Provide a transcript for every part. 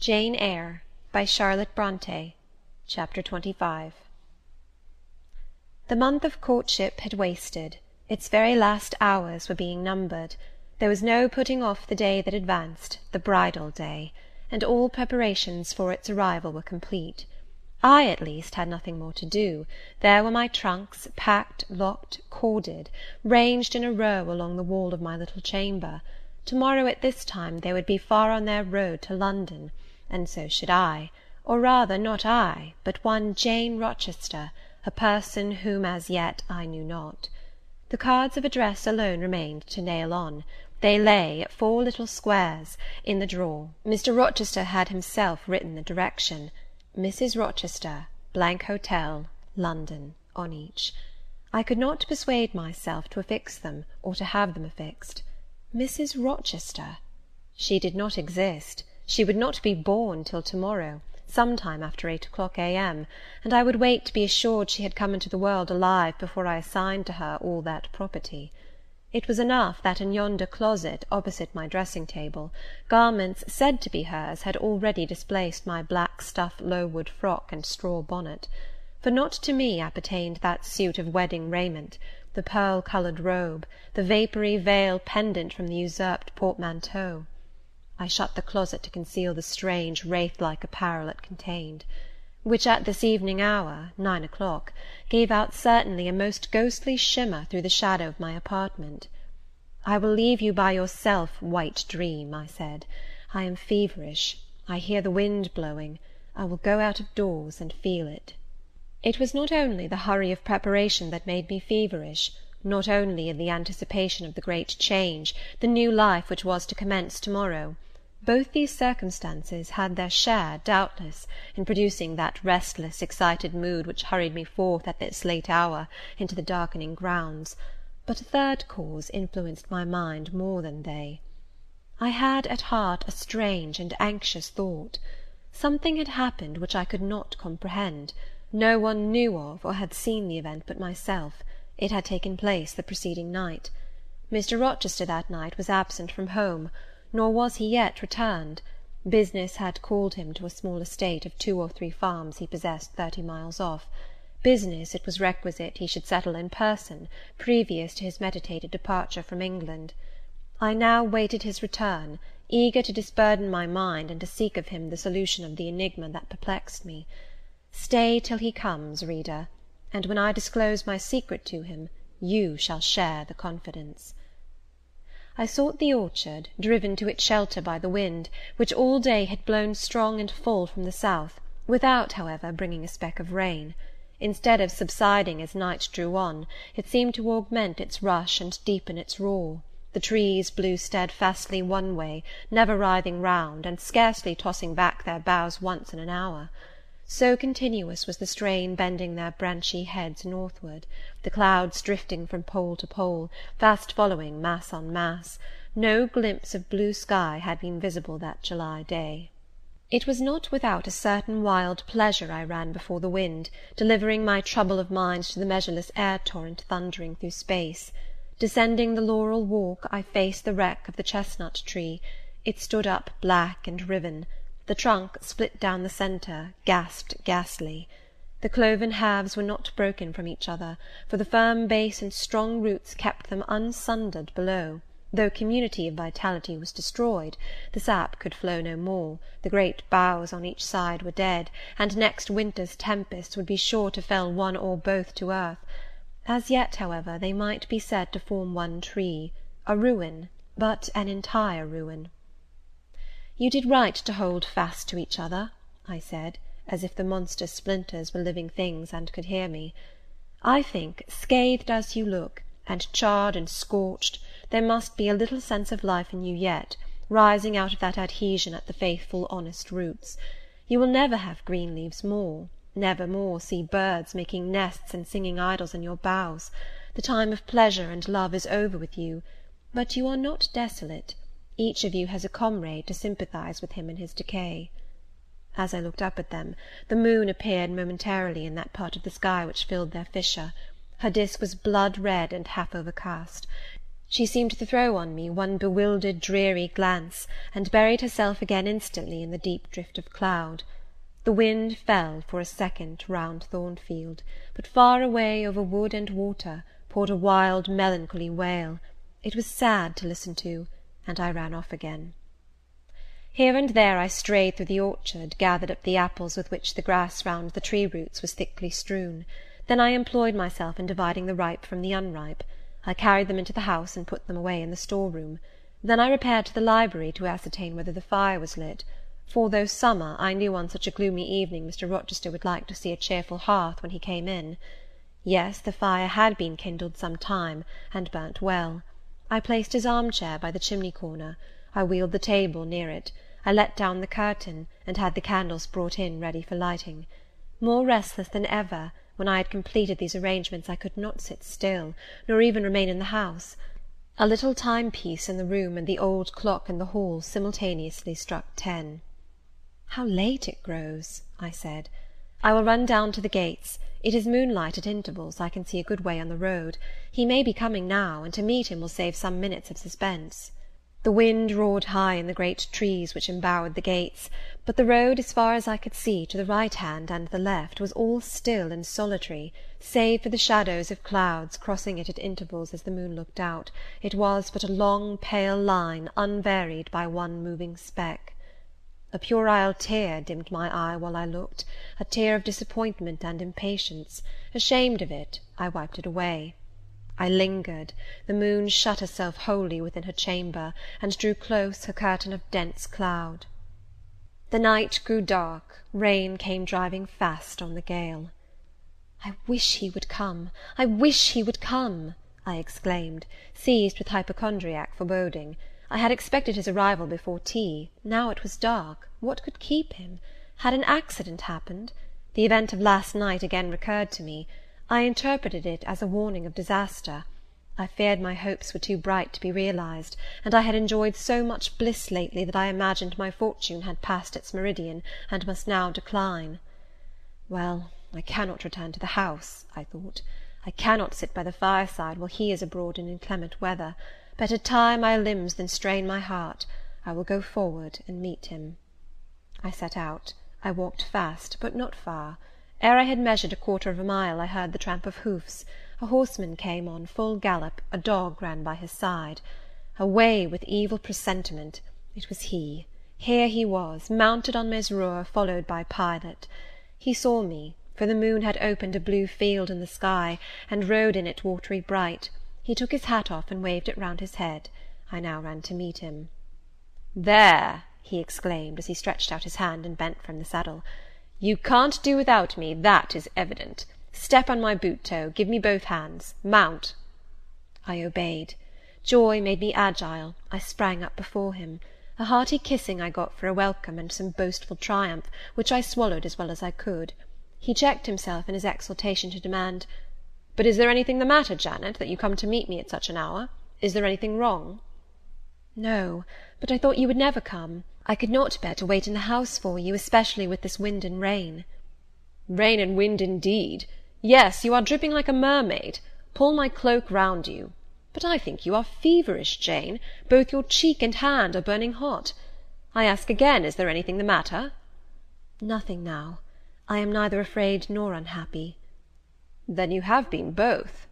Jane Eyre, by Charlotte Bronte. Chapter 25. The month of courtship had wasted. Its very last hours were being numbered. There was no putting off the day that advanced, the bridal day, and all preparations for its arrival were complete. I, at least, had nothing more to do. There were my trunks, packed, locked, corded, ranged in a row along the wall of my little chamber. To-morrow at this time they would be far on their road to London, and so should I, or rather not I, but one Jane Rochester, a person whom as yet I knew not. The cards of address alone remained to nail on. They lay, 4 little squares, in the drawer. Mr. Rochester had himself written the direction, Mrs. Rochester, Hotel, London, on each. I could not persuade myself to affix them, or to have them affixed. Mrs. Rochester! She did not exist. She would not be born till to-morrow, some time after 8 o'clock a.m., and I would wait to be assured she had come into the world alive before I assigned to her all that property. It was enough that in yonder closet, opposite my dressing-table, garments said to be hers had already displaced my black stuff Lowood frock and straw bonnet; for not to me appertained that suit of wedding raiment, the pearl-coloured robe, the vapoury veil pendant from the usurped portmanteau. I shut the closet to conceal the strange wraith-like apparel it contained, which at this evening hour, 9 o'clock, gave out certainly a most ghostly shimmer through the shadow of my apartment. "I will leave you by yourself, white dream," I said. "I am feverish. I hear the wind blowing. I will go out of doors and feel it." It was not only the hurry of preparation that made me feverish, not only in the anticipation of the great change, the new life which was to commence to-morrow. Both these circumstances had their share, doubtless, in producing that restless, excited mood which hurried me forth at this late hour into the darkening grounds; but a third cause influenced my mind more than they. I had at heart a strange and anxious thought. Something had happened which I could not comprehend. No one knew of or had seen the event but myself. It had taken place the preceding night. Mr. Rochester that night was absent from home, nor was he yet returned. Business had called him to a small estate of 2 or 3 farms he possessed 30 miles off. Business it was requisite he should settle in person, previous to his meditated departure from England. I now waited his return, eager to disburden my mind, and to seek of him the solution of the enigma that perplexed me. Stay till he comes, reader, and when I disclose my secret to him, you shall share the confidence. I sought the orchard, driven to its shelter by the wind, which all day had blown strong and full from the south, without, however, bringing a speck of rain. Instead of subsiding as night drew on, it seemed to augment its rush and deepen its roar. The trees blew steadfastly one way, never writhing round, and scarcely tossing back their boughs once in an hour. So continuous was the strain bending their branchy heads northward, the clouds drifting from pole to pole, fast following mass on mass. No glimpse of blue sky had been visible that July day. It was not without a certain wild pleasure I ran before the wind, delivering my trouble of mind to the measureless air-torrent thundering through space. Descending the laurel walk, I faced the wreck of the chestnut tree. It stood up black and riven. The trunk, split down the centre, gasped ghastly. The cloven halves were not broken from each other, for the firm base and strong roots kept them unsundered below. Though community of vitality was destroyed, the sap could flow no more, the great boughs on each side were dead, and next winter's tempests would be sure to fell one or both to earth. As yet, however, they might be said to form one tree, a ruin, but an entire ruin. "You did right to hold fast to each other," I said, as if the monster splinters were living things and could hear me. "I think, scathed as you look, and charred and scorched, there must be a little sense of life in you yet, rising out of that adhesion at the faithful honest roots. You will never have green leaves more, never more see birds making nests and singing idyls in your boughs. The time of pleasure and love is over with you, but you are not desolate. Each of you has a comrade to sympathize with him in his decay." As I looked up at them, the moon appeared momentarily in that part of the sky which filled their fissure. Her disk was blood-red and half overcast. She seemed to throw on me one bewildered, dreary glance, and buried herself again instantly in the deep drift of cloud. The wind fell for a second round Thornfield, but far away over wood and water poured a wild melancholy wail. It was sad to listen to, and I ran off again. Here and there I strayed through the orchard, gathered up the apples with which the grass round the tree roots was thickly strewn. Then I employed myself in dividing the ripe from the unripe. I carried them into the house and put them away in the store-room. Then I repaired to the library to ascertain whether the fire was lit; for, though summer, I knew on such a gloomy evening Mr. Rochester would like to see a cheerful hearth when he came in. Yes, the fire had been kindled some time, and burnt well. I placed his arm-chair by the chimney-corner. I wheeled the table near it. I let down the curtain, and had the candles brought in ready for lighting. More restless than ever, when I had completed these arrangements, I could not sit still, nor even remain in the house. A little timepiece in the room and the old clock in the hall simultaneously struck 10. "How late it grows!" I said. "I will run down to the gates. It is moonlight at intervals. I can see a good way on the road. He may be coming now, and to meet him will save some minutes of suspense." The wind roared high in the great trees which embowered the gates, but the road, as far as I could see, to the right hand and the left, was all still and solitary, save for the shadows of clouds crossing it at intervals as the moon looked out. It was but a long pale line, unvaried by one moving speck. A puerile tear dimmed my eye while I looked, a tear of disappointment and impatience. Ashamed of it, I wiped it away. I lingered. The moon shut herself wholly within her chamber, and drew close her curtain of dense cloud. The night grew dark. Rain came driving fast on the gale. "I wish he would come! I wish he would come!" I exclaimed, seized with hypochondriac foreboding. I had expected his arrival before tea. Now it was dark. What could keep him? Had an accident happened? The event of last night again recurred to me. I interpreted it as a warning of disaster. I feared my hopes were too bright to be realized, and I had enjoyed so much bliss lately that I imagined my fortune had passed its meridian, and must now decline. Well, I cannot return to the house, I thought. I cannot sit by the fireside while he is abroad in inclement weather. Better tire my limbs than strain my heart. I will go forward and meet him. I set out. I walked fast, but not far. Ere I had measured 1/4 mile, I heard the tramp of hoofs. A horseman came on full gallop, a dog ran by his side. Away with evil presentiment! It was he. Here he was, mounted on Mesrour, followed by Pilot. He saw me, for the moon had opened a blue field in the sky, and rode in it watery bright. He took his hat off and waved it round his head. I now ran to meet him. "There!" he exclaimed, as he stretched out his hand and bent from the saddle. "You can't do without me, that is evident. Step on my boot-toe, give me both hands. Mount." I obeyed. Joy made me agile. I sprang up before him. A hearty kissing I got for a welcome, and some boastful triumph, which I swallowed as well as I could. He checked himself in his exultation to demand, "But is there anything the matter, Janet, that you come to meet me at such an hour? Is there anything wrong?" "No, but I thought you would never come. I could not bear to wait in the house for you, especially with this wind and rain." "Rain and wind, indeed! Yes, you are dripping like a mermaid. Pull my cloak round you. But I think you are feverish, Jane. Both your cheek and hand are burning hot. I ask again, is there anything the matter?" "Nothing now. I am neither afraid nor unhappy." "Then you have been both."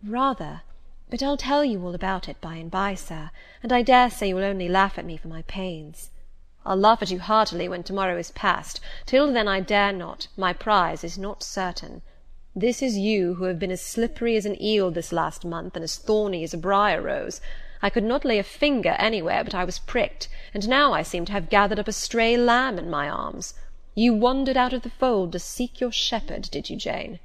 "Rather. But I'll tell you all about it by and by, sir, and I dare say you will only laugh at me for my pains." "I'll laugh at you heartily when to-morrow is past. Till then I dare not. My prize is not certain. This is you who have been as slippery as an eel this last month, and as thorny as a briar rose. I could not lay a finger anywhere but I was pricked, and now I seem to have gathered up a stray lamb in my arms. You wandered out of the fold to seek your shepherd, did you, Jane?"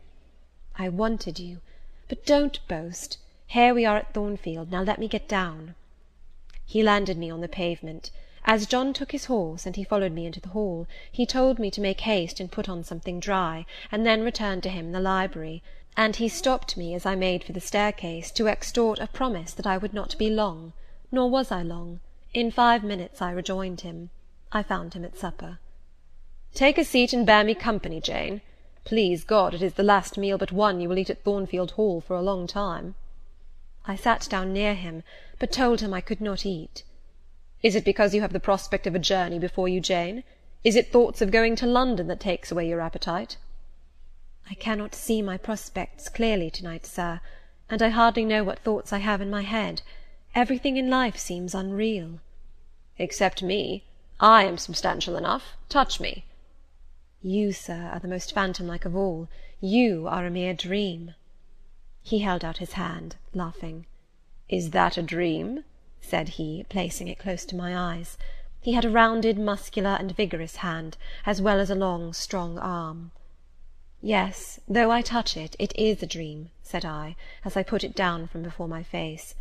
"I wanted you. But don't boast. Here we are at Thornfield. Now let me get down." He landed me on the pavement. As John took his horse, and he followed me into the hall, he told me to make haste and put on something dry, and then return to him in the library, and he stopped me as I made for the staircase, to extort a promise that I would not be long. Nor was I long. In 5 minutes I rejoined him. I found him at supper. "Take a seat and bear me company, Jane. Please God, it is the last meal but one you will eat at Thornfield Hall for a long time." I sat down near him, but told him I could not eat. Is it because you have the prospect of a journey before you, Jane? Is it thoughts of going to London that takes away your appetite? I cannot see my prospects clearly to-night, sir, and I hardly know what thoughts I have in my head. Everything in life seems unreal. Except me. I am substantial enough. Touch me. You, sir, are the most phantom-like of all. You are a mere dream. He held out his hand, laughing. Is that a dream? Said he, placing it close to my eyes. He had a rounded, muscular, and vigorous hand, as well as a long, strong arm. Yes, though I touch it, it is a dream, said I, as I put it down from before my face.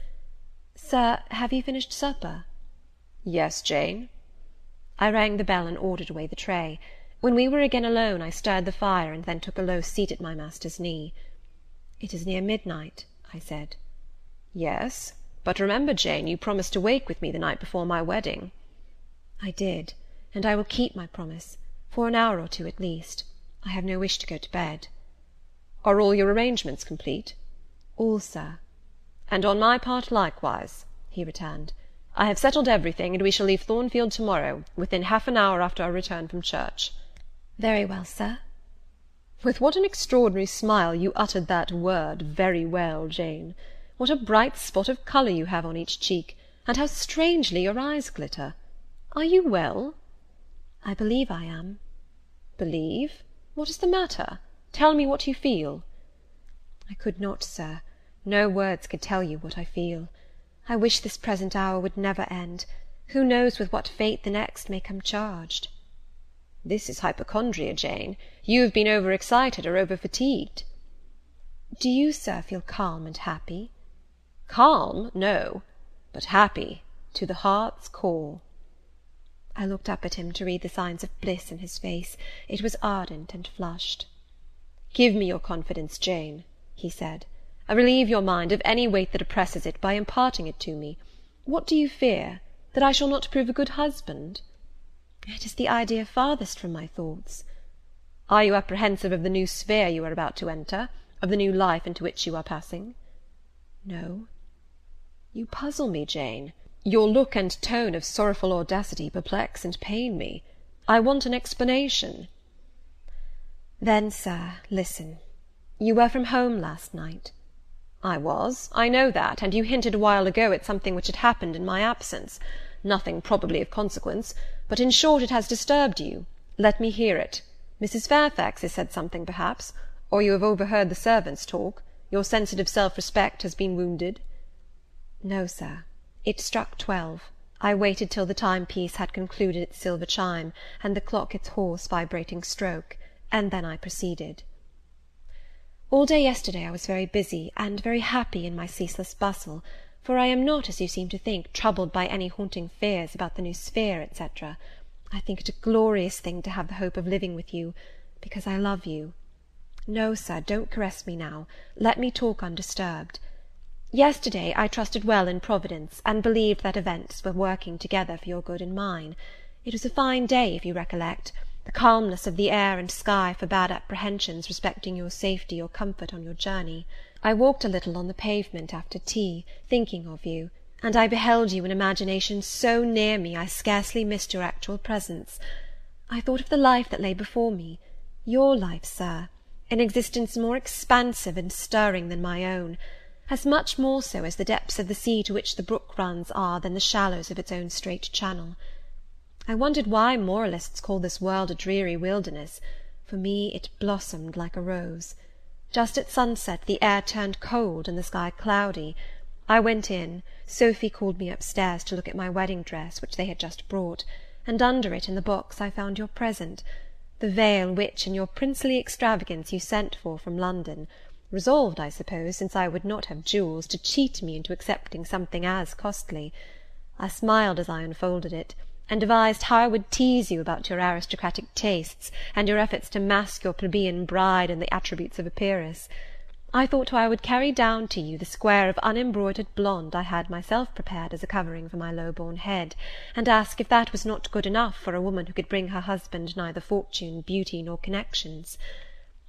Sir, have you finished supper? Yes, Jane. I rang the bell and ordered away the tray. When we were again alone, I stirred the fire, and then took a low seat at my master's knee. It is near midnight, I said. Yes, but remember, Jane, you promised to wake with me the night before my wedding. I did, and I will keep my promise, for an hour or two at least. I have no wish to go to bed. Are all your arrangements complete? All, sir. And on my part likewise, he returned. I have settled everything, and we shall leave Thornfield to-morrow, within half an hour after our return from church. Very well, sir. With what an extraordinary smile you uttered that word, very well, Jane. What a bright spot of colour you have on each cheek, and how strangely your eyes glitter. Are you well? I believe I am. Believe? What is the matter? Tell me what you feel. I could not, sir. No words could tell you what I feel. I wish this present hour would never end. Who knows with what fate the next may come charged? This is hypochondria, Jane. You have been over-excited or over-fatigued. Do you, sir, feel calm and happy? Calm? No. But happy, to the heart's core. I looked up at him to read the signs of bliss in his face. It was ardent and flushed. Give me your confidence, Jane, he said. Relieve your mind of any weight that oppresses it by imparting it to me. What do you fear? That I shall not prove a good husband? It is the idea farthest from my thoughts. Are you apprehensive of the new sphere you are about to enter, of the new life into which you are passing? No. You puzzle me, Jane. Your look and tone of sorrowful audacity perplex and pain me. I want an explanation. Then, sir, listen. You were from home last night. I was. I know that, and you hinted a while ago at something which had happened in my absence. Nothing probably of consequence, but in short it has disturbed you. Let me hear it. Mrs. Fairfax has said something, perhaps, or you have overheard the servants talk. Your sensitive self-respect has been wounded. No, sir. It struck 12. I waited till the timepiece had concluded its silver chime, and the clock its hoarse vibrating stroke, and then I proceeded. All day yesterday I was very busy, and very happy in my ceaseless bustle, for I am not, as you seem to think, troubled by any haunting fears about the new sphere, etc. I think it a glorious thing to have the hope of living with you, because I love you. No, sir, don't caress me now. Let me talk undisturbed. Yesterday I trusted well in Providence, and believed that events were working together for your good and mine. It was a fine day, if you recollect. The calmness of the air and sky forbade apprehensions respecting your safety or comfort on your journey. I walked a little on the pavement after tea, thinking of you, and I beheld you in imagination so near me I scarcely missed your actual presence. I thought of the life that lay before me, your life, sir, an existence more expansive and stirring than my own, as much more so as the depths of the sea to which the brook runs are than the shallows of its own straight channel. I wondered why moralists call this world a dreary wilderness. For me it blossomed like a rose. Just at sunset the air turned cold and the sky cloudy. I went in. Sophy called me upstairs to look at my wedding dress, which they had just brought, and under it in the box I found your present, the veil which, in your princely extravagance, you sent for from London, resolved, I suppose, since I would not have jewels, to cheat me into accepting something as costly. I smiled as I unfolded it, and devised how I would tease you about your aristocratic tastes, and your efforts to mask your plebeian bride in the attributes of a peeress. I thought how I would carry down to you the square of unembroidered blonde I had myself prepared as a covering for my low-born head, and ask if that was not good enough for a woman who could bring her husband neither fortune, beauty, nor connections.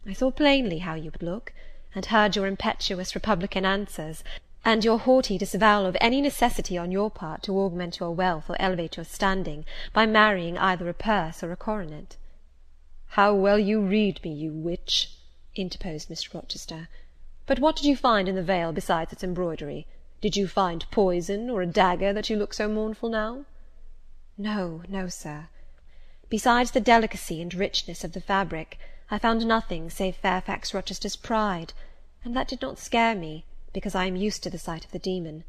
I saw plainly how you would look, and heard your impetuous republican answers, and your haughty disavowal of any necessity on your part to augment your wealth or elevate your standing by marrying either a purse or a coronet." "How well you read me, you witch!" interposed Mr. Rochester. "But what did you find in the veil besides its embroidery? Did you find poison, or a dagger, that you look so mournful now?" "No, no, sir. Besides the delicacy and richness of the fabric, I found nothing save Fairfax Rochester's pride, and that did not scare me, because I am used to the sight of the demon.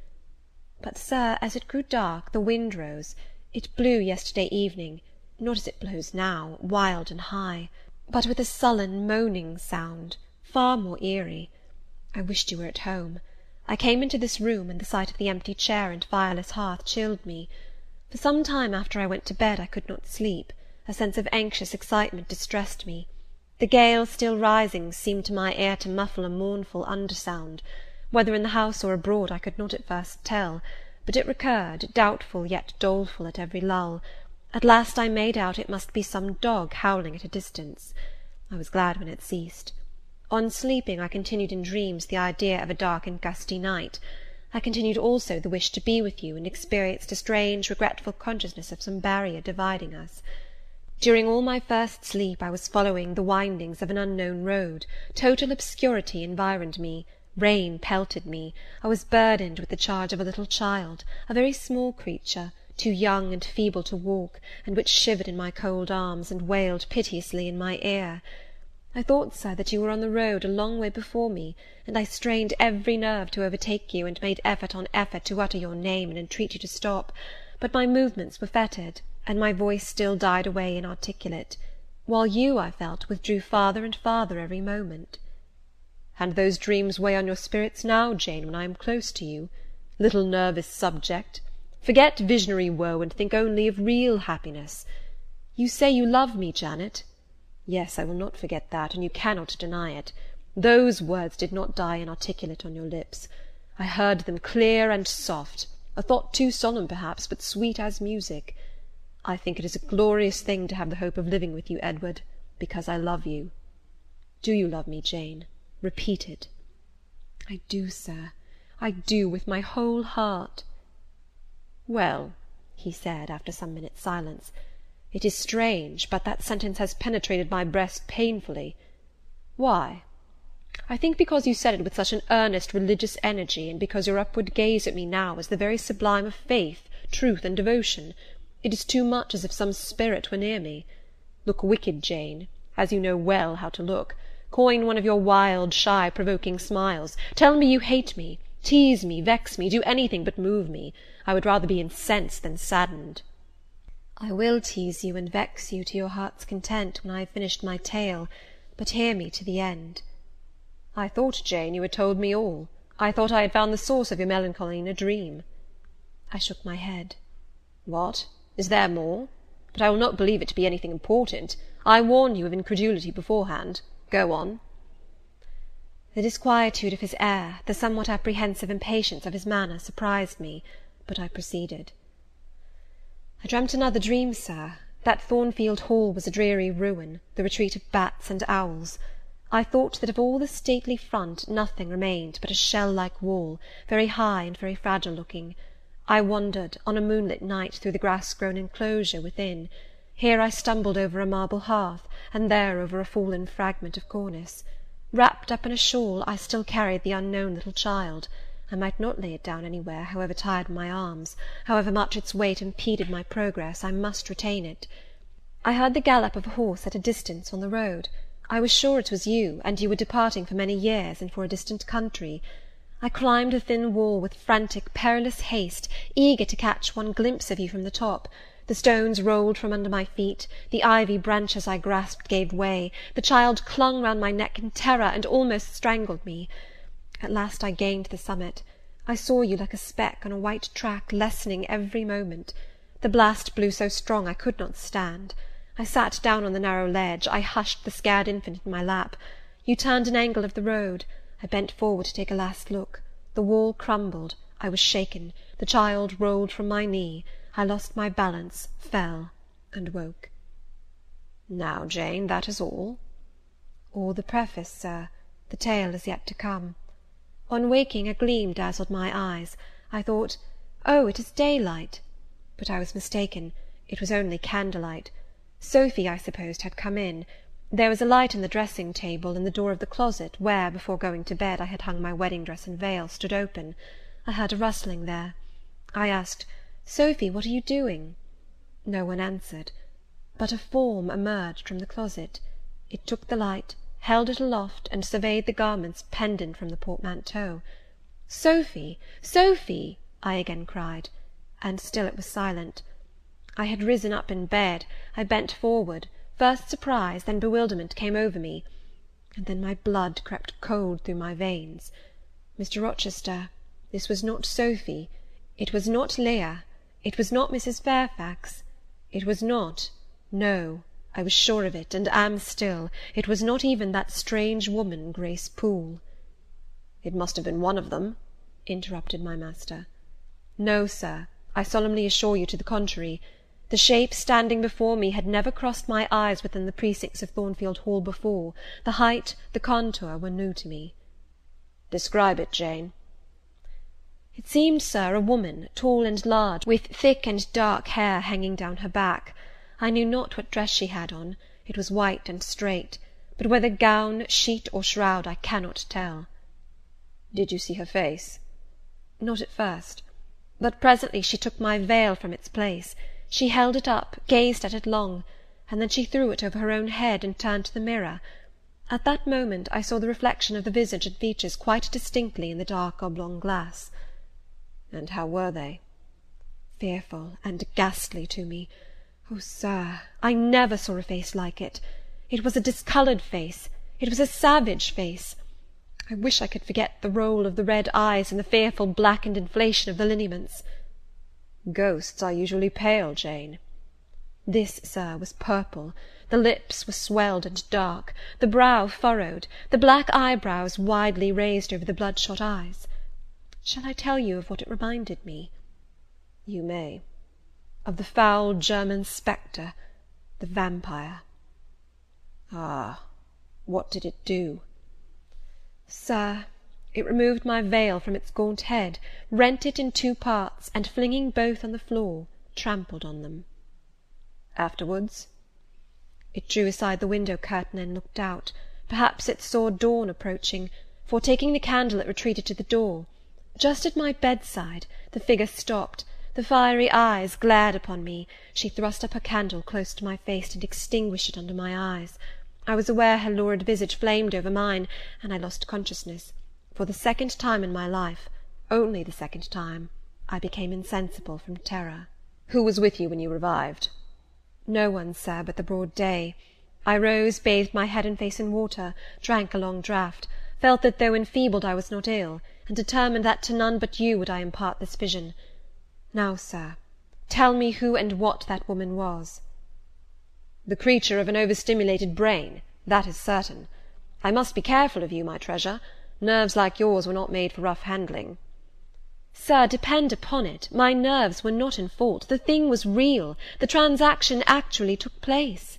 But, sir, as it grew dark, the wind rose. It blew yesterday evening, not as it blows now, wild and high, but with a sullen, moaning sound, far more eerie. I wished you were at home. I came into this room, and the sight of the empty chair and fireless hearth chilled me. For some time after I went to bed I could not sleep. A sense of anxious excitement distressed me. The gale still rising seemed to my ear to muffle a mournful undersound. Whether in the house or abroad I could not at first tell, but it recurred, doubtful yet doleful at every lull. At last I made out it must be some dog howling at a distance. I was glad when it ceased. On sleeping I continued in dreams the idea of a dark and gusty night. I continued also the wish to be with you, and experienced a strange regretful consciousness of some barrier dividing us. During all my first sleep I was following the windings of an unknown road. Total obscurity environed me. Rain pelted me. I was burdened with the charge of a little child, a very small creature, too young and feeble to walk, and which shivered in my cold arms, and wailed piteously in my ear. I thought, sir, that you were on the road a long way before me, and I strained every nerve to overtake you, and made effort on effort to utter your name and entreat you to stop, but my movements were fettered, and my voice still died away inarticulate, while you, I felt, withdrew farther and farther every moment. "And those dreams weigh on your spirits now, Jane, when I am close to you? Little nervous subject! Forget visionary woe, and think only of real happiness. You say you love me, Janet? Yes, I will not forget that, and you cannot deny it. Those words did not die inarticulate on your lips. I heard them clear and soft, a thought too solemn perhaps, but sweet as music. I think it is a glorious thing to have the hope of living with you, Edward, because I love you. Do you love me, Jane? Repeat it." "I do, sir, I do, with my whole heart." "Well," he said, after some minutes' silence, "it is strange, but that sentence has penetrated my breast painfully. Why? I think because you said it with such an earnest religious energy, and because your upward gaze at me now is the very sublime of faith, truth, and devotion. It is too much as if some spirit were near me. Look wicked, Jane, as you know well how to look. Coin one of your wild, shy, provoking smiles. Tell me you hate me. Tease me, vex me, do anything but move me. I would rather be incensed than saddened." "I will tease you and vex you to your heart's content when I have finished my tale, but hear me to the end." "I thought, Jane, you had told me all. I thought I had found the source of your melancholy in a dream." I shook my head. "What? Is there more? But I will not believe it to be anything important. I warn you of incredulity beforehand. Go on." The disquietude of his air, the somewhat apprehensive impatience of his manner, surprised me, but I proceeded. "I dreamt another dream, sir. That Thornfield Hall was a dreary ruin, the retreat of bats and owls. I thought that of all the stately front nothing remained but a shell-like wall, very high and very fragile looking. I wandered, on a moonlit night, through the grass-grown enclosure within. Here I stumbled over a marble hearth, and there over a fallen fragment of cornice. Wrapped up in a shawl, I still carried the unknown little child. I might not lay it down anywhere, however tired my arms, however much its weight impeded my progress, I must retain it. I heard the gallop of a horse at a distance on the road. I was sure it was you, and you were departing for many years, and for a distant country. I climbed the thin wall with frantic, perilous haste, eager to catch one glimpse of you from the top. The stones rolled from under my feet, the ivy branches I grasped gave way, the child clung round my neck in terror, and almost strangled me. At last I gained the summit. I saw you like a speck on a white track, lessening every moment. The blast blew so strong I could not stand. I sat down on the narrow ledge. I hushed the scared infant in my lap. You turned an angle of the road. I bent forward to take a last look. The wall crumbled. I was shaken. The child rolled from my knee. I lost my balance, fell, and woke. Now, Jane, that is all? All the preface, sir. The tale is yet to come. On waking, a gleam dazzled my eyes. I thought, "Oh, it is daylight!" But I was mistaken. It was only candlelight. Sophy, I supposed, had come in. There was a light in the dressing-table, and the door of the closet, where, before going to bed, I had hung my wedding dress and veil, stood open. I heard a rustling there. I asked, "Sophy, what are you doing?" No one answered. But a form emerged from the closet. It took the light, held it aloft, and surveyed the garments pendant from the portmanteau. "Sophy! Sophy!" I again cried, and still it was silent. I had risen up in bed. I bent forward. First surprise, then bewilderment came over me, and then my blood crept cold through my veins. Mr. Rochester, this was not Sophy, it was not Leah, it was not Mrs. Fairfax, it was not, no, I was sure of it, and am still, it was not even that strange woman, Grace Poole. "It must have been one of them," interrupted my master. "No, sir, I solemnly assure you to the contrary. The shape standing before me had never crossed my eyes within the precincts of Thornfield Hall before. The height, the contour, were new to me." "Describe it, Jane." "It seemed, sir, a woman, tall and large, with thick and dark hair hanging down her back. I knew not what dress she had on. It was white and straight, but whether gown, sheet, or shroud, I cannot tell." "Did you see her face?" "Not at first. But presently she took my veil from its place. She held it up, gazed at it long, and then she threw it over her own head and turned to the mirror. At that moment I saw the reflection of the visage and features quite distinctly in the dark oblong glass." "And how were they?" "Fearful and ghastly to me. Oh, sir, I never saw a face like it. It was a discoloured face. It was a savage face. I wish I could forget the roll of the red eyes and the fearful blackened inflation of the lineaments." "Ghosts are usually pale, Jane." This, sir, was purple. The lips were swelled and dark, the brow furrowed, the black eyebrows widely raised over the bloodshot eyes. Shall I tell you of what it reminded me? "You may." "Of the foul German spectre, the vampire." "Ah, what did it do?" "Sir, it removed my veil from its gaunt head, rent it in 2 parts, and flinging both on the floor, trampled on them." "Afterwards?" "It drew aside the window curtain and looked out. Perhaps it saw dawn approaching, for, taking the candle, it retreated to the door. Just at my bedside, the figure stopped. The fiery eyes glared upon me. She thrust up her candle close to my face, and extinguished it under my eyes. I was aware her lurid visage flamed over mine, and I lost consciousness. For the second time in my life, only the second time, I became insensible from terror." "Who was with you when you revived?" "No one, sir, but the broad day. I rose, bathed my head and face in water, drank a long draught, felt that though enfeebled I was not ill, and determined that to none but you would I impart this vision. Now, sir, tell me who and what that woman was." "The creature of an overstimulated brain, that is certain. I must be careful of you, my treasure. Nerves like yours were not made for rough handling." "Sir, depend upon it, my nerves were not in fault. The thing was real. The transaction actually took place."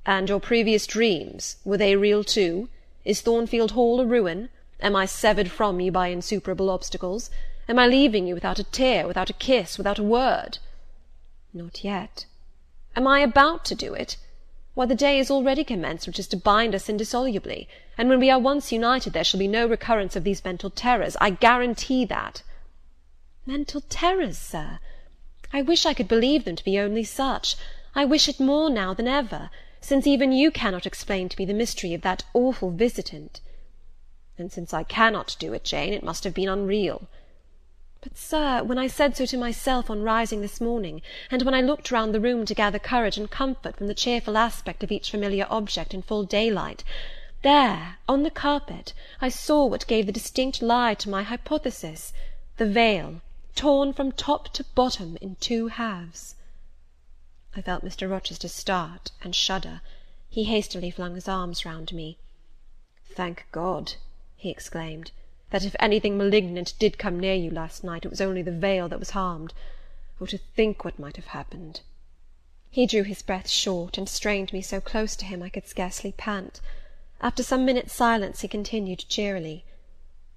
"And your previous dreams, were they real too? Is Thornfield Hall a ruin? Am I severed from you by insuperable obstacles? Am I leaving you without a tear, without a kiss, without a word?" "Not yet." "Am I about to do it? Why, the day is already commenced which is to bind us indissolubly, and when we are once united there shall be no recurrence of these mental terrors. I guarantee that." "Mental terrors, sir! I wish I could believe them to be only such. I wish it more now than ever, since even you cannot explain to me the mystery of that awful visitant." "And since I cannot do it, Jane, it must have been unreal." "But, sir, when I said so to myself on rising this morning, and when I looked round the room to gather courage and comfort from the cheerful aspect of each familiar object in full daylight, there, on the carpet, I saw what gave the distinct lie to my hypothesis, the veil, torn from top to bottom in 2 halves." I felt Mr. Rochester start and shudder. He hastily flung his arms round me. "Thank God," he exclaimed, "that if anything malignant did come near you last night, it was only the veil that was harmed. Oh, to think what might have happened!" He drew his breath short, and strained me so close to him I could scarcely pant. After some minutes' silence, he continued cheerily,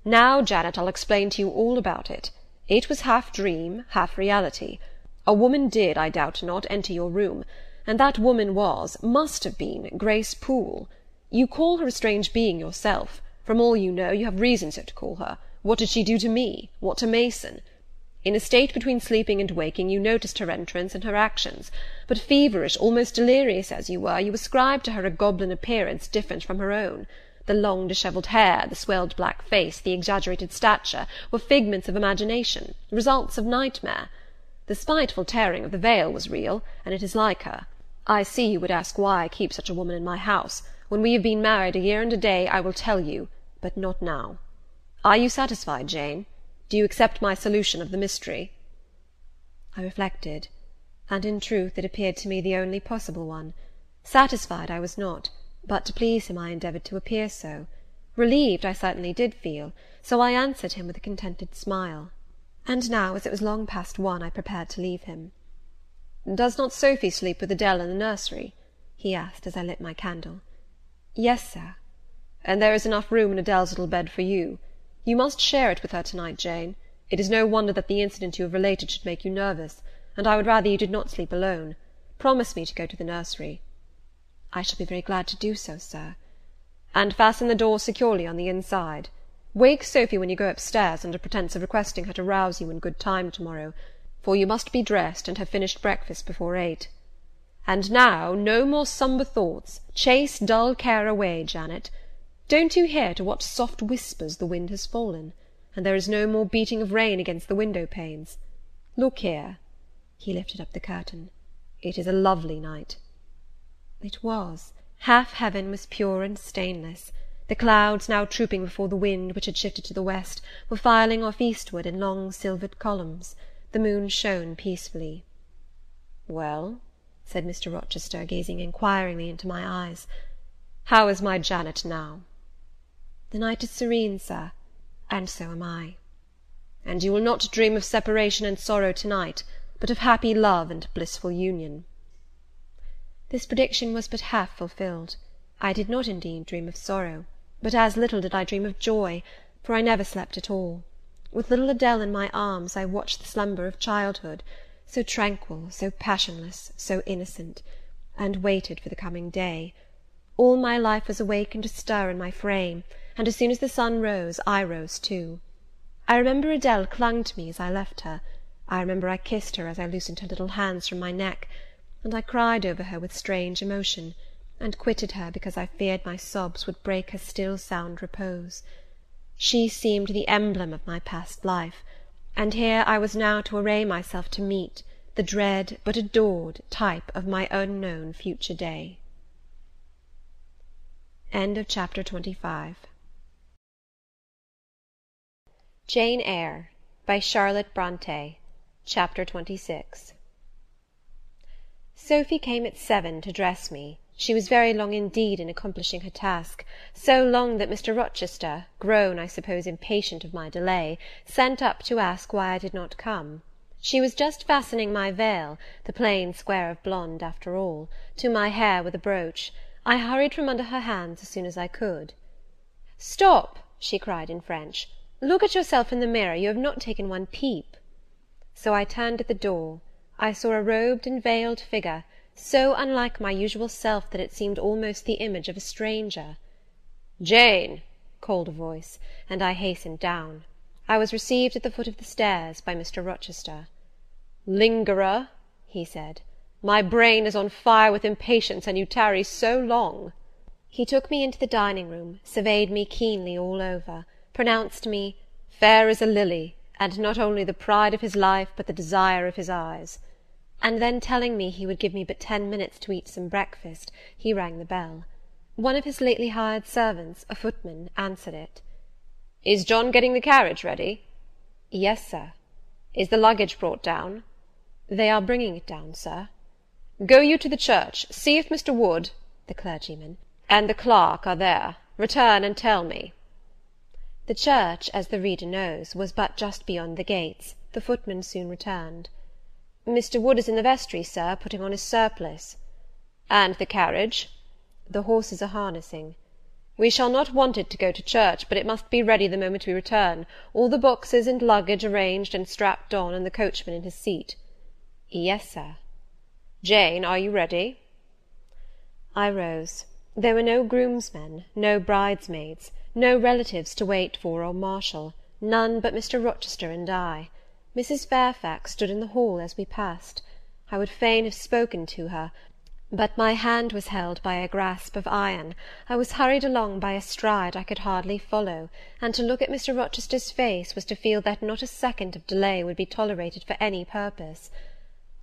Now, Janet, I'll explain to you all about it. It was half dream, half reality. A woman did, I doubt not, enter your room, and that woman must have been, Grace Poole. You call her a strange being yourself. From all you know, you have reason so to call her. What did she do to me? What to Mason? In a state between sleeping and waking, you noticed her entrance and her actions, but feverish, almost delirious as you were, you ascribed to her a goblin appearance different from her own. The long dishevelled hair, the swelled black face, the exaggerated stature, were figments of imagination, results of nightmare. The spiteful tearing of the veil was real, and it is like her. I see you would ask why I keep such a woman in my house. When we have been married a year and a day, I will tell you, but not now. Are you satisfied, Jane? Do you accept my solution of the mystery?" I reflected, and in truth it appeared to me the only possible one. Satisfied I was not, but to please him I endeavoured to appear so. Relieved I certainly did feel, so I answered him with a contented smile. And now, as it was long past 1, I prepared to leave him. "Does not Sophy sleep with Adele in the nursery?" he asked, as I lit my candle. "Yes, sir." "And there is enough room in Adele's little bed for you. You must share it with her to-night, Jane. It is no wonder that the incident you have related should make you nervous, and I would rather you did not sleep alone. Promise me to go to the nursery." "I shall be very glad to do so, sir." "And fasten the door securely on the inside. Wake Sophy when you go upstairs, under pretence of requesting her to rouse you in good time to-morrow, for you must be dressed and have finished breakfast before 8. And now, no more sombre thoughts. Chase dull care away, Janet. Don't you hear to what soft whispers the wind has fallen? And there is no more beating of rain against the window-panes. Look here." He lifted up the curtain. "It is a lovely night." It was. Half heaven was pure and stainless. The clouds, now trooping before the wind, which had shifted to the west, were filing off eastward in long silvered columns. The moon shone peacefully. "Well?" said Mr. Rochester, gazing inquiringly into my eyes. "How is my Janet now?" "The night is serene, sir, and so am I." "And you will not dream of separation and sorrow to-night, but of happy love and blissful union?" This prediction was but half fulfilled. I did not indeed dream of sorrow, but as little did I dream of joy, for I never slept at all. With little Adele in my arms, I watched the slumber of childhood, so tranquil, so passionless, so innocent, and waited for the coming day. All my life was awake and astir in my frame, and as soon as the sun rose, I rose too. I remember Adele clung to me as I left her. I remember I kissed her as I loosened her little hands from my neck, and I cried over her with strange emotion, and quitted her because I feared my sobs would break her still sound repose. She seemed the emblem of my past life, and here I was now to array myself to meet the dread but adored type of my unknown future day. End of chapter 25. Jane Eyre by Charlotte Brontë. Chapter 26. Sophy came at 7 to dress me. She was very long indeed in accomplishing her task, so long that Mr. Rochester, grown, I suppose, impatient of my delay, sent up to ask why I did not come. She was just fastening my veil, the plain square of blonde after all, to my hair with a brooch. I hurried from under her hands as soon as I could. "Stop!" she cried in French. "Look at yourself in the mirror. You have not taken one peep." So I turned at the door. I saw a robed and veiled figure, so unlike my usual self that it seemed almost the image of a stranger. "Jane!" called a voice, and I hastened down. I was received at the foot of the stairs by Mr. Rochester. "Lingerer," he said, "my brain is on fire with impatience, and you tarry so long." He took me into the dining-room, surveyed me keenly all over, pronounced me "fair as a lily, and not only the pride of his life, but the desire of his eyes," and then telling me he would give me but 10 minutes to eat some breakfast, he rang the bell. One of his lately hired servants, a footman, answered it. "Is John getting the carriage ready?" "Yes, sir." "Is the luggage brought down?" "They are bringing it down, sir." "Go you to the church, see if Mr. Wood," the clergyman, "and the clerk are there. Return and tell me." The church, as the reader knows, was but just beyond the gates. The footman soon returned. "Mr. Wood is in the vestry, sir, putting on his surplice." "And the carriage?" "The horses are harnessing." We shall not want it to go to church, but it must be ready the moment we return, all the boxes and luggage arranged and strapped on, and the coachman in his seat." "Yes, sir." "Jane, are you ready?" I rose. There were no groomsmen, no bridesmaids, no relatives to wait for or marshal, none but Mr. Rochester and I. Mrs. Fairfax stood in the hall as we passed. I would fain have spoken to her, but my hand was held by a grasp of iron. I was hurried along by a stride I could hardly follow, and to look at Mr. Rochester's face was to feel that not a second of delay would be tolerated for any purpose.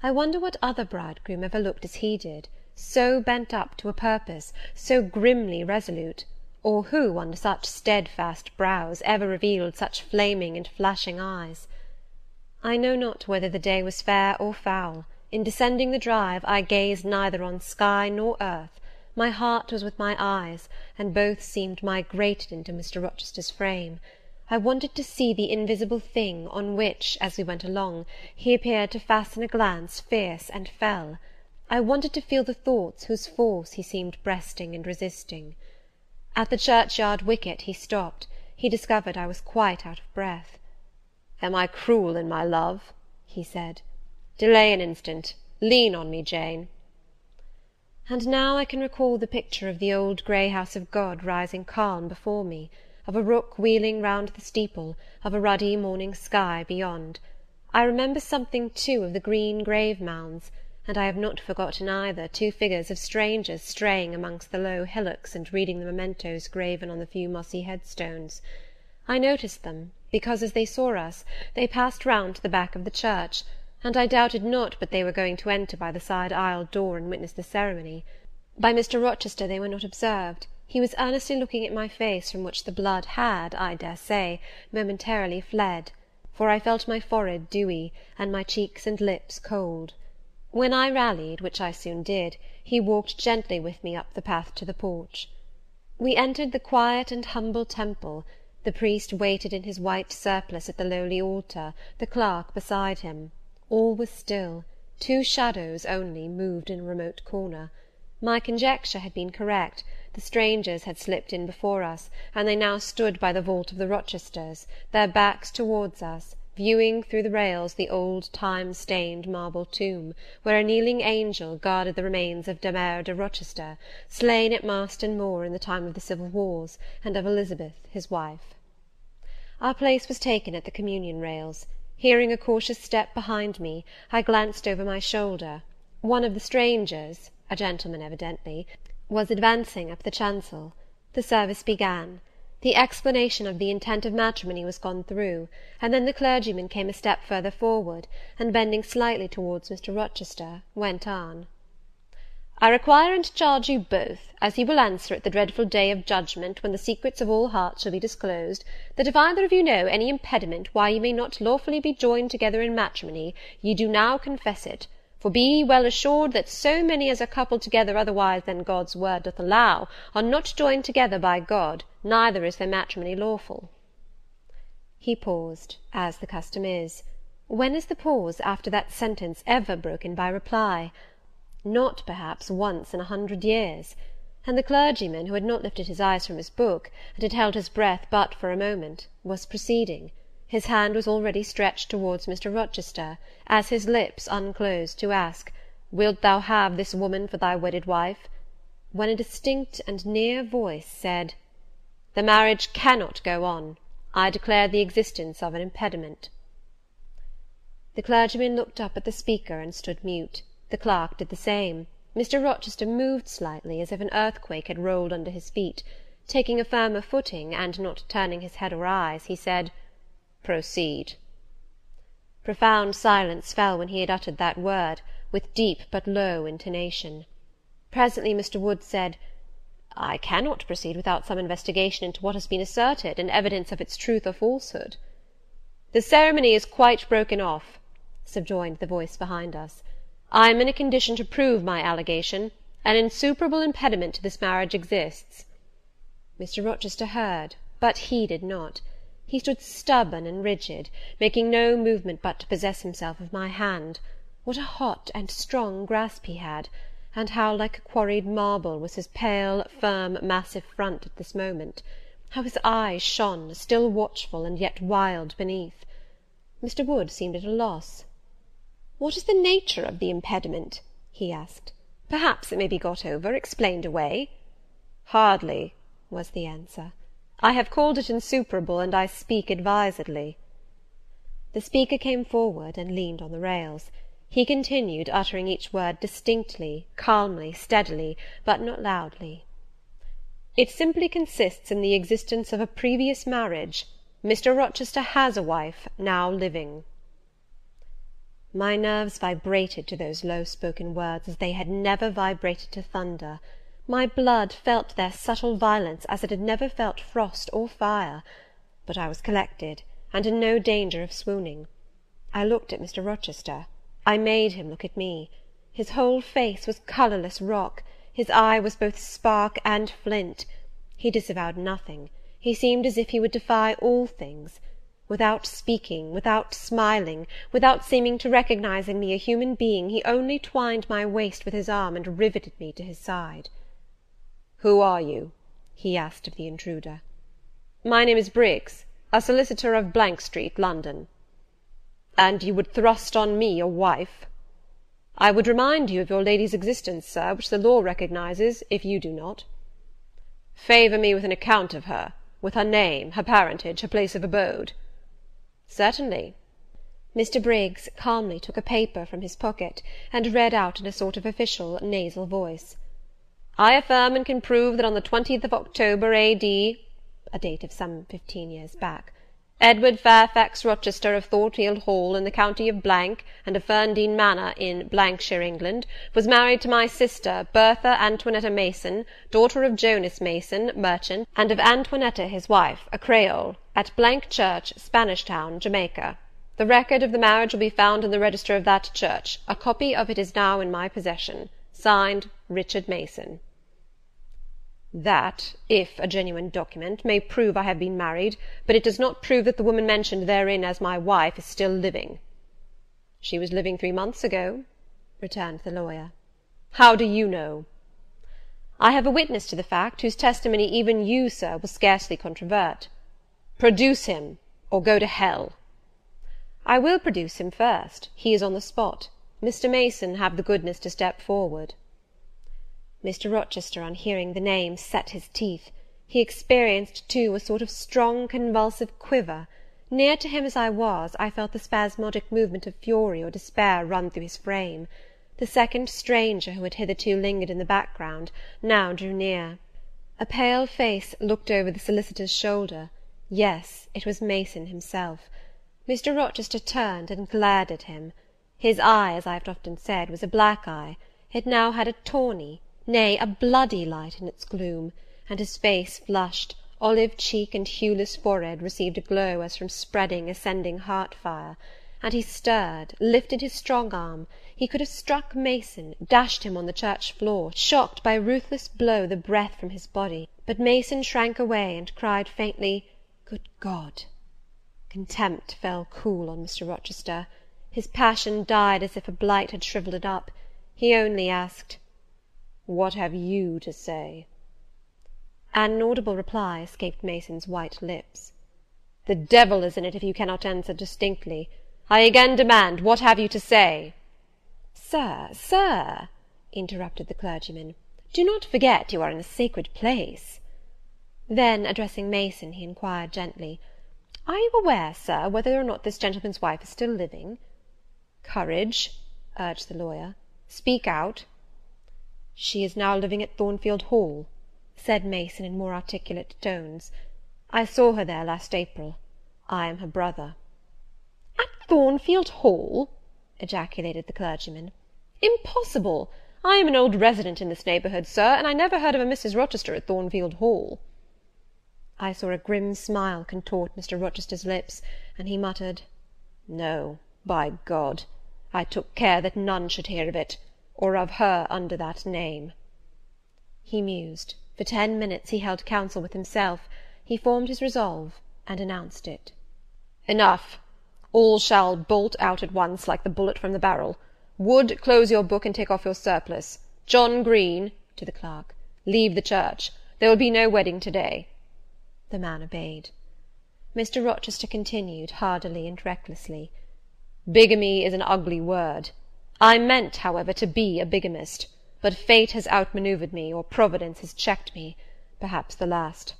I wonder what other bridegroom ever looked as he did, so bent up to a purpose, so grimly resolute, or who, under such steadfast brows, ever revealed such flaming and flashing eyes. I know not whether the day was fair or foul. In descending the drive, I gazed neither on sky nor earth. My heart was with my eyes, and both seemed migrated into Mr. Rochester's frame. I wanted to see the invisible thing on which, as we went along, he appeared to fasten a glance fierce and fell. I wanted to feel the thoughts whose force he seemed breasting and resisting. At the churchyard wicket he stopped. He discovered I was quite out of breath. "Am I cruel in my love?" he said. "Delay an instant. Lean on me, Jane." And now I can recall the picture of the old grey house of God rising calm before me, of a rook wheeling round the steeple, of a ruddy morning sky beyond. I remember something, too, of the green grave mounds, and I have not forgotten either two figures of strangers straying amongst the low hillocks and reading the mementos graven on the few mossy headstones. I noticed them, because, as they saw us, they passed round to the back of the church, and I doubted not but they were going to enter by the side aisle door and witness the ceremony. By Mr. Rochester they were not observed. He was earnestly looking at my face, from which the blood had, I dare say, momentarily fled, for I felt my forehead dewy, and my cheeks and lips cold. When I rallied, which I soon did, he walked gently with me up the path to the porch. We entered the quiet and humble temple. The priest waited in his white surplice at the lowly altar, the clerk beside him. All was still. 2 shadows only moved in a remote corner. My conjecture had been correct. The strangers had slipped in before us, and they now stood by the vault of the Rochesters, their backs towards us, viewing through the rails the old time-stained marble tomb, where a kneeling angel guarded the remains of Damer de Rochester, slain at Marston Moor in the time of the civil wars, and of Elizabeth his wife. Our place was taken at the communion rails. Hearing a cautious step behind me, I glanced over my shoulder. One of the strangers, a gentleman evidently, was advancing up the chancel. The service began. The explanation of the intent of matrimony was gone through, and then the clergyman came a step further forward, and bending slightly towards Mr. Rochester, went on. "I require and charge you both, as you will answer at the dreadful day of judgment, when the secrets of all hearts shall be disclosed, that if either of you know any impediment why ye may not lawfully be joined together in matrimony, ye do now confess it. For be ye well assured that so many as are coupled together otherwise than God's word doth allow, are not joined together by God, neither is their matrimony lawful." He paused, as the custom is. When is the pause after that sentence ever broken by reply? Not, perhaps, once in 100 years. And the clergyman, who had not lifted his eyes from his book, and had held his breath but for a moment, was proceeding. His hand was already stretched towards Mr. Rochester, as his lips unclosed to ask, "Wilt thou have this woman for thy wedded wife?" when a distinct and near voice said, "The marriage cannot go on. I declare the existence of an impediment." The clergyman looked up at the speaker and stood mute. The clerk did the same. Mr. Rochester moved slightly, as if an earthquake had rolled under his feet. Taking a firmer footing, and not turning his head or eyes, he said, "Proceed." Profound silence fell when he had uttered that word, with deep but low intonation. Presently Mr. Wood said, "I cannot proceed without some investigation into what has been asserted, and evidence of its truth or falsehood." "The ceremony is quite broken off," subjoined the voice behind us. "I am in a condition to prove my allegation. An insuperable impediment to this marriage exists." Mr. Rochester heard, but heeded not. He stood stubborn and rigid, making no movement but to possess himself of my hand. What a hot and strong grasp he had! and how like quarried marble was his pale, firm, massive front at this moment! How his eyes shone, still watchful, and yet wild beneath! Mr. Wood seemed at a loss. "What is the nature of the impediment?" he asked. "Perhaps it may be got over, explained away." "Hardly," was the answer. "I have called it insuperable, and I speak advisedly." The speaker came forward, and leaned on the rails. He continued, uttering each word distinctly, calmly, steadily, but not loudly. "It simply consists in the existence of a previous marriage. Mr. Rochester has a wife, now living." My nerves vibrated to those low-spoken words as they had never vibrated to thunder. My blood felt their subtle violence as it had never felt frost or fire. But I was collected, and in no danger of swooning. I looked at Mr. Rochester. I made him look at me. His whole face was colourless rock. His eye was both spark and flint. He disavowed nothing. He seemed as if he would defy all things. Without speaking, without smiling, without seeming to recognize in me a human being, he only twined my waist with his arm, and riveted me to his side. "Who are you?" he asked of the intruder. "My name is Briggs, a solicitor of Street, London." "And you would thrust on me a wife?" "I would remind you of your lady's existence, sir, which the law recognizes, if you do not." "Favour me with an account of her, with her name, her parentage, her place of abode." "Certainly." Mr. Briggs calmly took a paper from his pocket, and read out in a sort of official, nasal voice, "I affirm and can prove that on the 20th of October, A.D., a date of some 15 years back, Edward Fairfax Rochester of Thornfield Hall, in the county of and of Ferndean Manor, in shire, England, was married to my sister, Bertha Antoinetta Mason, daughter of Jonas Mason, merchant, and of Antoinetta his wife, a Creole, at Church, Spanish Town, Jamaica. The record of the marriage will be found in the register of that church. A copy of it is now in my possession. Signed, Richard Mason." "That, if a genuine document, may prove I have been married, but it does not prove that the woman mentioned therein as my wife is still living." "She was living 3 months ago," returned the lawyer. "How do you know?" "I have a witness to the fact, whose testimony even you, sir, will scarcely controvert." "Produce him, or go to hell." "I will produce him first. He is on the spot. Mr. Mason, have the goodness to step forward." Mr. Rochester, on hearing the name, set his teeth. He experienced, too, a sort of strong convulsive quiver. Near to him as I was, I felt the spasmodic movement of fury or despair run through his frame. The second stranger, who had hitherto lingered in the background, now drew near. A pale face looked over the solicitor's shoulder. Yes, it was Mason himself. Mr. Rochester turned and glared at him. His eye, as I have often said, was a black eye. It now had a tawny, nay, a bloody light in its gloom, and his face flushed, olive cheek and hueless forehead received a glow as from spreading, ascending heart-fire, and he stirred, lifted his strong arm. He could have struck Mason, dashed him on the church floor, shocked by a ruthless blow the breath from his body, but Mason shrank away, and cried faintly, "Good God!" Contempt fell cool on Mr. Rochester. His passion died as if a blight had shrivelled it up. He only asked, "What have you to say?" An inaudible reply escaped Mason's white lips. "The devil is in it if you cannot answer distinctly. I again demand, what have you to say?" Sir, interrupted the clergyman, do not forget you are in a sacred place." Then, addressing Mason, he inquired gently, "Are you aware, sir, whether or not this gentleman's wife is still living?" "Courage," urged the lawyer, "speak out." "She is now living at Thornfield Hall," said Mason in more articulate tones. "I saw her there last April. I am her brother." "At Thornfield Hall!" ejaculated the clergyman. "Impossible! I am an old resident in this neighbourhood, sir, and I never heard of a Mrs. Rochester at Thornfield Hall." I saw a grim smile contort Mr. Rochester's lips, and he muttered, "No, by God! I took care that none should hear of it, or of her under that name." He mused. For 10 minutes he held counsel with himself. He formed his resolve, and announced it. "Enough! All shall bolt out at once, like the bullet from the barrel. Wood, close your book, and take off your surplice. John Green," to the clerk, "leave the church. There will be no wedding to-day." The man obeyed. Mr. Rochester continued, hardily and recklessly, "Bigamy is an ugly word. I meant, however, to be a bigamist, but fate has outmanoeuvred me, or Providence has checked me, perhaps the last.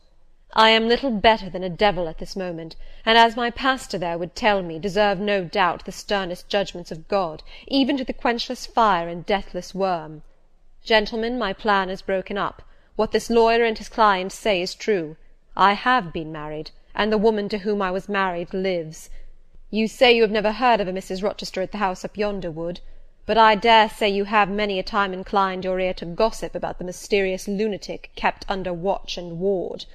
I am little better than a devil at this moment, and, as my pastor there would tell me, deserve no doubt the sternest judgments of God, even to the quenchless fire and deathless worm. Gentlemen, my plan is broken up. What this lawyer and his client say is true. I have been married, and the woman to whom I was married lives. You say you have never heard of a Mrs. Rochester at the house up yonder wood, but I dare say you have many a time inclined your ear to gossip about the mysterious lunatic kept under watch and ward.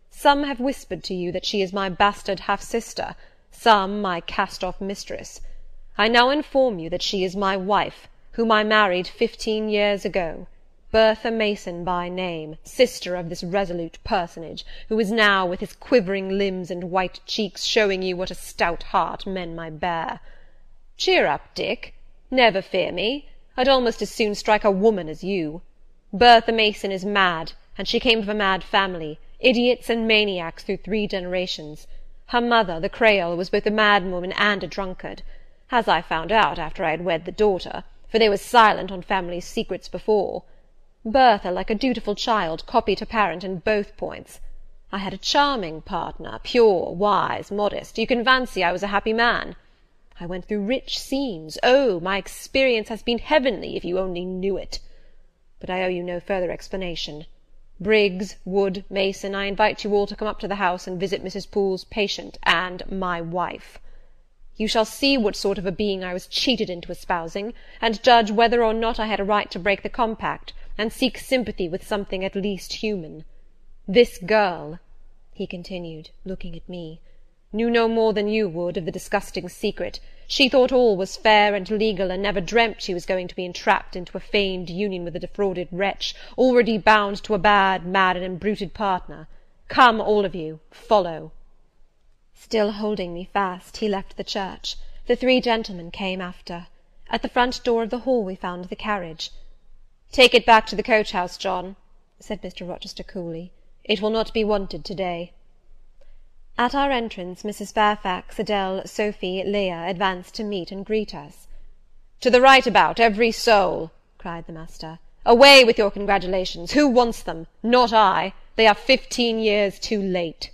Some have whispered to you that she is my bastard half-sister, some my cast-off mistress. I now inform you that she is my wife, whom I married 15 years ago, Bertha Mason by name, sister of this resolute personage, who is now, with his quivering limbs and white cheeks, showing you what a stout heart men may bear. Cheer up, Dick. Never fear me. I'd almost as soon strike a woman as you. Bertha Mason is mad, and she came of a mad family, idiots and maniacs through 3 generations. Her mother, the Creole, was both a madwoman and a drunkard, as I found out after I had wed the daughter, for they were silent on family secrets before. Bertha, like a dutiful child, copied her parent in both points. I had a charming partner, pure, wise, modest. You can fancy I was a happy man. I went through rich scenes. Oh, my experience has been heavenly, if you only knew it. But I owe you no further explanation. Briggs, Wood, Mason, I invite you all to come up to the house and visit Mrs. Poole's patient and my wife. You shall see what sort of a being I was cheated into espousing, and judge whether or not I had a right to break the compact, and seek sympathy with something at least human. This girl," he continued, looking at me, "knew no more than you would of the disgusting secret. She thought all was fair and legal, and never dreamt she was going to be entrapped into a feigned union with a defrauded wretch, already bound to a bad, mad, and embruted partner. Come, all of you, follow." Still holding me fast, he left the church. The 3 gentlemen came after. At the front door of the hall we found the carriage. "Take it back to the coach-house, John," said Mr. Rochester coolly. "It will not be wanted to-day." At our entrance, Mrs. Fairfax, Adele, Sophy, Leah, advanced to meet and greet us. "To the right about, every soul!" cried the master. "Away with your congratulations! Who wants them? Not I! They are 15 years too late."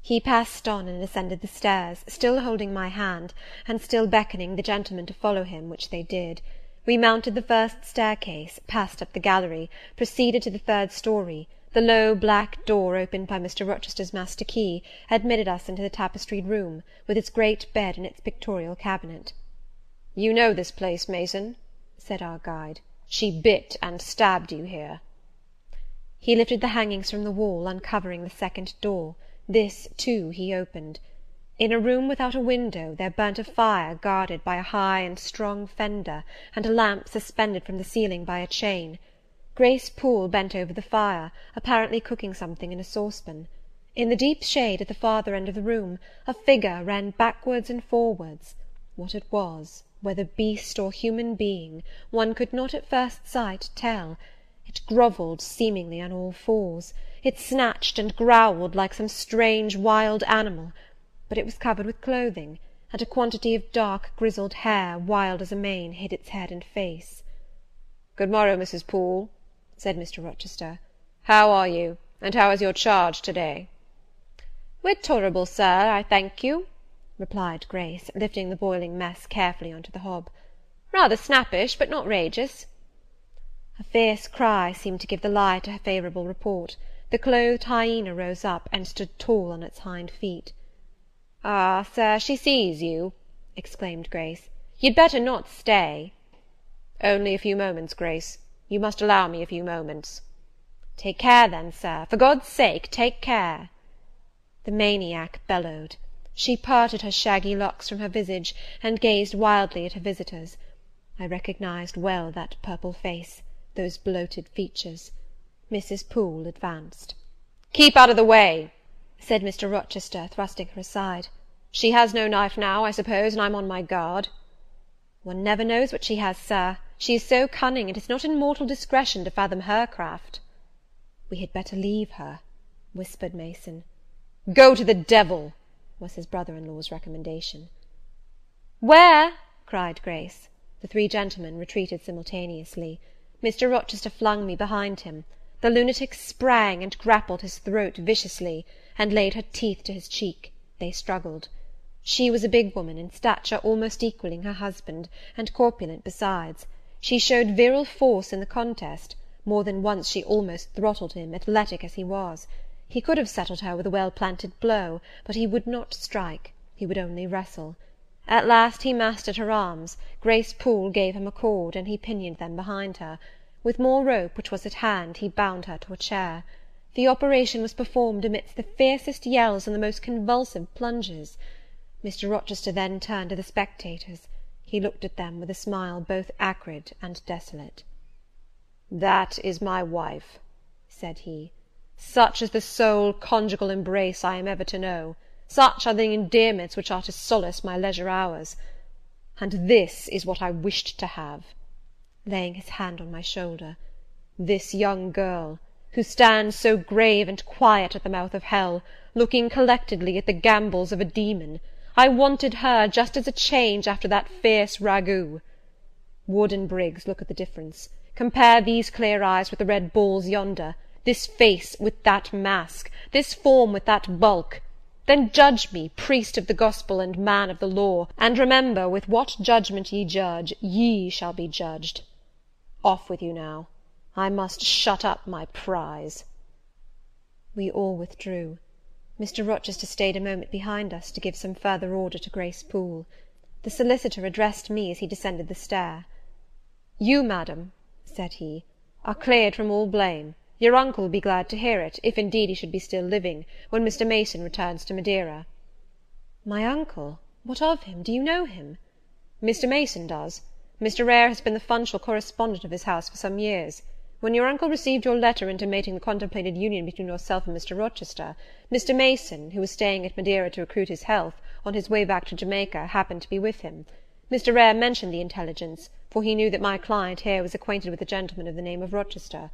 He passed on and ascended the stairs, still holding my hand, and still beckoning the gentlemen to follow him, which they did. We mounted the first staircase, passed up the gallery, proceeded to the 3rd story. The low black door, opened by Mr. Rochester's master key, admitted us into the tapestried room, with its great bed and its pictorial cabinet. "You know this place, Mason?" said our guide. "She bit and stabbed you here." He lifted the hangings from the wall, uncovering the 2nd door. This, too, he opened. In a room without a window there burnt a fire guarded by a high and strong fender, and a lamp suspended from the ceiling by a chain. Grace Poole bent over the fire, apparently cooking something in a saucepan. In the deep shade at the farther end of the room, a figure ran backwards and forwards. What it was, whether beast or human being, one could not at first sight tell. It grovelled seemingly on all fours. It snatched and growled like some strange wild animal, but it was covered with clothing, and a quantity of dark grizzled hair, wild as a mane, hid its head and face. "Good morrow, Mrs. Poole," said Mr. Rochester. "How are you, and how is your charge to-day?" "We're tolerable, sir, I thank you," replied Grace, lifting the boiling mess carefully on to the hob. "Rather snappish, but not rageous." A fierce cry seemed to give the lie to her favourable report. The clothed hyena rose up, and stood tall on its hind feet. "Ah, sir, she sees you," exclaimed Grace. "You'd better not stay." "Only a few moments, Grace. You must allow me a few moments." "Take care, then, sir. For God's sake, take care." The maniac bellowed. She parted her shaggy locks from her visage, and gazed wildly at her visitors. I recognized well that purple face, those bloated features. Mrs. Poole advanced. "Keep out of the way," said Mr. Rochester, thrusting her aside. "She has no knife now, I suppose, and I'm on my guard." "One never knows what she has, sir. She is so cunning, it is not in mortal discretion to fathom her craft." "We had better leave her," whispered Mason. "Go to the devil!" was his brother-in-law's recommendation. "Where?" cried Grace. The three gentlemen retreated simultaneously. Mr. Rochester flung me behind him. The lunatic sprang and grappled his throat viciously, and laid her teeth to his cheek. They struggled. She was a big woman, in stature almost equalling her husband, and corpulent besides. She showed virile force in the contest. More than once she almost throttled him, athletic as he was. He could have settled her with a well-planted blow, but he would not strike. He would only wrestle. At last he mastered her arms. Grace Poole gave him a cord, and he pinioned them behind her. With more rope, which was at hand, he bound her to a chair. The operation was performed amidst the fiercest yells and the most convulsive plunges. Mr. Rochester then turned to the spectators. He looked at them with a smile both acrid and desolate. "That is my wife," said he. "Such is the sole conjugal embrace I am ever to know. Such are the endearments which are to solace my leisure hours. And this is what I wished to have," laying his hand on my shoulder, "this young girl, who stands so grave and quiet at the mouth of hell, looking collectedly at the gambols of a demon. I wanted her just as a change after that fierce ragout. Wood and Briggs, look at the difference. Compare these clear eyes with the red balls yonder, this face with that mask, this form with that bulk. Then judge me, priest of the gospel and man of the law, and remember, with what judgment ye judge, ye shall be judged. Off with you now. I must shut up my prize." We all withdrew. Mr. Rochester stayed a moment behind us to give some further order to Grace Poole. The solicitor addressed me as he descended the stair. "You, madam," said he, "are cleared from all blame. Your uncle will be glad to hear it, if indeed he should be still living, when Mr. Mason returns to Madeira." "My uncle? What of him? Do you know him?" "Mr. Mason does. Mr. Eyre has been the functional correspondent of his house for some years. When your uncle received your letter intimating the contemplated union between yourself and Mr. Rochester, Mr. Mason, who was staying at Madeira to recruit his health, on his way back to Jamaica, happened to be with him. Mr. Eyre mentioned the intelligence, for he knew that my client here was acquainted with a gentleman of the name of Rochester.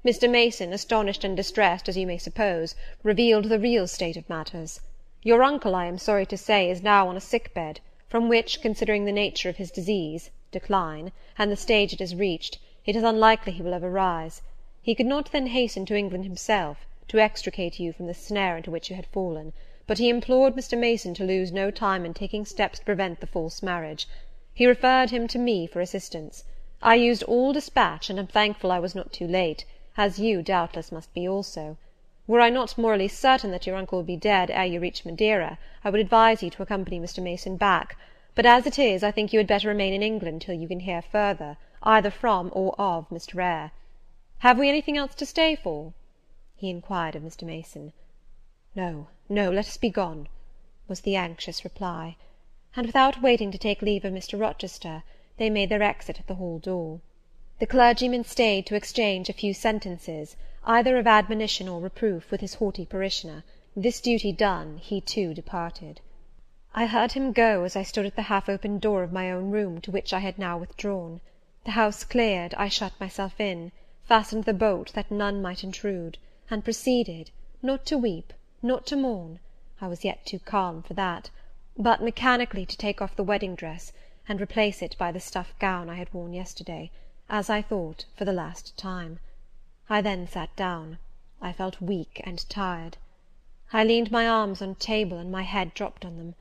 Mr. Mason, astonished and distressed, as you may suppose, revealed the real state of matters. Your uncle, I am sorry to say, is now on a sick bed, from which, considering the nature of his disease, decline, and the stage it has reached, it is unlikely he will ever rise. He could not then hasten to England himself, to extricate you from the snare into which you had fallen, but he implored Mr. Mason to lose no time in taking steps to prevent the false marriage. He referred him to me for assistance. I used all dispatch, and am thankful I was not too late, as you, doubtless, must be also. Were I not morally certain that your uncle will be dead ere you reach Madeira, I would advise you to accompany Mr. Mason back; but as it is, I think you had better remain in England till you can hear further, either from or of Mr. Eyre. Have we anything else to stay for?" he inquired of Mr. Mason. "No, no, let us be gone," was the anxious reply; and without waiting to take leave of Mr. Rochester, they made their exit at the hall door. The clergyman stayed to exchange a few sentences, either of admonition or reproof, with his haughty parishioner. This duty done, he too departed. I heard him go as I stood at the half-open door of my own room, to which I had now withdrawn. The house cleared, I shut myself in, fastened the bolt that none might intrude, and proceeded, not to weep, not to mourn, I was yet too calm for that, but mechanically to take off the wedding dress, and replace it by the stuff gown I had worn yesterday, as I thought, for the last time. I then sat down. I felt weak and tired. I leaned my arms on a table, and my head dropped on them.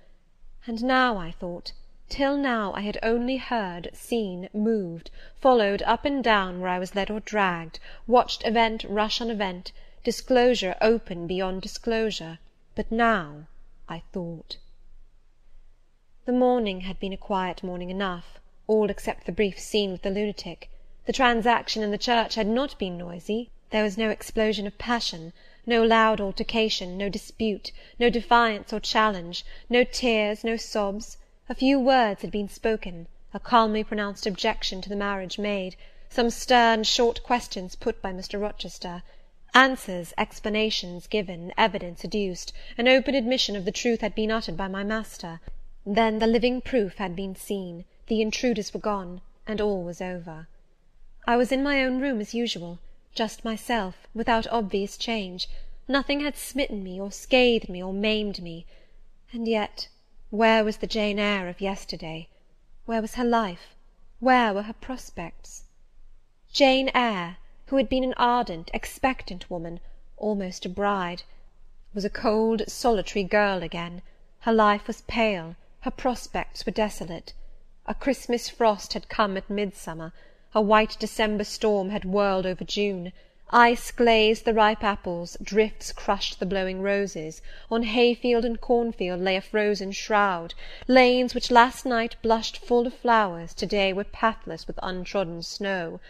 And now, I thought, till now I had only heard, seen, moved, followed up and down where I was led or dragged, watched event rush on event, disclosure open beyond disclosure, but now I thought. The morning had been a quiet morning enough, all except the brief scene with the lunatic. The transaction in the church had not been noisy. There was no explosion of passion, no loud altercation, no dispute, no defiance or challenge, no tears, no sobs. A few words had been spoken, a calmly pronounced objection to the marriage made, some stern, short questions put by Mr. Rochester, answers, explanations given, evidence adduced, an open admission of the truth had been uttered by my master. Then the living proof had been seen, the intruders were gone, and all was over. I was in my own room as usual, just myself, without obvious change. Nothing had smitten me, or scathed me, or maimed me. And yet, where was the Jane Eyre of yesterday? Where was her life? Where were her prospects? Jane Eyre, who had been an ardent, expectant woman, almost a bride, was a cold, solitary girl again. Her life was pale, her prospects were desolate. A Christmas frost had come at midsummer, a white December storm had whirled over June. Ice glazed the ripe apples, drifts crushed the blowing roses, on hayfield and cornfield lay a frozen shroud, lanes which last night blushed full of flowers, to-day were pathless with untrodden snow,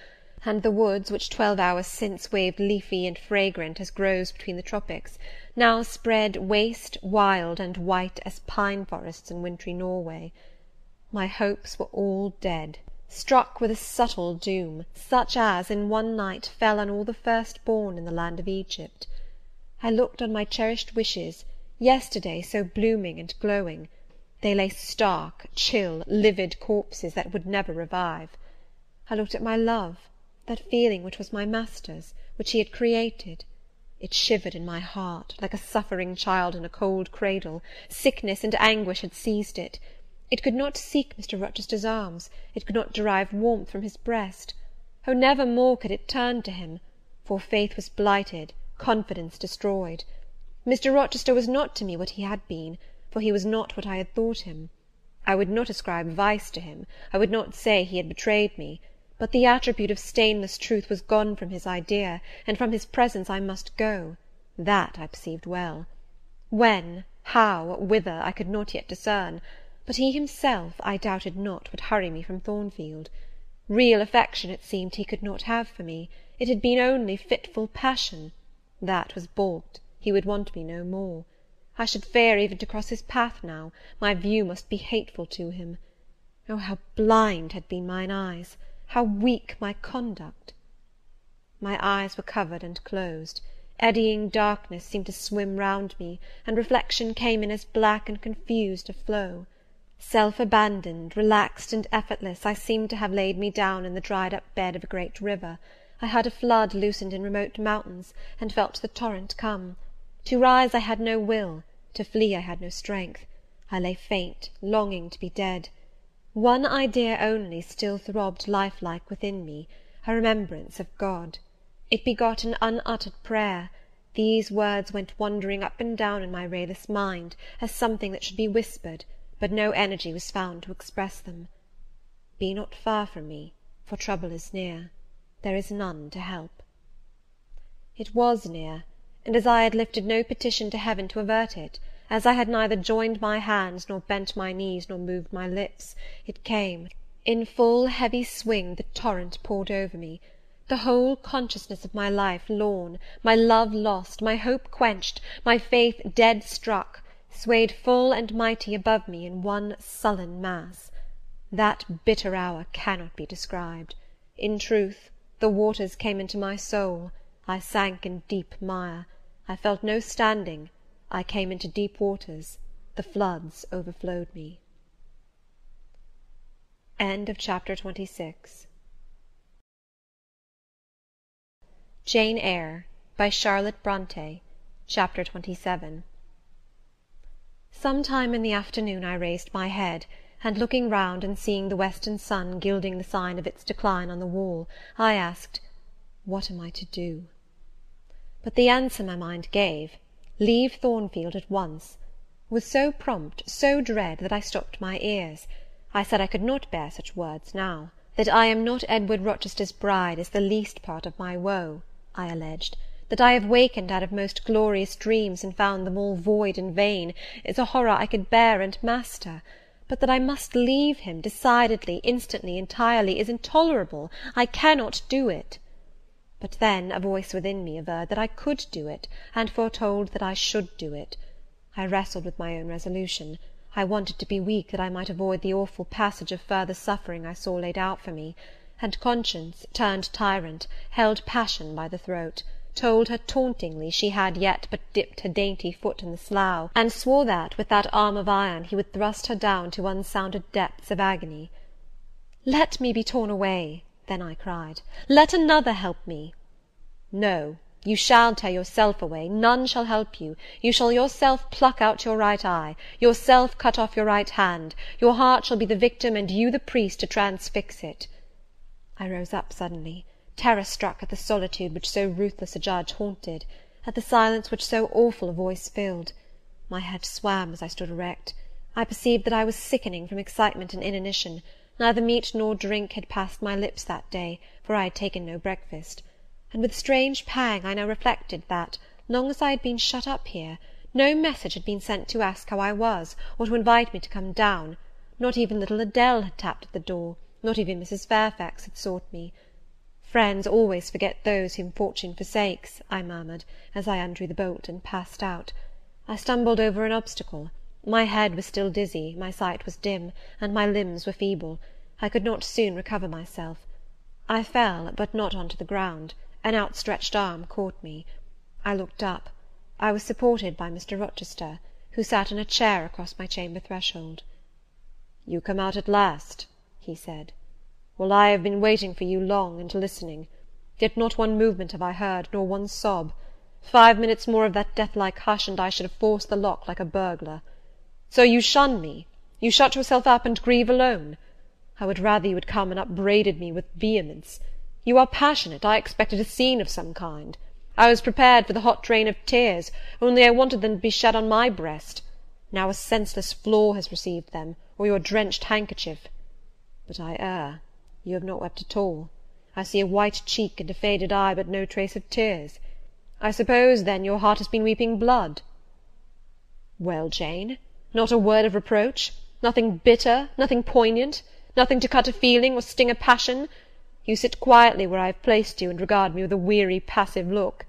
and the woods, which 12 hours since waved leafy and fragrant as groves between the tropics, now spread waste, wild, and white as pine forests in wintry Norway. My hopes were all dead, struck with a subtle doom, such as in one night fell on all the first-born in the land of Egypt. I looked on my cherished wishes, yesterday so blooming and glowing. They lay stark, chill, livid corpses that would never revive. I looked at my love, that feeling which was my master's, which he had created. It shivered in my heart, like a suffering child in a cold cradle. Sickness and anguish had seized it. It could not seek Mr. Rochester's arms, it could not derive warmth from his breast. Oh, never more could it turn to him, for faith was blighted, confidence destroyed. Mr. Rochester was not to me what he had been, for he was not what I had thought him. I would not ascribe vice to him, I would not say he had betrayed me, but the attribute of stainless truth was gone from his idea, and from his presence I must go. That I perceived well. When, how, whither, I could not yet discern, but he himself, I doubted not, would hurry me from Thornfield. Real affection, it seemed, he could not have for me. It had been only fitful passion. That was balked. He would want me no more. I should fear even to cross his path now. My view must be hateful to him. Oh, how blind had been mine eyes! How weak my conduct! My eyes were covered and closed. Eddying darkness seemed to swim round me, and reflection came in as black and confused a flow. Self-abandoned, relaxed, and effortless, I seemed to have laid me down in the dried-up bed of a great river. I heard a flood loosened in remote mountains, and felt the torrent come. To rise I had no will, to flee I had no strength. I lay faint, longing to be dead. One idea only still throbbed lifelike within me, a remembrance of God. It begot an unuttered prayer. These words went wandering up and down in my rayless mind, as something that should be whispered, but no energy was found to express them. Be not far from me, for trouble is near. There is none to help. It was near, and as I had lifted no petition to heaven to avert it, as I had neither joined my hands, nor bent my knees, nor moved my lips, it came. In full heavy swing the torrent poured over me. The whole consciousness of my life lorn, my love lost, my hope quenched, my faith dead struck, swayed full and mighty above me in one sullen mass. That bitter hour cannot be described. In truth, the waters came into my soul. I sank in deep mire. I felt no standing. I came into deep waters. The floods overflowed me. End of chapter 26. Jane Eyre, by Charlotte Bronte. Chapter 27. Some time in the afternoon I raised my head, and looking round and seeing the western sun gilding the sign of its decline on the wall, I asked, what am I to do? But the answer my mind gave, leave Thornfield at once, was so prompt, so dread, that I stopped my ears. I said I could not bear such words now. That I am not Edward Rochester's bride is the least part of my woe, I alleged. That I have wakened out of most glorious dreams, and found them all void and vain, is a horror I could bear and master. But that I must leave him, decidedly, instantly, entirely, is intolerable. I cannot do it. But then a voice within me averred that I could do it, and foretold that I should do it. I wrestled with my own resolution. I wanted to be weak, that I might avoid the awful passage of further suffering I saw laid out for me, and conscience, turned tyrant, held passion by the throat, told her tauntingly she had yet but dipped her dainty foot in the slough, and swore that, with that arm of iron, he would thrust her down to unsounded depths of agony. "Let me be torn away," then I cried. "Let another help me." "No, you shall tear yourself away, none shall help you. You shall yourself pluck out your right eye, yourself cut off your right hand, your heart shall be the victim, and you the priest to transfix it." I rose up suddenly, terror-struck at the solitude which so ruthless a judge haunted, at the silence which so awful a voice filled. My head swam as I stood erect. I perceived that I was sickening from excitement and inanition. Neither meat nor drink had passed my lips that day, for I had taken no breakfast; and with strange pang I now reflected that, long as I had been shut up here, no message had been sent to ask how I was, or to invite me to come down. Not even little Adele had tapped at the door, not even Mrs. Fairfax had sought me. "Friends always forget those whom fortune forsakes," I murmured, as I undrew the bolt and passed out. I stumbled over an obstacle. My head was still dizzy, my sight was dim, and my limbs were feeble. I could not soon recover myself. I fell, but not on to the ground. An outstretched arm caught me. I looked up. I was supported by Mr. Rochester, who sat in a chair across my chamber threshold. "You come out at last," he said. "Well, I have been waiting for you long, and listening. Yet not one movement have I heard, nor one sob. 5 minutes more of that death-like hush, and I should have forced the lock like a burglar. So you shun me? You shut yourself up and grieve alone? I would rather you had come and upbraided me with vehemence. You are passionate. I expected a scene of some kind. I was prepared for the hot rain of tears, only I wanted them to be shed on my breast. Now a senseless floor has received them, or your drenched handkerchief. But I err. You have not wept at all. I see a white cheek and a faded eye, but no trace of tears. I suppose, then, your heart has been weeping blood. Well, Jane, not a word of reproach? Nothing bitter, nothing poignant, nothing to cut a feeling or sting a passion? You sit quietly where I have placed you, and regard me with a weary, passive look.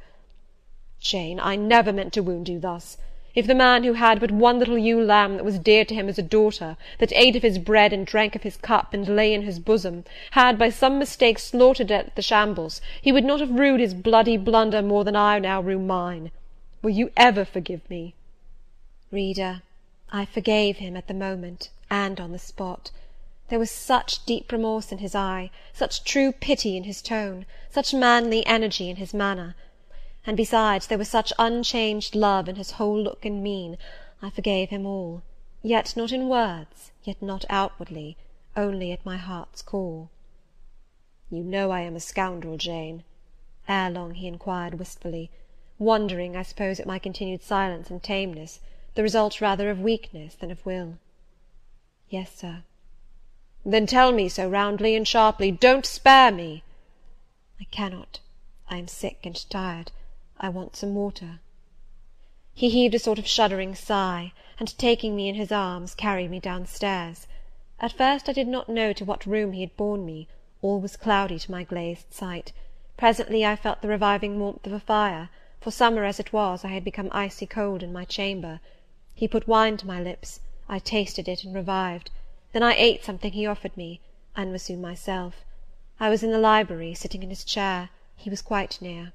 Jane, I never meant to wound you thus. If the man who had but one little ewe lamb that was dear to him as a daughter, that ate of his bread and drank of his cup, and lay in his bosom, had by some mistake slaughtered it at the shambles, he would not have rued his bloody blunder more than I now rue mine. Will you ever forgive me? Reader, I forgave him at the moment, and on the spot. There was such deep remorse in his eye, such true pity in his tone, such manly energy in his manner, and besides there was such unchanged love in his whole look and mien, I forgave him all, yet not in words, yet not outwardly, only at my heart's core. You know I am a scoundrel, Jane? Ere long he inquired wistfully, wondering, I suppose, at my continued silence and tameness, the result rather of weakness than of will. Yes, sir. Then tell me so roundly and sharply. Don't spare me. I cannot. I am sick and tired. I want some water. He heaved a sort of shuddering sigh, and taking me in his arms, carried me downstairs. At first I did not know to what room he had borne me. All was cloudy to my glazed sight. Presently I felt the reviving warmth of a fire, for summer as it was, I had become icy cold in my chamber. He put wine to my lips. I tasted it and revived. Then I ate something he offered me, and was soon myself. I was in the library, sitting in his chair. He was quite near.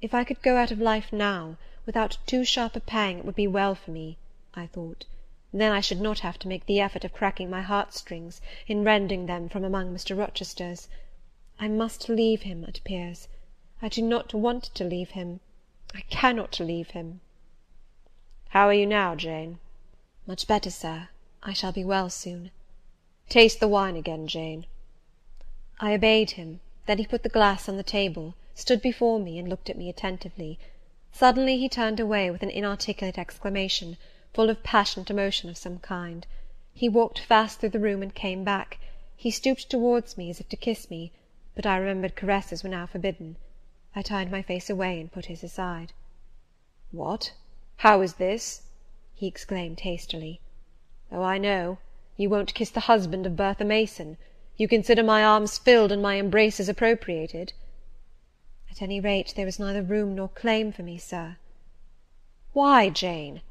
If I could go out of life now, without too sharp a pang, it would be well for me, I thought. Then I should not have to make the effort of cracking my heartstrings, in rending them from among Mr. Rochester's. I must leave him, it appears. I do not want to leave him. I cannot leave him. How are you now, Jane? Much better, sir. I shall be well soon. Taste the wine again, Jane. I obeyed him. Then he put the glass on the table, stood before me, and looked at me attentively. Suddenly he turned away with an inarticulate exclamation, full of passionate emotion of some kind. He walked fast through the room and came back. He stooped towards me as if to kiss me, but I remembered caresses were now forbidden. I turned my face away and put his aside. What? How is this? He exclaimed hastily. Oh, I know. You won't kiss the husband of Bertha Mason. You consider my arms filled and my embraces appropriated? At any rate, there is neither room nor claim for me, sir. Why, Jane?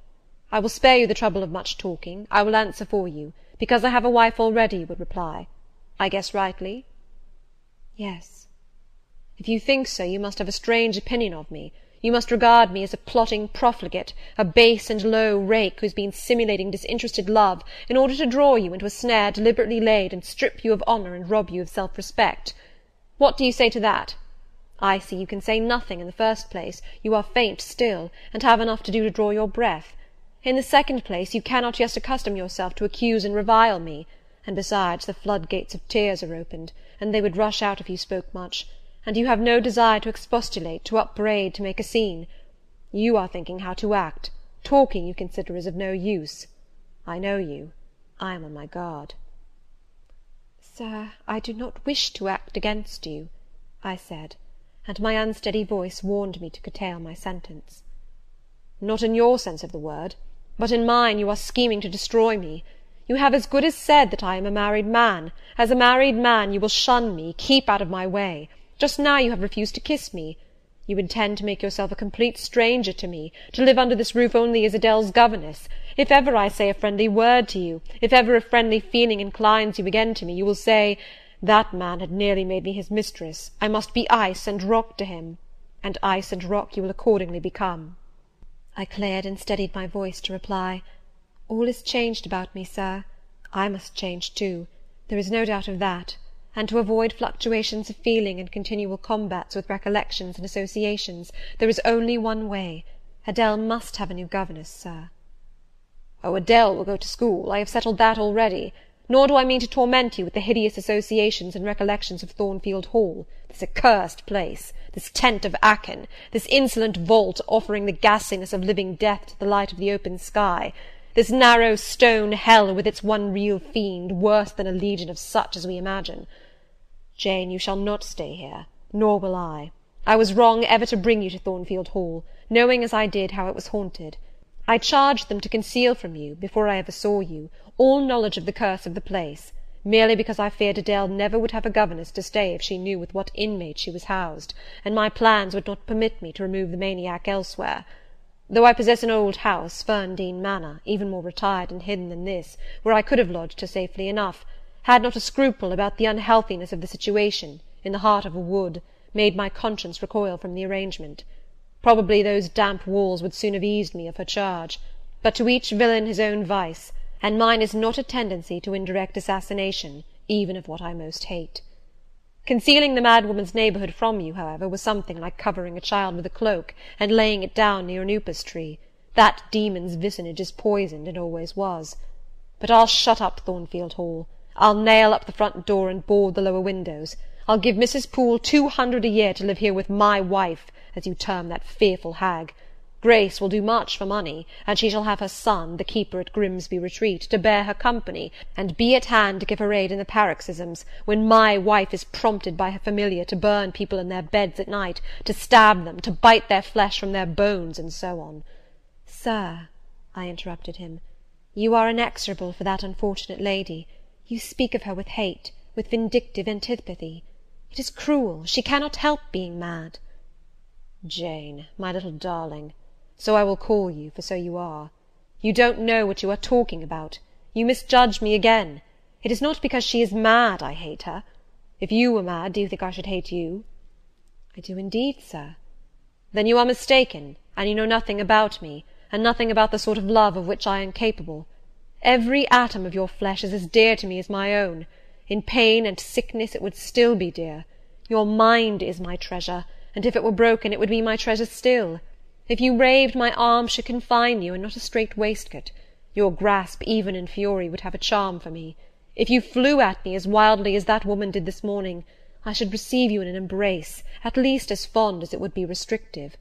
I will spare you the trouble of much talking. I will answer for you. Because I have a wife already, you would reply. I guess rightly? Yes. If you think so, you must have a strange opinion of me. You must regard me as a plotting profligate, a base and low rake, who's been simulating disinterested love in order to draw you into a snare deliberately laid and strip you of honour and rob you of self-respect. What do you say to that? I see you can say nothing. In the first place, you are faint still, and have enough to do to draw your breath. In the second place, you cannot yet accustom yourself to accuse and revile me, and besides, the floodgates of tears are opened, and they would rush out if you spoke much, and you have no desire to expostulate, to upbraid, to make a scene. You are thinking how to act. Talking you consider is of no use. I know you. I am on my guard. Sir, I do not wish to act against you, I said, and my unsteady voice warned me to curtail my sentence. Not in your sense of the word, but in mine you are scheming to destroy me. You have as good as said that I am a married man. As a married man you will shun me, keep out of my way. Just now you have refused to kiss me. You intend to make yourself a complete stranger to me, to live under this roof only as Adele's governess. If ever I say a friendly word to you, if ever a friendly feeling inclines you again to me, you will say, that man had nearly made me his mistress. I must be ice and rock to him. And ice and rock you will accordingly become. I cleared and steadied my voice to reply, all is changed about me, sir. I must change too. There is no doubt of that. And to avoid fluctuations of feeling and continual combats with recollections and associations, there is only one way. Adele must have a new governess, sir. Oh, Adele will go to school. I have settled that already. Nor do I mean to torment you with the hideous associations and recollections of Thornfield Hall, this accursed place, this tent of Acton, this insolent vault offering the ghastliness of living death to the light of the open sky, this narrow stone hell with its one real fiend, worse than a legion of such as we imagine. Jane, you shall not stay here, nor will I. I was wrong ever to bring you to Thornfield Hall, knowing as I did how it was haunted. I charged them to conceal from you, before I ever saw you, all knowledge of the curse of the place, merely because I feared Adele never would have a governess to stay if she knew with what inmate she was housed, and my plans would not permit me to remove the maniac elsewhere. Though I possess an old house, Ferndean Manor, even more retired and hidden than this, where I could have lodged her safely enough, had not a scruple about the unhealthiness of the situation, in the heart of a wood, made my conscience recoil from the arrangement. Probably those damp walls would soon have eased me of her charge, but to each villain his own vice, and mine is not a tendency to indirect assassination, even of what I most hate. Concealing the mad woman's neighbourhood from you, however, was something like covering a child with a cloak, and laying it down near an upas tree. That demon's vicinage is poisoned, and always was. But I'll shut up Thornfield Hall. I'll nail up the front door and board the lower windows. I'll give Mrs. Poole 200 a year to live here with my wife, as you term that fearful hag. Grace will do much for money, and she shall have her son, the keeper at Grimsby Retreat, to bear her company, and be at hand to give her aid in the paroxysms, when my wife is prompted by her familiar to burn people in their beds at night, to stab them, to bite their flesh from their bones, and so on. Sir, I interrupted him, you are inexorable for that unfortunate lady. You speak of her with hate, with vindictive antipathy. It is cruel. She cannot help being mad. Jane, my little darling, so I will call you, for so you are. You don't know what you are talking about. You misjudge me again. It is not because she is mad I hate her. If you were mad, do you think I should hate you? I do indeed, sir. Then you are mistaken, and you know nothing about me, and nothing about the sort of love of which I am capable. Every atom of your flesh is as dear to me as my own. In pain and sickness it would still be dear. Your mind is my treasure, and if it were broken it would be my treasure still. If you raved, my arms should confine you, and not a strait waistcoat. Your grasp, even in fury, would have a charm for me. If you flew at me as wildly as that woman did this morning, I should receive you in an embrace, at least as fond as it would be restrictive.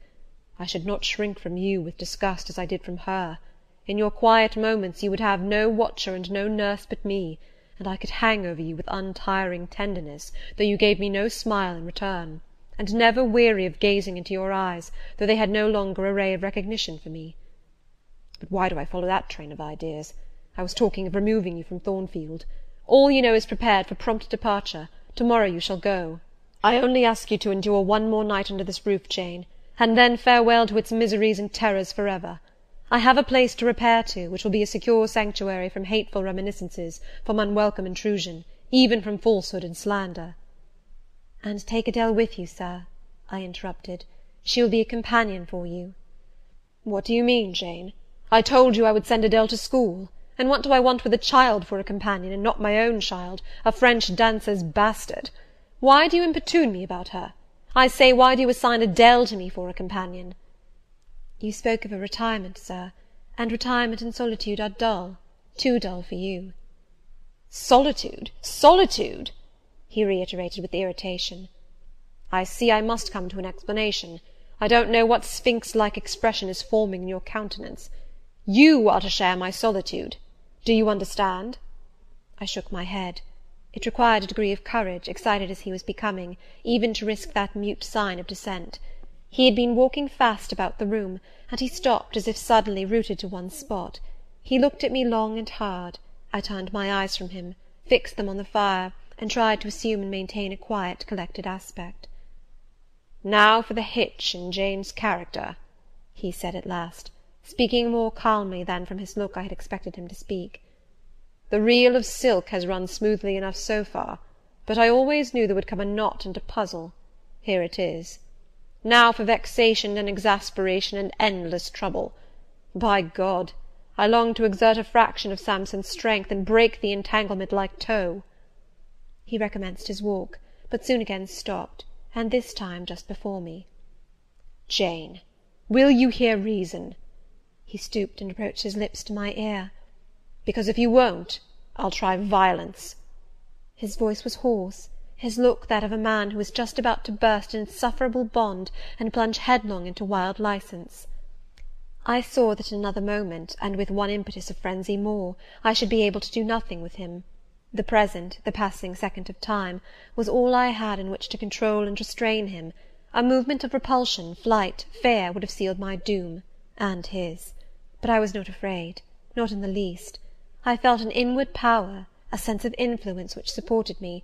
I should not shrink from you with disgust as I did from her. In your quiet moments you would have no watcher and no nurse but me, and I could hang over you with untiring tenderness, though you gave me no smile in return, and never weary of gazing into your eyes, though they had no longer a ray of recognition for me. But why do I follow that train of ideas? I was talking of removing you from Thornfield. All you know is prepared for prompt departure. To-morrow you shall go. I only ask you to endure one more night under this roof, Jane, and then farewell to its miseries and terrors for ever. I have a place to repair to, which will be a secure sanctuary from hateful reminiscences, from unwelcome intrusion, even from falsehood and slander. And take Adele with you, sir, I interrupted. She will be a companion for you." "What do you mean, Jane? I told you I would send Adele to school, and what do I want with a child for a companion, and not my own child, a French dancer's bastard? Why do you importune me about her? I say, why do you assign Adele to me for a companion?" "You spoke of a retirement, sir, and retirement and solitude are dull, too dull for you." "Solitude! Solitude!" he reiterated with irritation. "I see I must come to an explanation. I don't know what sphinx-like expression is forming in your countenance. You are to share my solitude. Do you understand?" I shook my head. It required a degree of courage, excited as he was becoming, even to risk that mute sign of dissent. He had been walking fast about the room, and he stopped as if suddenly rooted to one spot. He looked at me long and hard. I turned my eyes from him, fixed them on the fire, and tried to assume and maintain a quiet, collected aspect. "Now for the hitch in Jane's character," he said at last, speaking more calmly than from his look I had expected him to speak. "The reel of silk has run smoothly enough so far, but I always knew there would come a knot and a puzzle. Here it is. Now for vexation and exasperation and endless trouble. By God, I long to exert a fraction of Samson's strength, and break the entanglement like tow." He recommenced his walk, but soon again stopped, and this time just before me. "Jane, will you hear reason?" He stooped and approached his lips to my ear. "Because if you won't, I'll try violence." His voice was hoarse, his look that of a man who is just about to burst an insufferable bond, and plunge headlong into wild license. I saw that in another moment, and with one impetus of frenzy more, I should be able to do nothing with him. The present, the passing second of time, was all I had in which to control and restrain him. A movement of repulsion, flight, fear, would have sealed my doom, and his. But I was not afraid, not in the least. I felt an inward power, a sense of influence which supported me.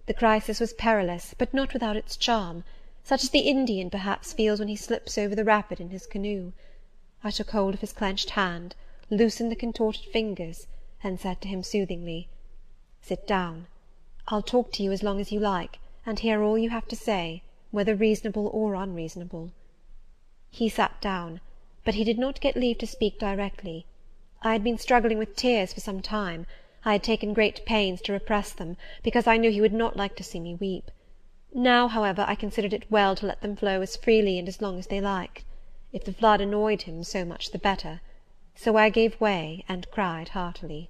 The crisis was perilous, but not without its charm, such as the Indian perhaps feels when he slips over the rapid in his canoe. I took hold of his clenched hand, loosened the contorted fingers, and said to him soothingly, "Sit down. I'll talk to you as long as you like, and hear all you have to say, whether reasonable or unreasonable." He sat down, but he did not get leave to speak directly. I had been struggling with tears for some time. I had taken great pains to repress them, because I knew he would not like to see me weep. Now, however, I considered it well to let them flow as freely and as long as they liked. If the flood annoyed him, so much the better. So I gave way, and cried heartily.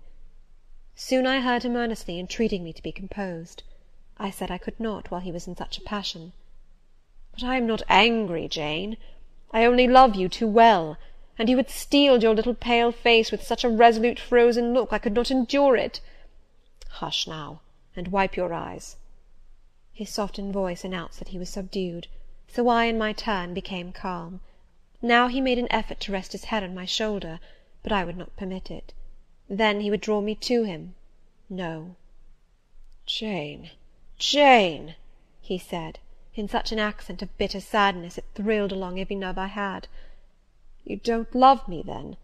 Soon I heard him earnestly entreating me to be composed. I said I could not, while he was in such a passion. "But I am not angry, Jane. I only love you too well, and you had steeled your little pale face with such a resolute frozen look, I could not endure it. Hush now, and wipe your eyes." His softened voice announced that he was subdued, so I, in my turn, became calm. Now he made an effort to rest his head on my shoulder, but I would not permit it. Then he would draw me to him. No. "Jane, Jane," he said, in such an accent of bitter sadness it thrilled along every nerve I had. "You don't love me, then?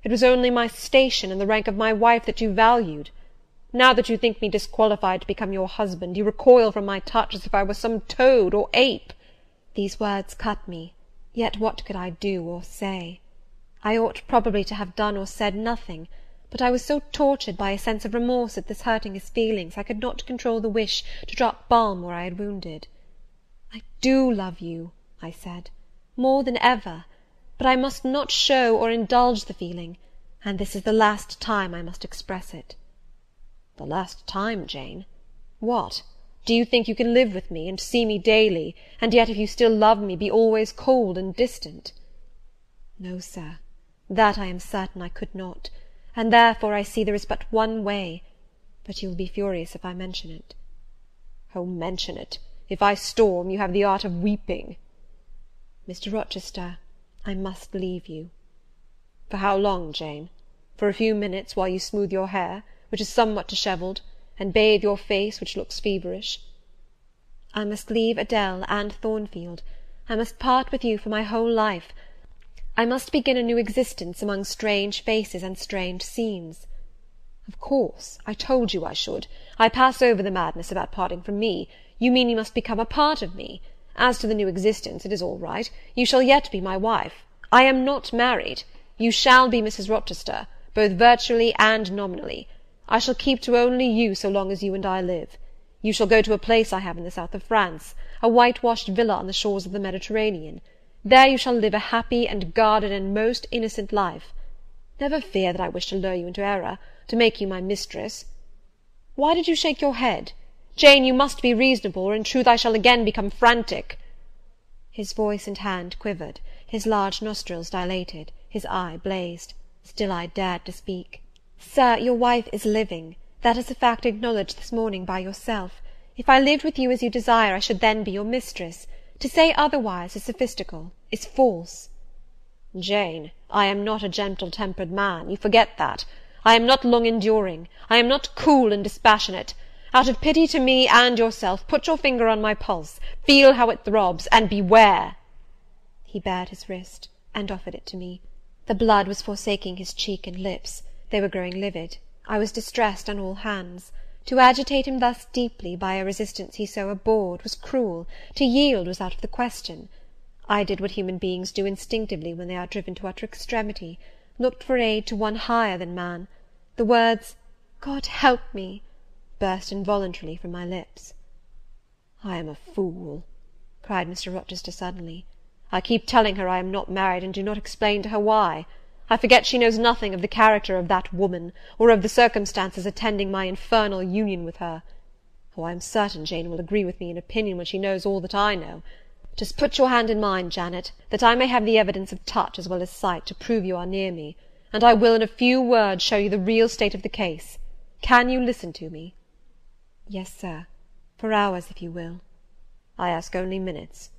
It was only my station and the rank of my wife that you valued. Now that you think me disqualified to become your husband, you recoil from my touch as if I were some toad or ape." These words cut me, yet what could I do or say? I ought probably to have done or said nothing, but I was so tortured by a sense of remorse at this hurting his feelings, I could not control the wish to drop balm where I had wounded. "I do love you," I said, "more than ever, but I must not show or indulge the feeling, and this is the last time I must express it." "The last time, Jane? What? Do you think you can live with me, and see me daily, and yet, if you still love me, be always cold and distant?" "No, sir, that I am certain I could not, and therefore I see there is but one way, but you will be furious if I mention it." "Oh, mention it! If I storm, you have the art of weeping." "Mr. Rochester, I must leave you." "For how long, Jane? For a few minutes, while you smooth your hair, which is somewhat dishevelled, and bathe your face, which looks feverish?" "I must leave Adele and Thornfield. I must part with you for my whole life. I must begin a new existence among strange faces and strange scenes." "Of course, I told you I should. I pass over the madness about parting from me. You mean you must become a part of me. As to the new existence, it is all right. You shall yet be my wife. I am not married. You shall be Mrs. Rochester, both virtually and nominally. I shall keep to only you so long as you and I live. You shall go to a place I have in the south of France, a whitewashed villa on the shores of the Mediterranean. There you shall live a happy and guarded and most innocent life. Never fear that I wish to lure you into error, to make you my mistress. Why did you shake your head? Jane, you must be reasonable, or in truth I shall again become frantic." His voice and hand quivered, his large nostrils dilated, his eye blazed. Still I dared to speak. "Sir, your wife is living. That is a fact acknowledged this morning by yourself. If I lived with you as you desire, I should then be your mistress. To say otherwise is sophistical, is false." "Jane, I am not a gentle-tempered man, you forget that. I am not long-enduring, I am not cool and dispassionate. Out of pity to me and yourself, put your finger on my pulse, feel how it throbs, and beware." He bared his wrist, and offered it to me. The blood was forsaking his cheek and lips. They were growing livid. I was distressed on all hands. To agitate him thus deeply by a resistance he so abhorred was cruel. To yield was out of the question. I did what human beings do instinctively when they are driven to utter extremity, looked for aid to one higher than man. The words, "God help me," burst involuntarily from my lips. "I am a fool," cried Mr. Rochester suddenly. "I keep telling her I am not married, and do not explain to her why. I forget she knows nothing of the character of that woman, or of the circumstances attending my infernal union with her. Oh, I am certain Jane will agree with me in opinion when she knows all that I know. Just put your hand in mine, Janet, that I may have the evidence of touch as well as sight to prove you are near me, and I will in a few words show you the real state of the case. Can you listen to me?" "Yes, sir, for hours, if you will." "I ask only minutes.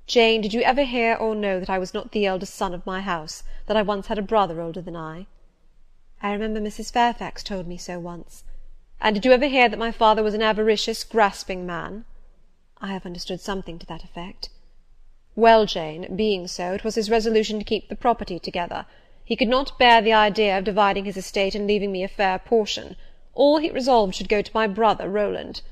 Jane, did you ever hear or know that I was not the eldest son of my house, that I once had a brother older than I?" "I remember Mrs. Fairfax told me so once." "And did you ever hear that my father was an avaricious, grasping man?" "I have understood something to that effect." "Well, Jane, being so, it was his resolution to keep the property together. He could not bear the idea of dividing his estate and leaving me a fair portion. All he resolved should go to my brother Rowland.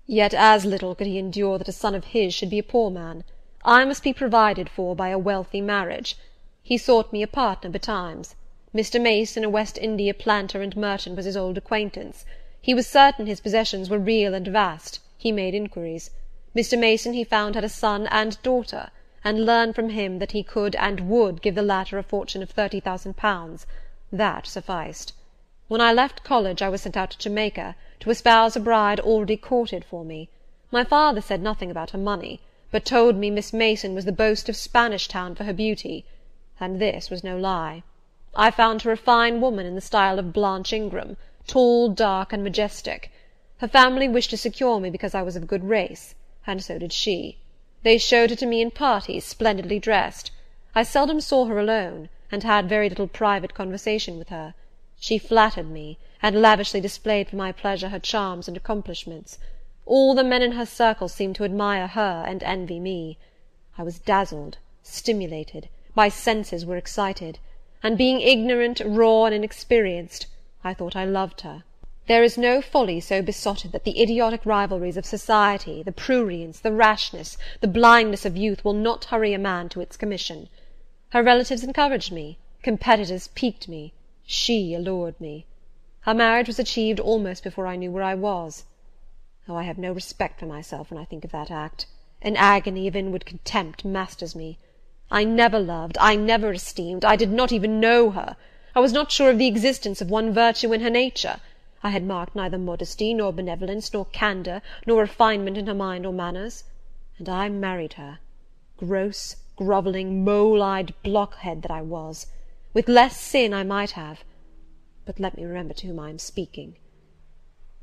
Yet as little could he endure that a son of his should be a poor man. I must be provided for by a wealthy marriage. He sought me a partner betimes. Mr. Mason, a West India planter and merchant, was his old acquaintance. He was certain his possessions were real and vast. He made inquiries. Mr. Mason, he found, had a son and daughter, and learned from him that he could and would give the latter a fortune of £30,000. That sufficed. When I left college, I was sent out to Jamaica, to espouse a bride already courted for me. My father said nothing about her money, but told me Miss Mason was the boast of Spanish Town for her beauty, and this was no lie. I found her a fine woman in the style of Blanche Ingram, tall, dark, and majestic. Her family wished to secure me because I was of good race, and so did she. They showed her to me in parties, splendidly dressed. I seldom saw her alone, and had very little private conversation with her. She flattered me, and lavishly displayed for my pleasure her charms and accomplishments. All the men in her circle seemed to admire her and envy me. I was dazzled, stimulated, my senses were excited, and being ignorant, raw, and inexperienced, I thought I loved her. There is no folly so besotted that the idiotic rivalries of society, the prurience, the rashness, the blindness of youth will not hurry a man to its commission. Her relatives encouraged me, competitors piqued me, she allured me. Her marriage was achieved almost before I knew where I was. Oh, I have no respect for myself when I think of that act. An agony of inward contempt masters me. I never loved, I never esteemed, I did not even know her. I was not sure of the existence of one virtue in her nature. I had marked neither modesty, nor benevolence, nor candour, nor refinement in her mind or manners. And I married her. Gross, grovelling, mole-eyed blockhead that I was! With less sin I might have. But let me remember to whom I am speaking.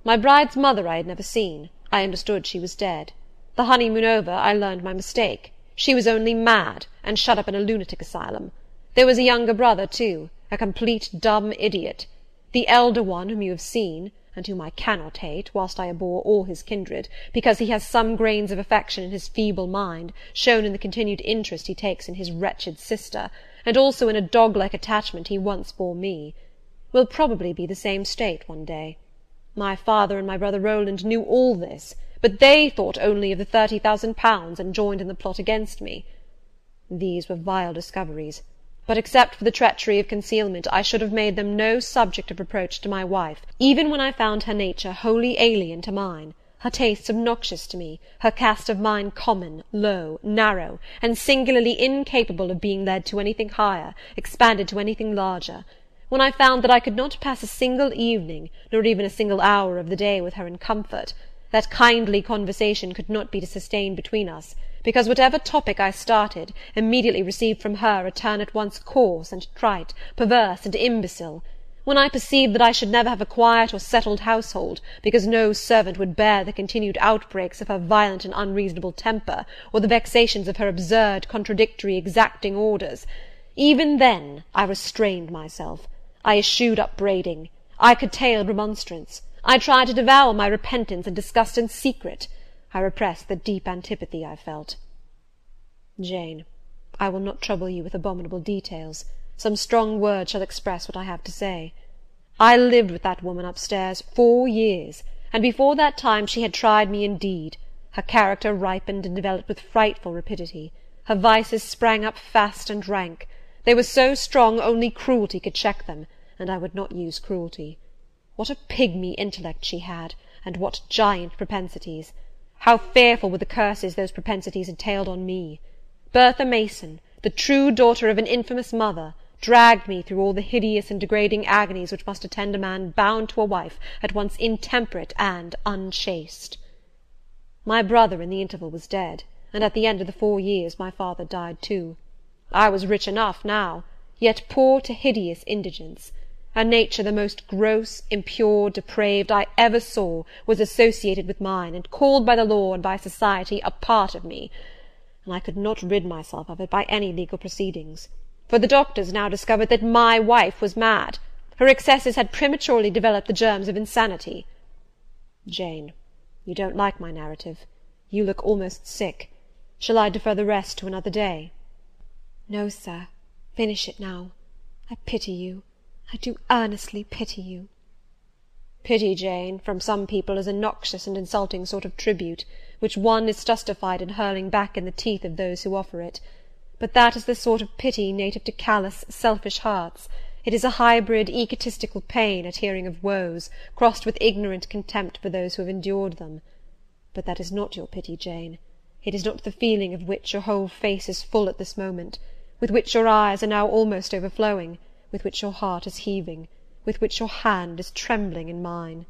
My bride's mother I had never seen. I understood she was dead. The honeymoon over, I learned my mistake. She was only mad, and shut up in a lunatic asylum. There was a younger brother, too, a complete dumb idiot. The elder one, whom you have seen, and whom I cannot hate, whilst I abhor all his kindred, because he has some grains of affection in his feeble mind, shown in the continued interest he takes in his wretched sister, and also in a dog-like attachment he once bore me, will probably be the same state one day. My father and my brother Rowland knew all this, but they thought only of the 30,000 and joined in the plot against me. These were vile discoveries, but except for the treachery of concealment, I should have made them no subject of reproach to my wife, even when I found her nature wholly alien to mine, her tastes obnoxious to me, her cast of mind common, low, narrow, and singularly incapable of being led to anything higher, expanded to anything larger. When I found that I could not pass a single evening, nor even a single hour of the day with her in comfort, that kindly conversation could not be sustained between us, because whatever topic I started, immediately received from her a turn at once coarse and trite, perverse and imbecile; when I perceived that I should never have a quiet or settled household, because no servant would bear the continued outbreaks of her violent and unreasonable temper, or the vexations of her absurd, contradictory, exacting orders, even then I restrained myself. I eschewed upbraiding, I curtailed remonstrance, I tried to devour my repentance and disgust in secret, I repressed the deep antipathy I felt. Jane, I will not trouble you with abominable details. Some strong words shall express what I have to say. I lived with that woman upstairs 4 years, and before that time she had tried me indeed. Her character ripened and developed with frightful rapidity. Her vices sprang up fast and rank. They were so strong only cruelty could check them, and I would not use cruelty. What a pygmy intellect she had, and what giant propensities! How fearful were the curses those propensities entailed on me! Bertha Mason, the true daughter of an infamous mother, dragged me through all the hideous and degrading agonies which must attend a man bound to a wife at once intemperate and unchaste. My brother in the interval was dead, and at the end of the 4 years my father died too. I was rich enough now, yet poor to hideous indigence. A nature the most gross, impure, depraved I ever saw was associated with mine, and called by the law and by society a part of me, and I could not rid myself of it by any legal proceedings, for the doctors now discovered that my wife was mad. Her excesses had prematurely developed the germs of insanity. Jane, you don't like my narrative. You look almost sick. Shall I defer the rest to another day? No, sir. Finish it now. I pity you. I do earnestly pity you. Pity, Jane, from some people is a noxious and insulting sort of tribute, which one is justified in hurling back in the teeth of those who offer it. But that is the sort of pity native to callous, selfish hearts. It is a hybrid, egotistical pain at hearing of woes, crossed with ignorant contempt for those who have endured them. But that is not your pity, Jane. It is not the feeling of which your whole face is full at this moment, with which your eyes are now almost overflowing, with which your heart is heaving, with which your hand is trembling in mine.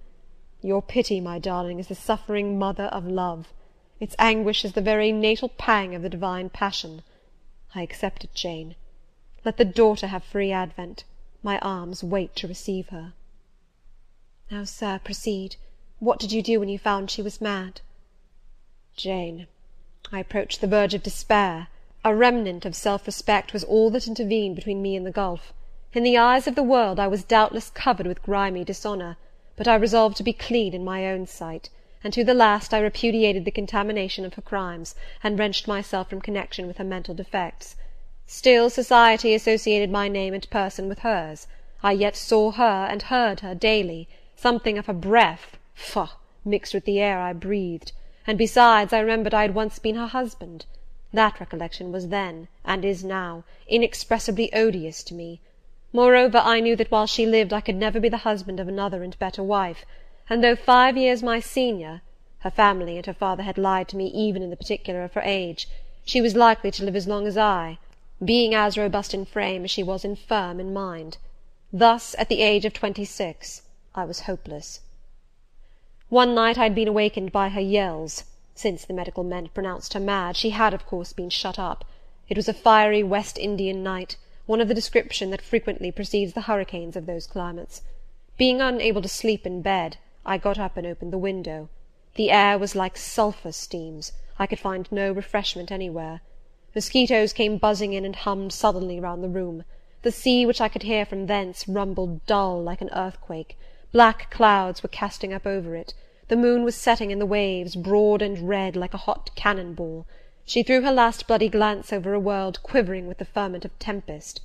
Your pity, my darling, is the suffering mother of love. Its anguish is the very natal pang of the divine passion. I accept it, Jane. Let the daughter have free advent. My arms wait to receive her. Now, sir, proceed. What did you do when you found she was mad? Jane, I approached the verge of despair. A remnant of self-respect was all that intervened between me and the gulf. In the eyes of the world I was doubtless covered with grimy dishonour, but I resolved to be clean in my own sight, and to the last I repudiated the contamination of her crimes, and wrenched myself from connection with her mental defects. Still society associated my name and person with hers. I yet saw her and heard her daily. Something of her breath, faugh, mixed with the air I breathed, and besides I remembered I had once been her husband. That recollection was then, and is now, inexpressibly odious to me. Moreover, I knew that while she lived I could never be the husband of another and better wife, and though 5 years my senior, her family and her father had lied to me even in the particular of her age, she was likely to live as long as I, being as robust in frame as she was infirm in mind. Thus, at the age of 26, I was hopeless. One night I had been awakened by her yells. Since the medical men had pronounced her mad, she had of course been shut up. It was a fiery West Indian night, one of the description that frequently precedes the hurricanes of those climates. Being unable to sleep in bed, I got up and opened the window. The air was like sulphur steams. I could find no refreshment anywhere. Mosquitoes came buzzing in and hummed sullenly round the room. The sea, which I could hear from thence, rumbled dull like an earthquake. Black clouds were casting up over it. The moon was setting in the waves, broad and red like a hot cannon-ball. She threw her last bloody glance over a world quivering with the ferment of tempest.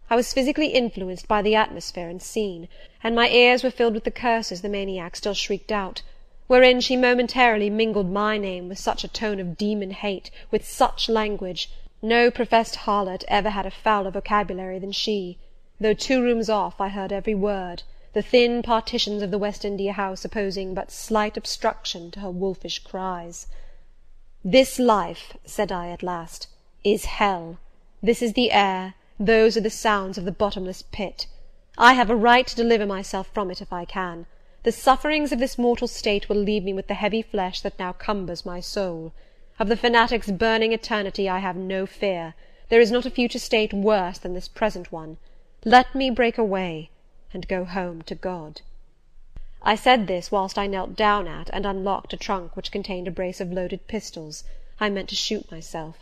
I was physically influenced by the atmosphere and scene, and my ears were filled with the curses the maniac still shrieked out. wherein she momentarily mingled my name with such a tone of demon hate, with such language, no professed harlot ever had a fouler vocabulary than she. Though 2 rooms off, I heard every word, the thin partitions of the West India house opposing but slight obstruction to her wolfish cries. "This life," said I at last, "is hell. This is the air, those are the sounds of the bottomless pit. I have a right to deliver myself from it if I can. The sufferings of this mortal state will leave me with the heavy flesh that now cumbers my soul. Of the fanatic's burning eternity I have no fear. There is not a future state worse than this present one. Let me break away, and go home to God." I said this whilst I knelt down at and unlocked a trunk which contained a brace of loaded pistols. I meant to shoot myself.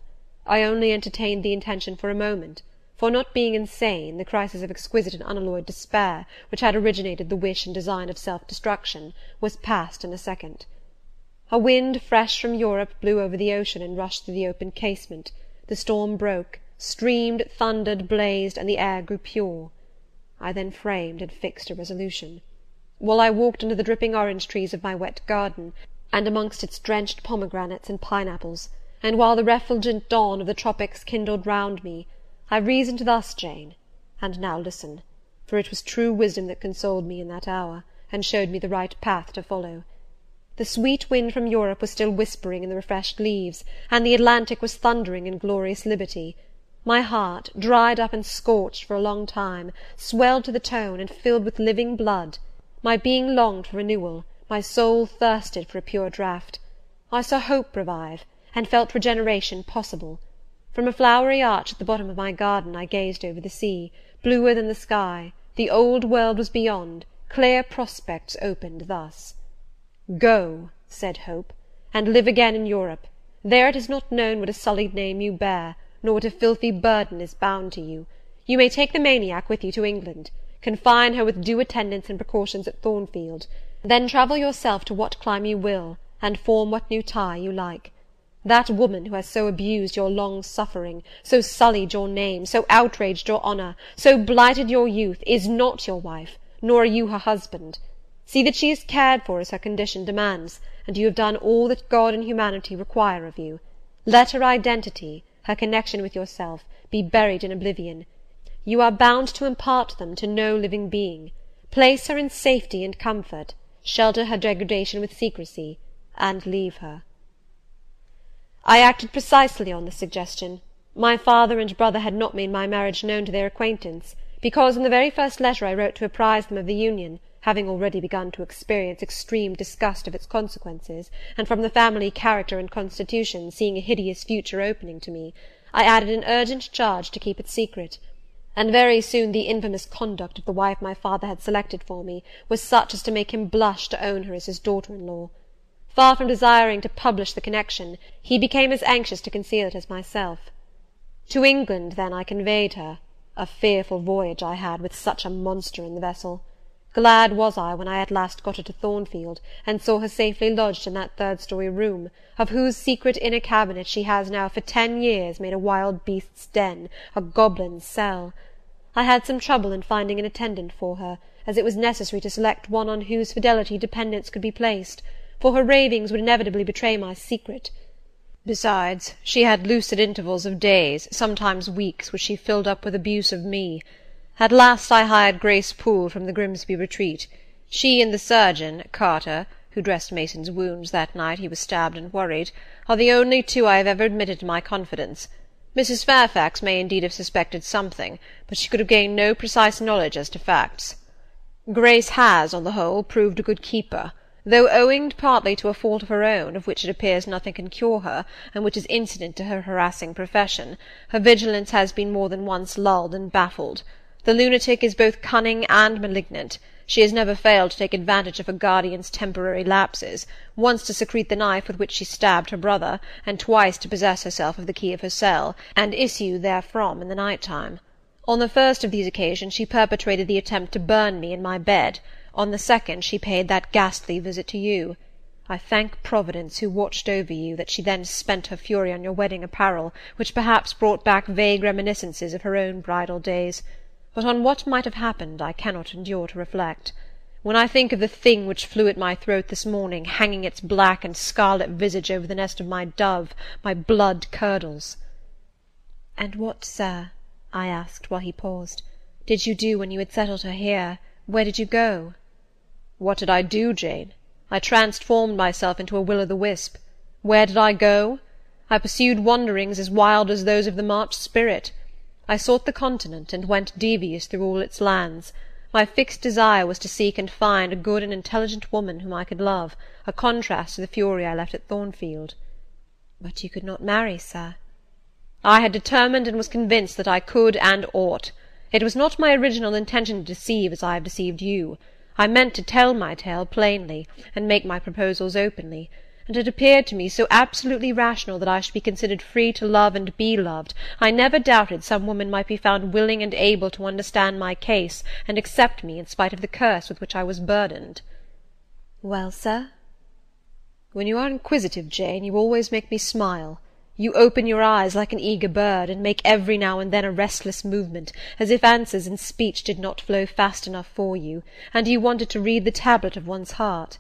I only entertained the intention for a moment, for, not being insane, the crisis of exquisite and unalloyed despair, which had originated the wish and design of self-destruction, was past in a second. A wind fresh from Europe blew over the ocean and rushed through the open casement. The storm broke, streamed, thundered, blazed, and the air grew pure. I then framed and fixed a resolution. While I walked under the dripping orange trees of my wet garden, and amongst its drenched pomegranates and pineapples, and while the refulgent dawn of the tropics kindled round me, I reasoned thus, Jane, and now listen, for it was true wisdom that consoled me in that hour, and showed me the right path to follow. The sweet wind from Europe was still whispering in the refreshed leaves, and the Atlantic was thundering in glorious liberty. My heart, dried up and scorched for a long time, swelled to the tone, and filled with living blood. My being longed for renewal, my soul thirsted for a pure draught. I saw hope revive, and felt regeneration possible. From a flowery arch at the bottom of my garden I gazed over the sea, bluer than the sky. The old world was beyond, clear prospects opened thus. "Go," said Hope, "and live again in Europe. There it is not known what a sullied name you bear, nor what a filthy burden is bound to you. You may take the maniac with you to England. Confine her with due attendance and precautions at Thornfield. Then travel yourself to what clime you will, and form what new tie you like. That woman who has so abused your long suffering, so sullied your name, so outraged your honour, so blighted your youth, is not your wife, nor are you her husband. See that she is cared for as her condition demands, and you have done all that God and humanity require of you. Let her identity, her connection with yourself, be buried in oblivion. You are bound to impart them to no living being. Place her in safety and comfort, shelter her degradation with secrecy, and leave her." I acted precisely on this suggestion. My father and brother had not made my marriage known to their acquaintance, because in the very first letter I wrote to apprise them of the union, having already begun to experience extreme disgust of its consequences, and from the family character and constitution, seeing a hideous future opening to me, I added an urgent charge to keep it secret. And very soon the infamous conduct of the wife my father had selected for me was such as to make him blush to own her as his daughter-in-law. Far from desiring to publish the connection, he became as anxious to conceal it as myself. To England, then, I conveyed her. A fearful voyage I had, with such a monster in the vessel. Glad was I when I at last got her to Thornfield, and saw her safely lodged in that 3rd-story room, of whose secret inner cabinet she has now for 10 years made a wild beast's den, a goblin's cell. I had some trouble in finding an attendant for her, as it was necessary to select one on whose fidelity dependence could be placed, for her ravings would inevitably betray my secret. Besides, she had lucid intervals of days, sometimes weeks, which she filled up with abuse of me. At last I hired Grace Poole from the Grimsby retreat. She and the surgeon, Carter, who dressed Mason's wounds that night he was stabbed and worried, are the only 2 I have ever admitted to my confidence. Mrs. Fairfax may indeed have suspected something, but she could have gained no precise knowledge as to facts. Grace has, on the whole, proved a good keeper, though owing partly to a fault of her own, of which it appears nothing can cure her, and which is incident to her harassing profession, her vigilance has been more than once lulled and baffled. The lunatic is both cunning and malignant. She has never failed to take advantage of her guardian's temporary lapses, once to secrete the knife with which she stabbed her brother, and twice to possess herself of the key of her cell, and issue therefrom in the night-time. On the first of these occasions she perpetrated the attempt to burn me in my bed. On the second she paid that ghastly visit to you. I thank Providence, who watched over you, that she then spent her fury on your wedding apparel, which perhaps brought back vague reminiscences of her own bridal days. But on what might have happened I cannot endure to reflect. When I think of the thing which flew at my throat this morning, hanging its black and scarlet visage over the nest of my dove, my blood curdles." "And what, sir," I asked, while he paused, "did you do when you had settled her here? Where did you go?" "What did I do, Jane? I transformed myself into a will-o'-the-wisp. Where did I go? I pursued wanderings as wild as those of the March spirit. I sought the continent, and went devious through all its lands. My fixed desire was to seek and find a good and intelligent woman whom I could love, a contrast to the fury I left at Thornfield." "But you could not marry, sir." "I had determined and was convinced that I could and ought. It was not my original intention to deceive as I have deceived you. I meant to tell my tale plainly, and make my proposals openly, and it appeared to me so absolutely rational that I should be considered free to love and be loved, I never doubted some woman might be found willing and able to understand my case, and accept me in spite of the curse with which I was burdened." "Well, sir?" "When you are inquisitive, Jane, you always make me smile. You open your eyes like an eager bird, and make every now and then a restless movement, as if answers in speech did not flow fast enough for you, and you wanted to read the tablet of one's heart.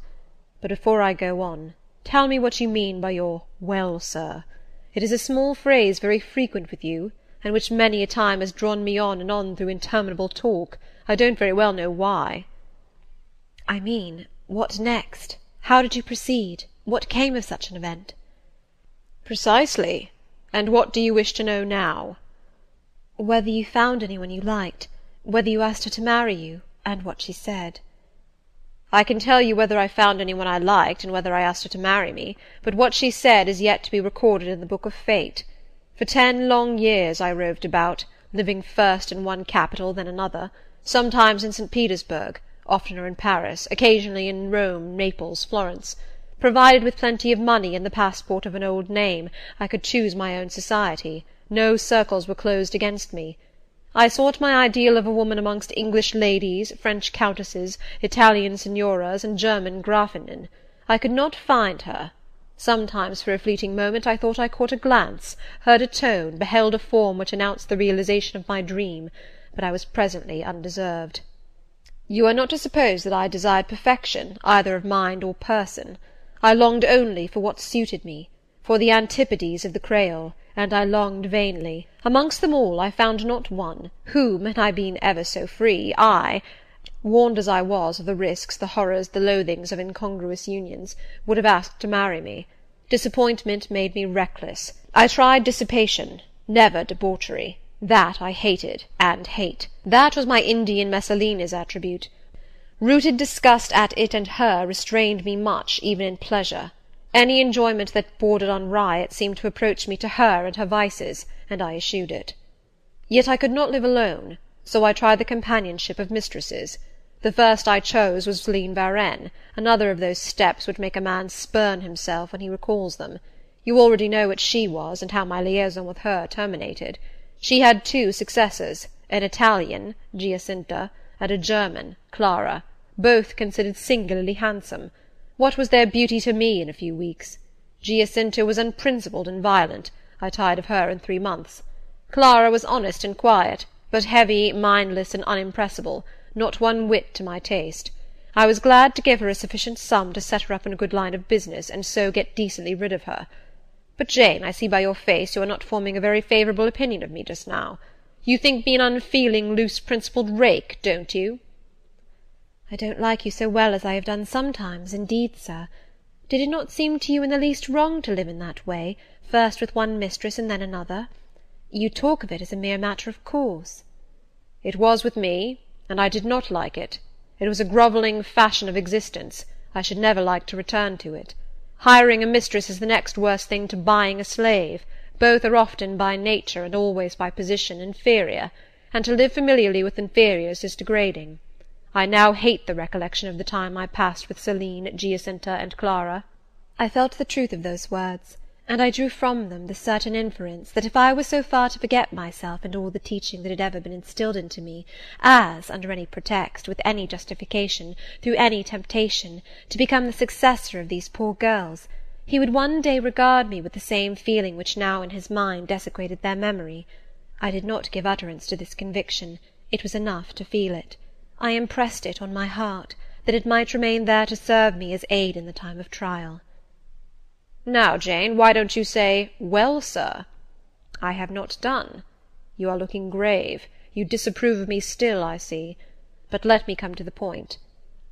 But before I go on, tell me what you mean by your 'well, sir.' It is a small phrase very frequent with you, and which many a time has drawn me on and on through interminable talk. I don't very well know why." "I mean, what next? How did you proceed? What came of such an event?" "Precisely. And what do you wish to know now?" "Whether you found any one you liked, whether you asked her to marry you, and what she said." "I can tell you whether I found any one I liked, and whether I asked her to marry me, but what she said is yet to be recorded in the book of fate. For 10 long years I roved about, living first in one capital, then another, sometimes in St. Petersburg, oftener in Paris, occasionally in Rome, Naples, Florence. Provided with plenty of money and the passport of an old name, I could choose my own society. No circles were closed against me. I sought my ideal of a woman amongst English ladies, French countesses, Italian signoras, and German Grafinnen. I could not find her. Sometimes for a fleeting moment I thought I caught a glance, heard a tone, beheld a form which announced the realization of my dream, but I was presently undeserved. You are not to suppose that I desired perfection, either of mind or person. I longed only for what suited me, for the antipodes of the Creole, and I longed vainly. Amongst them all I found not one, whom, had I been ever so free, I, warned as I was of the risks, the horrors, the loathings of incongruous unions, would have asked to marry me. Disappointment made me reckless. I tried dissipation, never debauchery. That I hated, and hate. That was my Indian Messalina's attribute. Rooted disgust at it and her restrained me much, even in pleasure. Any enjoyment that bordered on riot seemed to approach me to her and her vices, and I eschewed it. Yet I could not live alone, so I tried the companionship of mistresses. The first I chose was Celine Varenne, another of those steps which make a man spurn himself when he recalls them. You already know what she was, and how my liaison with her terminated. She had 2 successors, an Italian, Giacinta, and a German, Clara, both considered singularly handsome. What was their beauty to me in a few weeks? Giacinta was unprincipled and violent. I tired of her in 3 months. Clara was honest and quiet, but heavy, mindless, and unimpressible, not one whit to my taste. I was glad to give her a sufficient sum to set her up in a good line of business, and so get decently rid of her. But, Jane, I see by your face you are not forming a very favourable opinion of me just now. You think me an unfeeling, loose-principled rake, don't you?" "I don't like you so well as I have done sometimes, indeed, sir. Did it not seem to you in the least wrong to live in that way, first with one mistress and then another? You talk of it as a mere matter of course." "It was with me, and I did not like it. It was a grovelling fashion of existence. I should never like to return to it. Hiring a mistress is the next worst thing to buying a slave. Both are often by nature, and always by position, inferior, and to live familiarly with inferiors is degrading. I now hate the recollection of the time I passed with Celine, Giacinta, and Clara." I felt the truth of those words, and I drew from them the certain inference that if I were so far to forget myself and all the teaching that had ever been instilled into me, as, under any pretext, with any justification, through any temptation, to become the successor of these poor girls, he would one day regard me with the same feeling which now in his mind desecrated their memory. I did not give utterance to this conviction. It was enough to feel it. I impressed it on my heart, that it might remain there to serve me as aid in the time of trial. "Now, Jane, why don't you say, 'Well, sir?'" "I have not done. You are looking grave. You disapprove of me still, I see. But let me come to the point.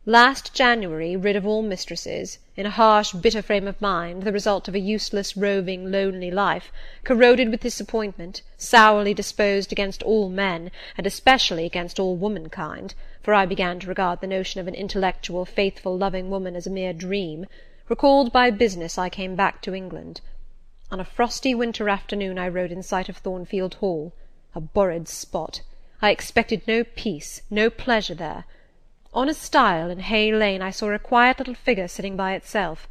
Last January, rid of all mistresses, in a harsh, bitter frame of mind, the result of a useless, roving, lonely life, corroded with disappointment, sourly disposed against all men, and especially against all womankind, for I began to regard the notion of an intellectual, faithful, loving woman as a mere dream, recalled by business, I came back to England. On a frosty winter afternoon I rode in sight of Thornfield Hall, a horrid spot. I expected no peace, no pleasure there. On a stile in Hay Lane I saw a quiet little figure sitting by itself.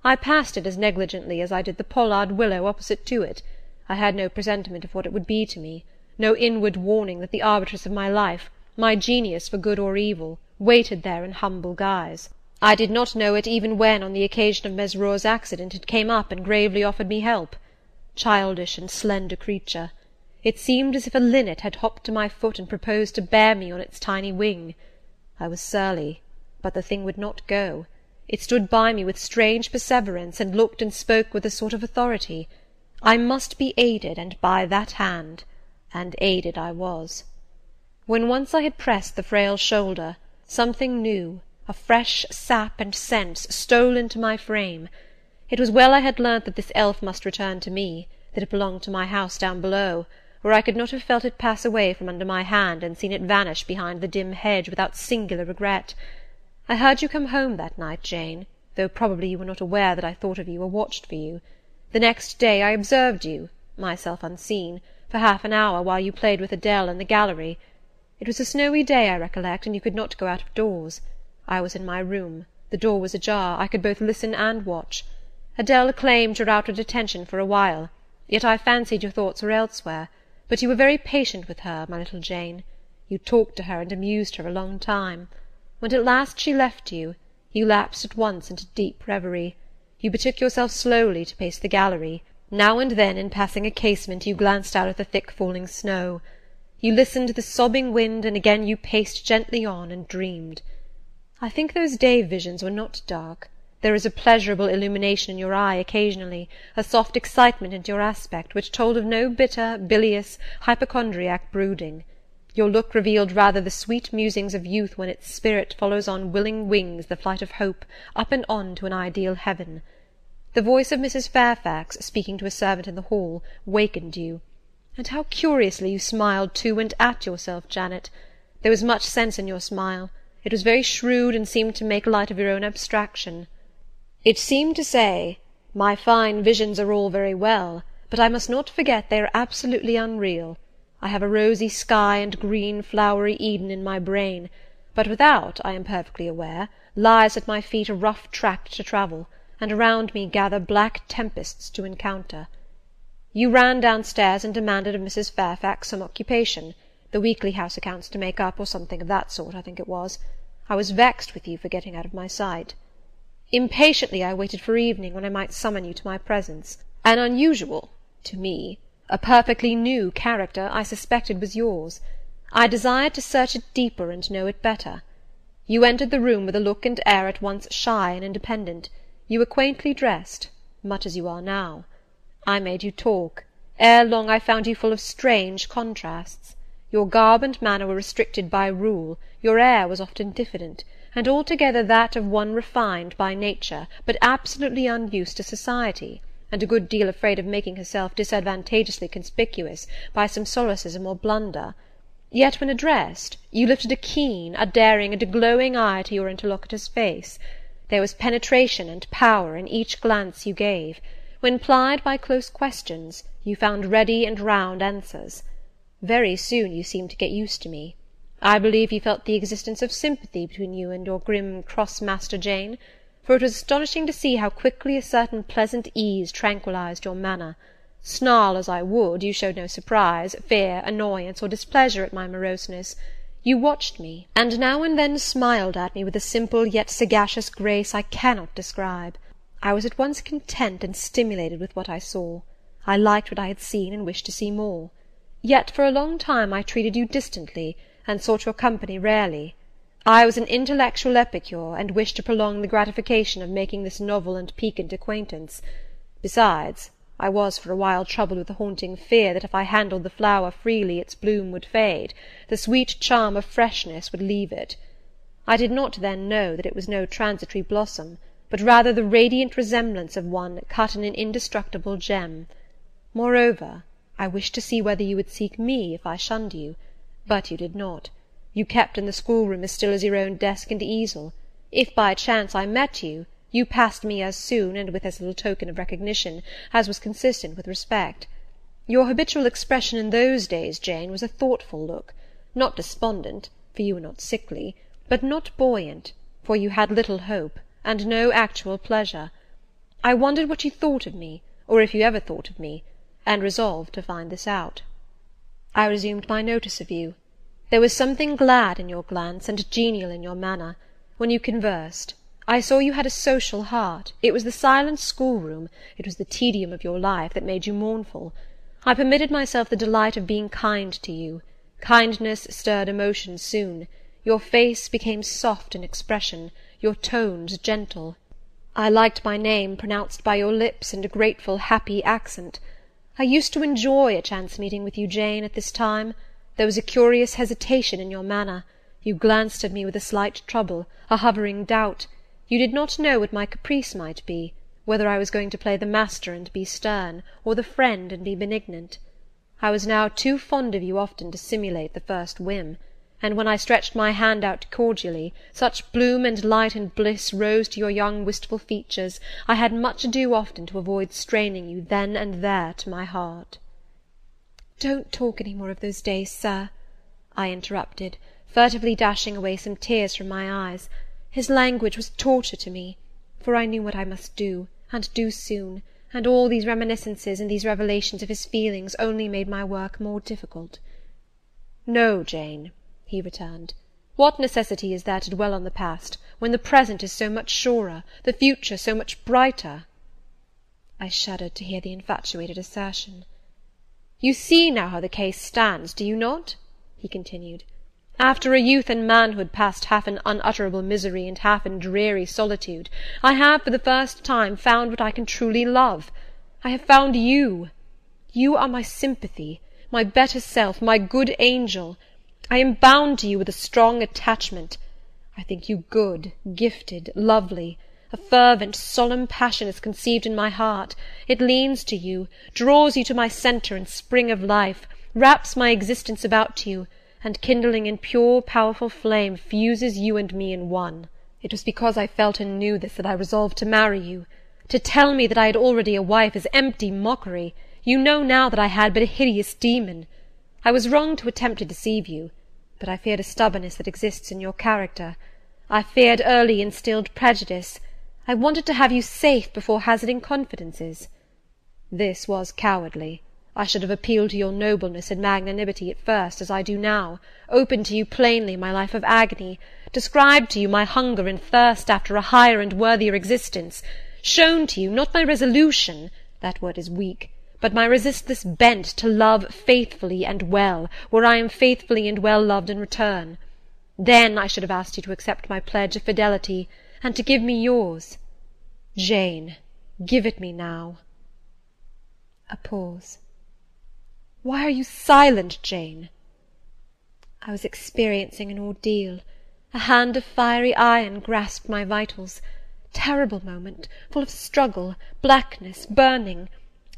I passed it as negligently as I did the pollard willow opposite to it. I had no presentiment of what it would be to me, no inward warning that the arbitress of my life, my genius for good or evil, waited there in humble guise. I did not know it even when, on the occasion of Mesrour's accident, it came up and gravely offered me help. Childish and slender creature! It seemed as if a linnet had hopped to my foot and proposed to bear me on its tiny wing. I was surly, but the thing would not go. It stood by me with strange perseverance, and looked and spoke with a sort of authority. I must be aided, and by that hand, and aided I was. When once I had pressed the frail shoulder, something new, a fresh sap and sense, stole into my frame. It was well I had learnt that this elf must return to me, that it belonged to my house down below, or I could not have felt it pass away from under my hand, and seen it vanish behind the dim hedge without singular regret. I heard you come home that night, Jane, though probably you were not aware that I thought of you or watched for you. The next day I observed you, myself unseen, for half an hour while you played with Adele in the gallery. It was a snowy day, I recollect, and you could not go out of doors. I was in my room. The door was ajar. I could both listen and watch. Adele claimed your outward attention for a while, yet I fancied your thoughts were elsewhere. But you were very patient with her, my little Jane. You talked to her and amused her a long time. When at last she left you, you lapsed at once into deep reverie. You betook yourself slowly to pace the gallery. Now and then, in passing a casement, you glanced out at the thick falling snow. You listened to the sobbing wind, and again you paced gently on and dreamed. I think those day visions were not dark. There is a pleasurable illumination in your eye occasionally, a soft excitement in your aspect, which told of no bitter, bilious, hypochondriac brooding. Your look revealed rather the sweet musings of youth when its spirit follows on willing wings the flight of hope, up and on to an ideal heaven. The voice of Mrs. Fairfax, speaking to a servant in the hall, wakened you. And how curiously you smiled to and at yourself, Janet! There was much sense in your smile. It was very shrewd, and seemed to make light of your own abstraction. It seemed to say, my fine visions are all very well, but I must not forget they are absolutely unreal. I have a rosy sky and green flowery Eden in my brain, but without, I am perfectly aware, lies at my feet a rough tract to travel, and around me gather black tempests to encounter. You ran downstairs and demanded of Mrs. Fairfax some occupation, the weekly house accounts to make up, or something of that sort, I think it was. I was vexed with you for getting out of my sight. Impatiently I waited for evening, when I might summon you to my presence. An unusual, to me, a perfectly new character, I suspected was yours. I desired to search it deeper and know it better. You entered the room with a look and air at once shy and independent. You were quaintly dressed, much as you are now. I made you talk. Ere long I found you full of strange contrasts. Your garb and manner were restricted by rule, your air was often diffident, and altogether that of one refined by nature, but absolutely unused to society, and a good deal afraid of making herself disadvantageously conspicuous by some solecism or blunder. Yet when addressed, you lifted a keen, a daring, and a glowing eye to your interlocutor's face. There was penetration and power in each glance you gave. When plied by close questions, you found ready and round answers. Very soon you seemed to get used to me. I believe you felt the existence of sympathy between you and your grim cross-master Jane, for it was astonishing to see how quickly a certain pleasant ease tranquillized your manner. Snarl as I would, you showed no surprise, fear, annoyance, or displeasure at my moroseness. You watched me, and now and then smiled at me with a simple yet sagacious grace I cannot describe. I was at once content and stimulated with what I saw. I liked what I had seen, and wished to see more. Yet for a long time I treated you distantly, and sought your company rarely. I was an intellectual epicure, and wished to prolong the gratification of making this novel and piquant acquaintance. Besides, I was for a while troubled with a haunting fear that if I handled the flower freely its bloom would fade, the sweet charm of freshness would leave it. I did not then know that it was no transitory blossom, but rather the radiant resemblance of one cut in an indestructible gem. Moreover, I wished to see whether you would seek me if I shunned you, but you did not. You kept in the schoolroom as still as your own desk and easel. If by chance I met you, you passed me as soon, and with as little token of recognition, as was consistent with respect. Your habitual expression in those days, Jane, was a thoughtful look, not despondent, for you were not sickly, but not buoyant, for you had little hope, and no actual pleasure. I wondered what you thought of me, or if you ever thought of me, and resolved to find this out. I resumed my notice of you. There was something glad in your glance, and genial in your manner. When you conversed, I saw you had a social heart. It was the silent schoolroom, it was the tedium of your life, that made you mournful. I permitted myself the delight of being kind to you. Kindness stirred emotion soon. Your face became soft in expression, your tones gentle. I liked my name pronounced by your lips in a grateful, happy accent. I used to enjoy a chance meeting with you, Jane, at this time. There was a curious hesitation in your manner. You glanced at me with a slight trouble, a hovering doubt. You did not know what my caprice might be, whether I was going to play the master and be stern, or the friend and be benignant. I was now too fond of you often to simulate the first whim, and when I stretched my hand out cordially, such bloom and light and bliss rose to your young wistful features, I had much ado often to avoid straining you then and there to my heart. "Don't talk any more of those days, sir," I interrupted, furtively dashing away some tears from my eyes. His language was torture to me, for I knew what I must do, and do soon, and all these reminiscences and these revelations of his feelings only made my work more difficult. "No, Jane," he returned, "what necessity is there to dwell on the past, when the present is so much surer, the future so much brighter?" I shuddered to hear the infatuated assertion. "You see now how the case stands, do you not?" he continued. "After a youth and manhood passed half in unutterable misery and half in dreary solitude, I have for the first time found what I can truly love. I have found you. You are my sympathy, my better self, my good angel. I am bound to you with a strong attachment. I think you good, gifted, lovely. A fervent, solemn passion is conceived in my heart. It leans to you, draws you to my centre and spring of life, wraps my existence about you, and kindling in pure, powerful flame, fuses you and me in one. It was because I felt and knew this that I resolved to marry you. To tell me that I had already a wife is empty mockery. You know now that I had but a hideous demon. I was wrong to attempt to deceive you, but I feared a stubbornness that exists in your character. I feared early instilled prejudice. I wanted to have you safe before hazarding confidences. This was cowardly. I should have appealed to your nobleness and magnanimity at first, as I do now, opened to you plainly my life of agony, described to you my hunger and thirst after a higher and worthier existence, shown to you, not my resolution, that word is weak, but my resistless bent to love faithfully and well, where I am faithfully and well loved in return. Then I should have asked you to accept my pledge of fidelity, and to give me yours. Jane, give it me now." A pause. "Why are you silent, Jane?" I was experiencing an ordeal. A hand of fiery iron grasped my vitals. Terrible moment, full of struggle, blackness, burning.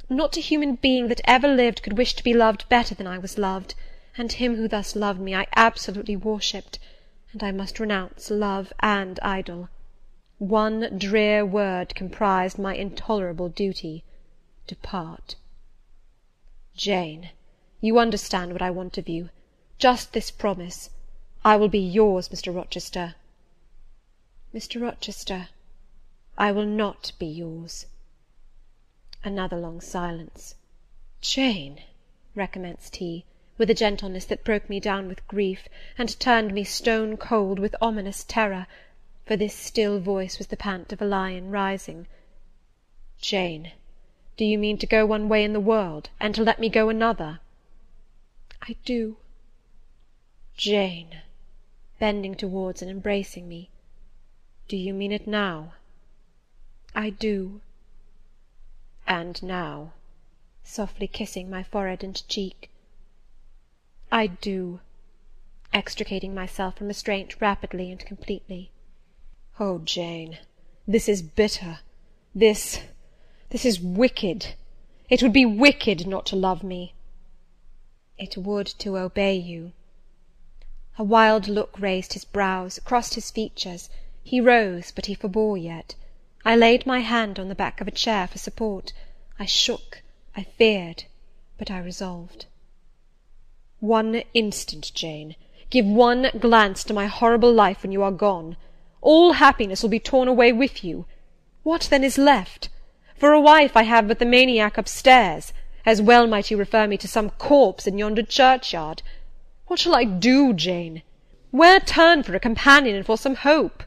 Not a human being that ever lived could wish to be loved better than I was loved, and him who thus loved me I absolutely worshipped, and I must renounce love and idol. One drear word comprised my intolerable duty: depart. Jane, you understand what I want of you. Just this promise. I will be yours, Mr. Rochester. Mr. Rochester, I will not be yours. Another long silence. Jane, recommenced he, with a gentleness that broke me down with grief, and turned me stone cold with ominous terror, for this still voice was the pant of a lion rising. Jane, do you mean to go one way in the world, and to let me go another? I do. Jane, bending towards and embracing me. "Do you mean it now?" "I do." "And now?" softly kissing my forehead and cheek. "I do," extricating myself from restraint rapidly and completely. "Oh, Jane, this is bitter! This is wicked! It would be wicked not to love me." "It would to obey you." A wild look raised his brows, crossed his features. He rose, but he forbore yet. I laid my hand on the back of a chair for support. I shook, I feared, but I resolved. "One instant, Jane. Give one glance to my horrible life when you are gone. All happiness will be torn away with you. What then is left? For a wife I have but the maniac upstairs. As well might you refer me to some corpse in yonder churchyard. What shall I do, Jane? Where turn for a companion and for some hope?"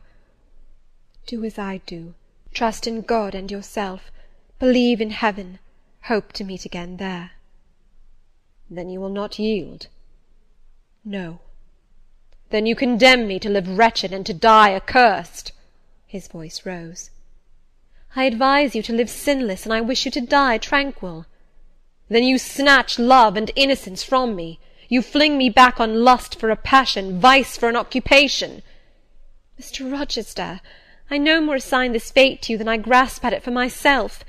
"Do as I do. Trust in God and yourself. Believe in heaven. Hope to meet again there." "Then you will not yield?" "No." "Then you condemn me to live wretched and to die accursed?" His voice rose. "I advise you to live sinless, and I wish you to die tranquil." "Then you snatch love and innocence from me. You fling me back on lust for a passion, vice for an occupation." "Mr. Rochester, I no more assign this fate to you than I grasp at it for myself.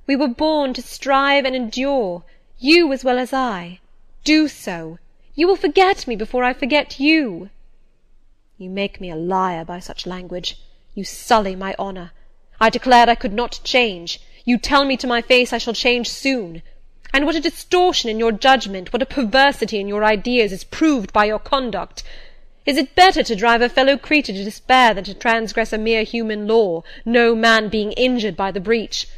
We were born to strive and endure, you as well as I. Do so. You will forget me before I forget you." "You make me a liar by such language. You sully my honour. I declared I could not change. You tell me to my face I shall change soon. And what a distortion in your judgment, what a perversity in your ideas, is proved by your conduct! Is it better to drive a fellow creature to despair than to transgress a mere human law, no man being injured by the breach?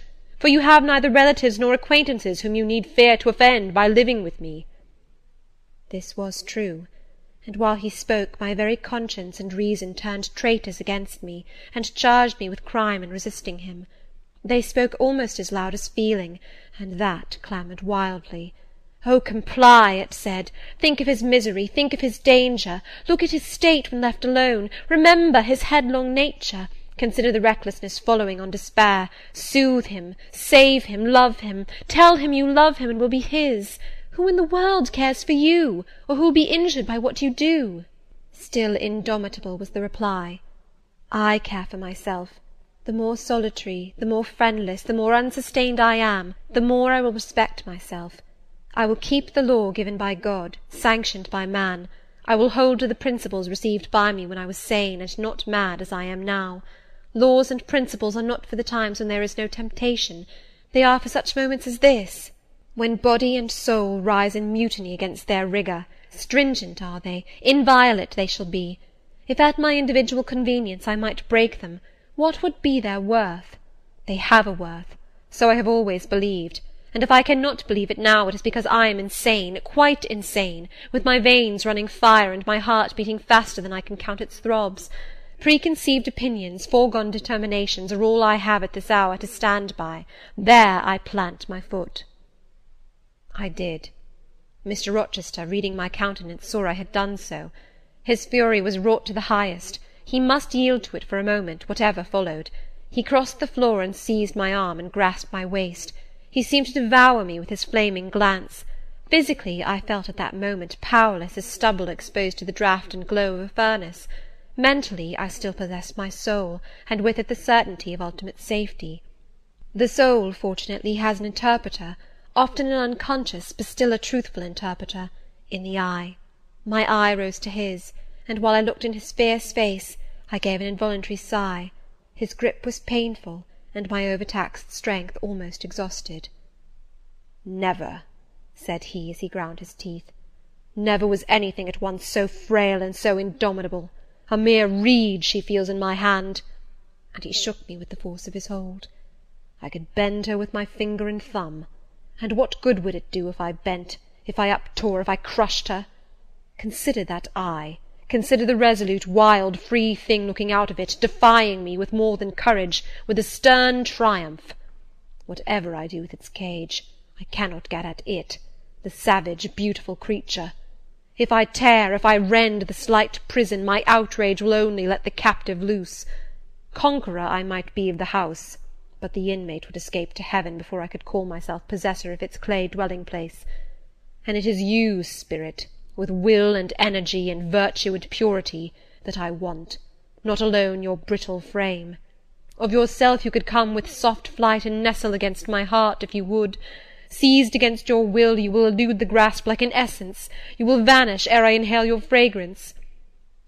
For you have neither relatives nor acquaintances whom you need fear to offend by living with me." This was true, and while he spoke, my very conscience and reason turned traitors against me, and charged me with crime in resisting him. They spoke almost as loud as feeling, and that clamoured wildly. "Oh, comply," it said. "Think of his misery, think of his danger. Look at his state when left alone. Remember his headlong nature. Consider the recklessness following on despair. Soothe him, save him, love him. Tell him you love him and will be his. Who in the world cares for you, or who will be injured by what you do?" Still indomitable was the reply. "I care for myself. The more solitary, the more friendless, the more unsustained I am, the more I will respect myself. I will keep the law given by God, sanctioned by man. I will hold to the principles received by me when I was sane and not mad as I am now. Laws and principles are not for the times when there is no temptation. They are for such moments as this, when body and soul rise in mutiny against their rigour. Stringent are they, inviolate they shall be. If at my individual convenience I might break them, what would be their worth? They have a worth. So I have always believed, and if I cannot believe it now, it is because I am insane, quite insane, with my veins running fire and my heart beating faster than I can count its throbs. Preconceived opinions, foregone determinations, are all I have at this hour to stand by. There I plant my foot." I did. Mr. Rochester, reading my countenance, saw I had done so. His fury was wrought to the highest. He must yield to it for a moment, whatever followed. He crossed the floor and seized my arm and grasped my waist. He seemed to devour me with his flaming glance. Physically, I felt at that moment powerless as stubble exposed to the draught and glow of a furnace. Mentally, I still possessed my soul, and with it the certainty of ultimate safety. The soul, fortunately, has an interpreter, often an unconscious, but still a truthful interpreter, in the eye. My eye rose to his, and while I looked in his fierce face, I gave an involuntary sigh. His grip was painful, and my overtaxed strength almost exhausted. "Never," said he, as he ground his teeth, "never was anything at once so frail and so indomitable. A mere reed she feels in my hand," and he shook me with the force of his hold. "I could bend her with my finger and thumb. And what good would it do if I bent, if I uptore, if I crushed her? Consider that eye. Consider the resolute, wild, free thing looking out of it, defying me with more than courage, with a stern triumph. Whatever I do with its cage, I cannot get at it, the savage, beautiful creature. If I tear, if I rend the slight prison, my outrage will only let the captive loose. Conqueror I might be of the house, but the inmate would escape to heaven before I could call myself possessor of its clay dwelling-place. And it is you, spirit, with will and energy and virtue and purity, that I want, not alone your brittle frame. Of yourself you could come with soft flight and nestle against my heart, if you would. Seized against your will, you will elude the grasp like an essence. You will vanish ere I inhale your fragrance.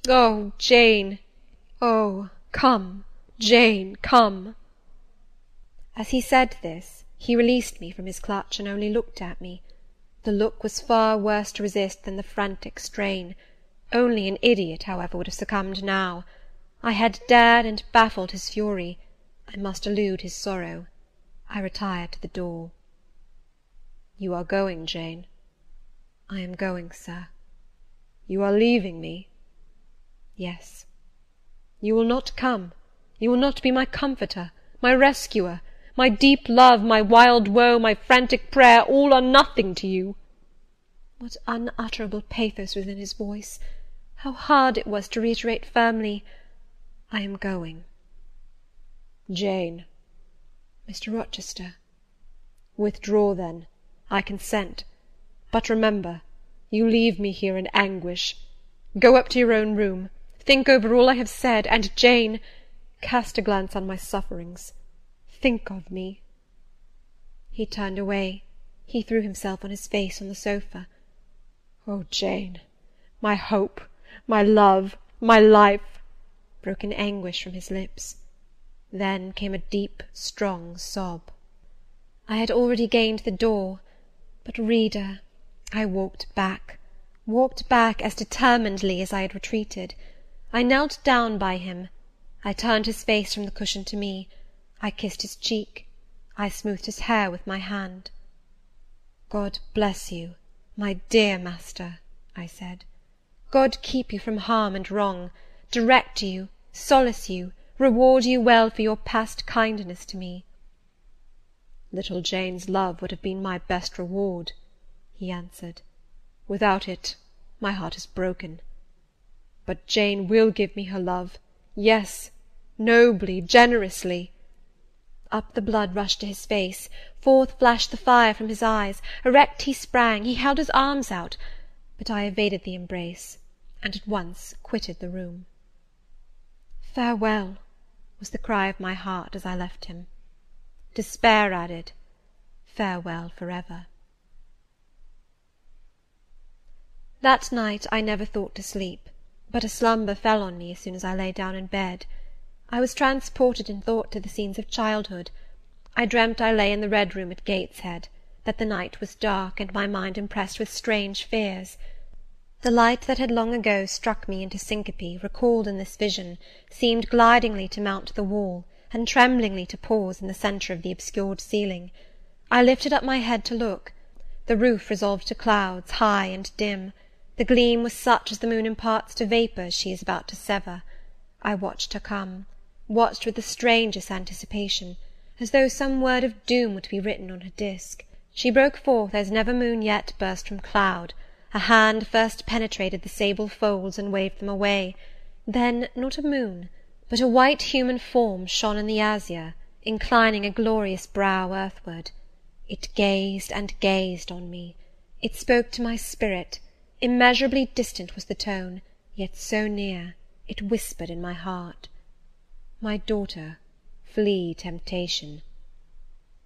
Oh, Jane! Oh, come, Jane, come!" As he said this, he released me from his clutch, and only looked at me. The look was far worse to resist than the frantic strain. Only an idiot, however, would have succumbed now. I had dared and baffled his fury. I must elude his sorrow. I retired to the door. "You are going, Jane?" "I am going, sir." "You are leaving me?" "Yes." "You will not come? You will not be my comforter, my rescuer? My deep love, my wild woe, my frantic prayer, all are nothing to you?" What unutterable pathos was in his voice! How hard it was to reiterate firmly, "I am going." "Jane." "Mr. Rochester." "Withdraw, then. I consent. But remember, you leave me here in anguish. Go up to your own room. Think over all I have said, and, Jane, cast a glance on my sufferings. Think of me." He turned away. He threw himself on his face on the sofa. "Oh, Jane, my hope, my love, my life!" broke in anguish from his lips. Then came a deep, strong sob. I had already gained the door, but, reader, I walked back as determinedly as I had retreated. I knelt down by him. I turned his face from the cushion to me. I kissed his cheek. I smoothed his hair with my hand. "God bless you, my dear master," I said. "God keep you from harm and wrong, direct you, solace you, reward you well for your past kindness to me." "Little Jane's love would have been my best reward," he answered. "Without it, my heart is broken. But Jane will give me her love, yes, nobly, generously." Up the blood rushed to his face, forth flashed the fire from his eyes, erect he sprang, he held his arms out, but I evaded the embrace, and at once quitted the room. "Farewell," was the cry of my heart as I left him. Despair added, "Farewell for ever." That night I never thought to sleep, but a slumber fell on me as soon as I lay down in bed. I was transported in thought to the scenes of childhood. I dreamt I lay in the Red Room at Gateshead, that the night was dark, and my mind impressed with strange fears. The light that had long ago struck me into syncope, recalled in this vision, seemed glidingly to mount the wall, and tremblingly to pause in the centre of the obscured ceiling. I lifted up my head to look. The roof resolved to clouds, high and dim. The gleam was such as the moon imparts to vapours she is about to sever. I watched her come, watched with the strangest anticipation, as though some word of doom were to be written on her disk. She broke forth as never moon yet burst from cloud. A hand first penetrated the sable folds and waved them away. Then, not a moon, but a white human form shone in the azure, inclining a glorious brow earthward. It gazed and gazed on me. It spoke to my spirit. Immeasurably distant was the tone, yet so near, it whispered in my heart. "My daughter, flee temptation."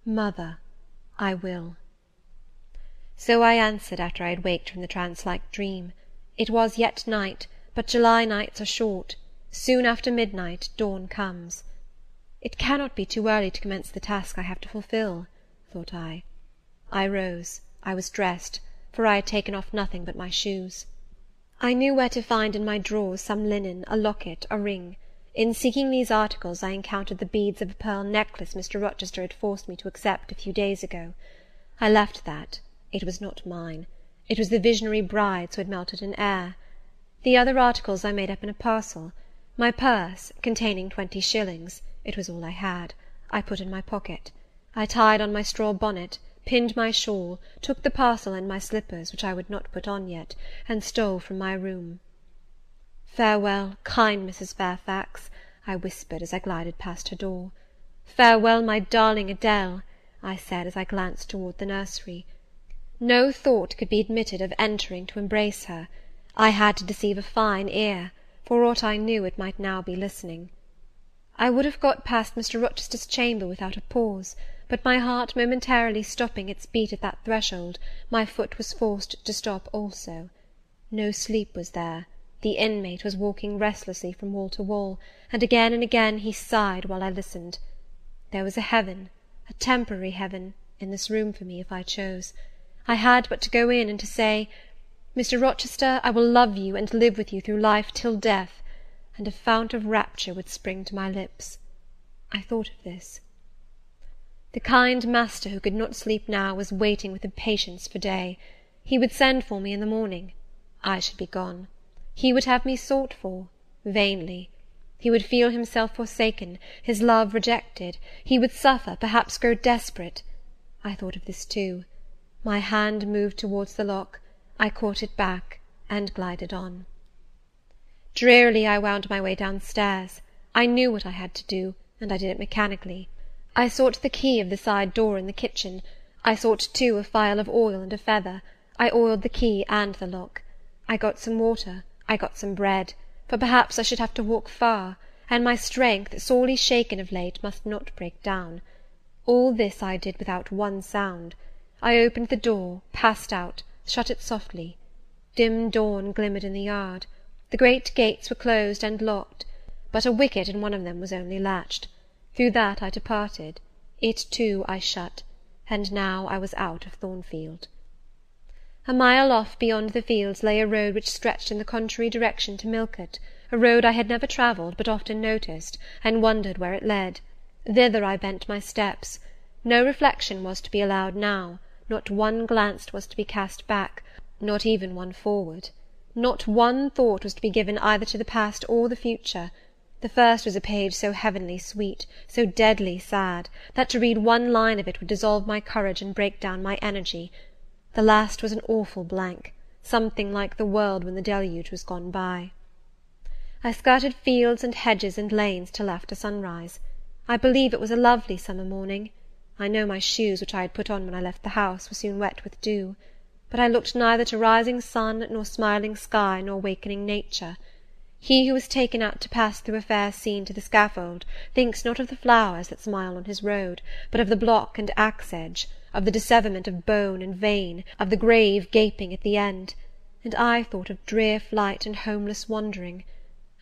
"Mother, I will." So I answered after I had waked from the trance-like dream. It was yet night, but July nights are short. Soon after midnight dawn comes. It cannot be too early to commence the task I have to fulfil, thought I. I rose. I was dressed, for I had taken off nothing but my shoes. I knew where to find in my drawers some linen, a locket, a ring. In seeking these articles I encountered the beads of a pearl necklace Mr. Rochester had forced me to accept a few days ago. I left that. It was not mine. It was the visionary bride's who had melted in air. The other articles I made up in a parcel. My purse, containing 20 shillings, it was all I had, I put in my pocket. I tied on my straw bonnet, pinned my shawl, took the parcel and my slippers, which I would not put on yet, and stole from my room. "Farewell, kind Mrs. Fairfax," I whispered as I glided past her door. "Farewell, my darling Adele," I said as I glanced toward the nursery. No thought could be admitted of entering to embrace her. I had to deceive a fine ear; for aught I knew, it might now be listening. I would have got past Mr. Rochester's chamber without a pause, but my heart momentarily stopping its beat at that threshold, my foot was forced to stop also. No sleep was there. The inmate was walking restlessly from wall to wall, and again he sighed while I listened. There was a heaven, a temporary heaven, in this room for me, if I chose. I had but to go in, and to say, "Mr. Rochester, I will love you and live with you through life till death," and a fount of rapture would spring to my lips. I thought of this. The kind master who could not sleep now was waiting with impatience for day. He would send for me in the morning. I should be gone. He would have me sought for, vainly. He would feel himself forsaken, his love rejected. He would suffer, perhaps grow desperate. I thought of this too. My hand moved towards the lock. I caught it back, and glided on. Drearily I wound my way downstairs. I knew what I had to do, and I did it mechanically. I sought the key of the side door in the kitchen. I sought too a phial of oil and a feather. I oiled the key and the lock. I got some water, I got some bread, for perhaps I should have to walk far, and my strength, sorely shaken of late, must not break down. All this I did without one sound. I opened the door, passed out, shut it softly. Dim dawn glimmered in the yard. The great gates were closed and locked, but a wicket in one of them was only latched. Through that I departed. It too I shut, and now I was out of Thornfield. A mile off beyond the fields lay a road which stretched in the contrary direction to Millcote, a road I had never travelled, but often noticed, and wondered where it led. Thither I bent my steps. No reflection was to be allowed now, not one glance was to be cast back, not even one forward. Not one thought was to be given either to the past or the future. The first was a page so heavenly sweet, so deadly sad, that to read one line of it would dissolve my courage and break down my energy. The last was an awful blank, something like the world when the deluge was gone by. I skirted fields and hedges and lanes till after sunrise. I believe it was a lovely summer morning. I know my shoes, which I had put on when I left the house, were soon wet with dew. But I looked neither to rising sun, nor smiling sky, nor wakening nature. He who is taken out to pass through a fair scene to the scaffold thinks not of the flowers that smile on his road, but of the block and axe-edge, of the disseverment of bone and vein, of the grave gaping at the end. And I thought of drear flight and homeless wandering.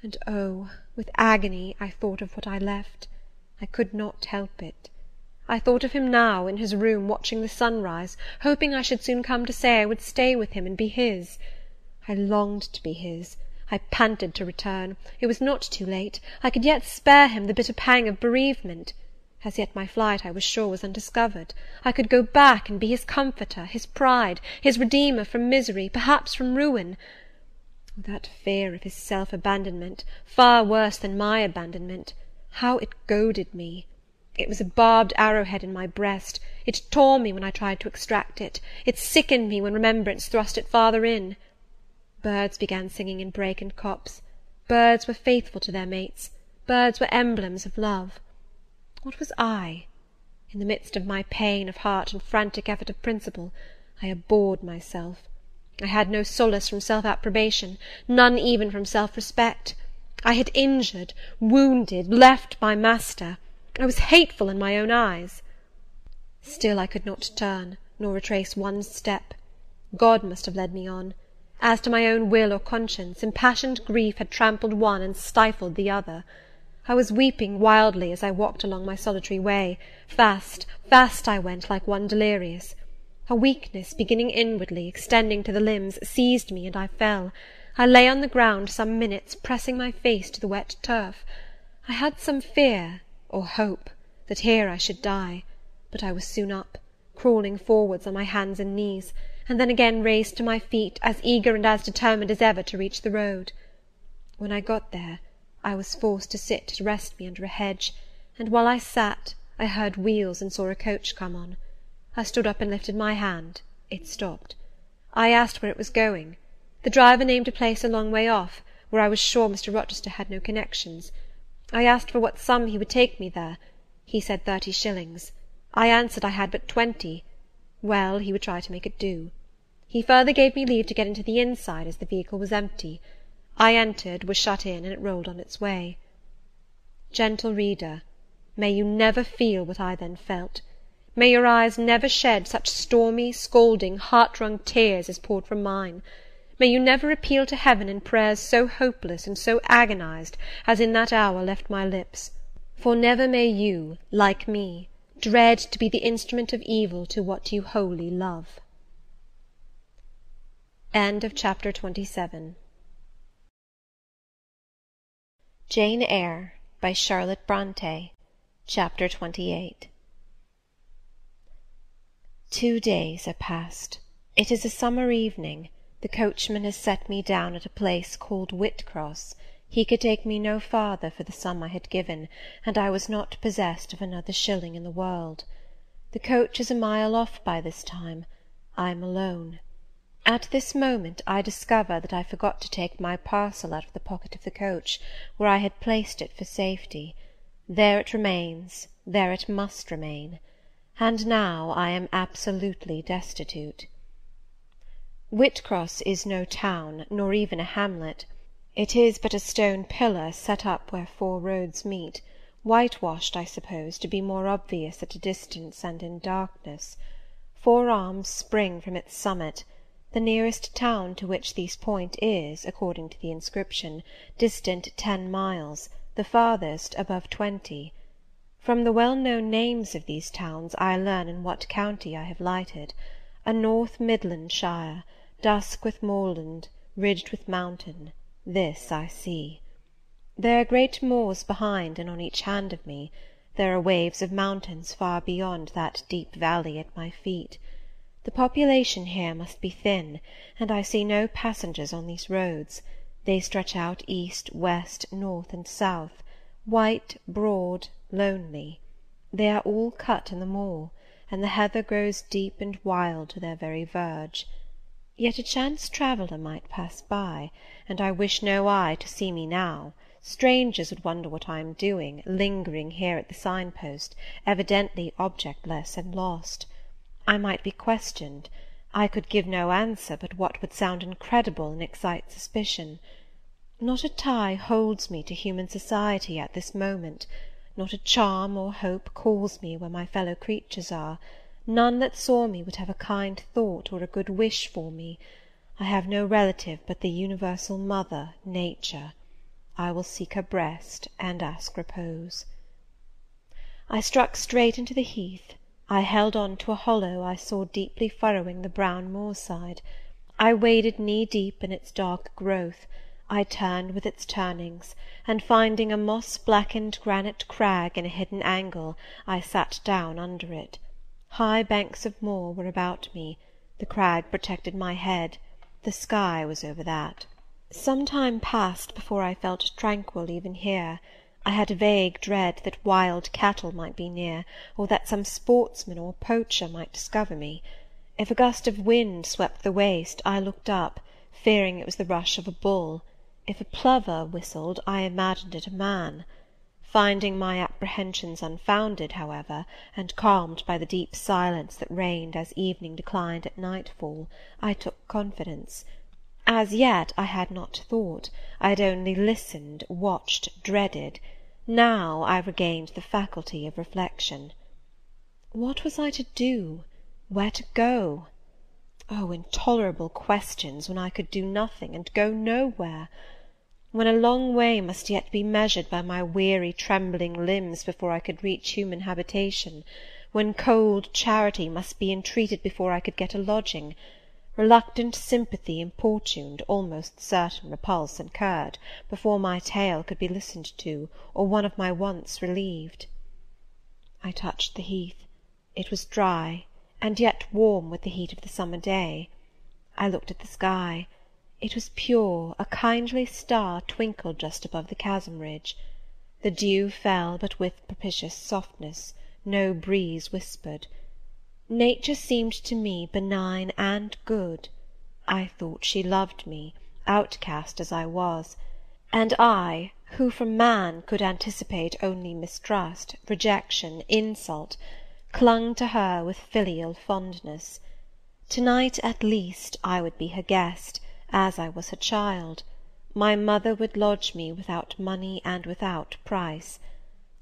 And oh, with agony I thought of what I left. I could not help it. I thought of him now, in his room, watching the sunrise, hoping I should soon come to say I would stay with him and be his. I longed to be his. I panted to return. It was not too late. I could yet spare him the bitter pang of bereavement. As yet my flight, I was sure, was undiscovered. I could go back and be his comforter, his pride, his redeemer from misery, perhaps from ruin. Oh, that fear of his self-abandonment, far worse than my abandonment, how it goaded me! It was a barbed arrowhead in my breast. It tore me when I tried to extract it. It sickened me when remembrance thrust it farther in. Birds began singing in brake and copse. Birds were faithful to their mates. Birds were emblems of love. What was I? In the midst of my pain of heart and frantic effort of principle, I abhorred myself. I had no solace from self-approbation, none even from self-respect. I had injured, wounded, left my master. I was hateful in my own eyes. Still I could not turn, nor retrace one step. God must have led me on. As to my own will or conscience, impassioned grief had trampled one and stifled the other. I was weeping wildly as I walked along my solitary way. Fast, fast I went, like one delirious. A weakness, beginning inwardly, extending to the limbs, seized me, and I fell. I lay on the ground some minutes, pressing my face to the wet turf. I had some fear, or hope, that here I should die, but I was soon up, crawling forwards on my hands and knees, and then again raised to my feet, as eager and as determined as ever to reach the road. When I got there, I was forced to sit to rest me under a hedge, and while I sat, I heard wheels and saw a coach come on. I stood up and lifted my hand. It stopped. I asked where it was going. The driver named a place a long way off, where I was sure Mr. Rochester had no connections. I asked for what sum he would take me there. He said 30 shillings. I answered I had but 20. Well, he would try to make it do. He further gave me leave to get into the inside, as the vehicle was empty. I entered, was shut in, and it rolled on its way. Gentle reader, may you never feel what I then felt. May your eyes never shed such stormy, scalding, heart-wrung tears as poured from mine. May you never appeal to heaven in prayers so hopeless and so agonized as in that hour left my lips. For never may you, like me, dread to be the instrument of evil to what you wholly love. End of chapter 27. Jane Eyre, by Charlotte Bronte. Chapter 28. 2 days are past. It is a summer evening. The coachman has set me down at a place called Whitcross. He could take me no farther for the sum I had given, and I was not possessed of another shilling in the world. The coach is a mile off by this time. I am alone. At this moment I discover that I forgot to take my parcel out of the pocket of the coach, where I had placed it for safety. There it remains, there it must remain, and now I am absolutely destitute. Whitcross is no town, nor even a hamlet. It is but a stone pillar set up where 4 roads meet, whitewashed, I suppose, to be more obvious at a distance and in darkness. 4 arms spring from its summit. The nearest town to which these point is, according to the inscription, distant 10 miles, the farthest above 20. From the well-known names of these towns I learn in what county I have lighted. A North Midland shire, dusk with moorland, ridged with mountain. This I see. There are great moors behind and on each hand of me. There are waves of mountains far beyond that deep valley at my feet. The population here must be thin, and I see no passengers on these roads. They stretch out east, west, north, and south, white, broad, lonely. They are all cut in the moor, and the heather grows deep and wild to their very verge. Yet a chance traveller might pass by, and I wish no eye to see me now. Strangers would wonder what I am doing, lingering here at the sign-post, evidently objectless and lost. I might be questioned. I could give no answer but what would sound incredible and excite suspicion. Not a tie holds me to human society at this moment. Not a charm or hope calls me where my fellow creatures are. None that saw me would have a kind thought or a good wish for me. I have no relative but the universal mother, Nature. I will seek her breast, and ask repose. I struck straight into the heath. I held on to a hollow I saw deeply furrowing the brown moor-side. I waded knee-deep in its dark growth. I turned with its turnings, and finding a moss-blackened granite crag in a hidden angle, I sat down under it. High banks of moor were about me. The crag protected my head. The sky was over that. Some time passed before I felt tranquil even here. I had a vague dread that wild cattle might be near, or that some sportsman or poacher might discover me. If a gust of wind swept the waste, I looked up, fearing it was the rush of a bull. If a plover whistled, I imagined it a man. Finding my apprehensions unfounded, however, and calmed by the deep silence that reigned as evening declined at nightfall, I took confidence. As yet I had not thought. I had only listened, watched, dreaded. Now I regained the faculty of reflection. What was I to do? Where to go? Oh, intolerable questions, when I could do nothing, and go nowhere! When a long way must yet be measured by my weary trembling limbs before I could reach human habitation, when cold charity must be entreated before I could get a lodging, reluctant sympathy importuned, almost certain repulse incurred, before my tale could be listened to, or one of my wants relieved. I touched the heath. It was dry, and yet warm with the heat of the summer day. I looked at the sky. It was pure. A kindly star twinkled just above the chasm ridge. The dew fell, but with propitious softness. No breeze whispered. Nature seemed to me benign and good. I thought she loved me, outcast as I was, and I, who from man could anticipate only mistrust, rejection, insult, clung to her with filial fondness. To-night, at least, I would be her guest, as I was her child. My mother would lodge me without money and without price.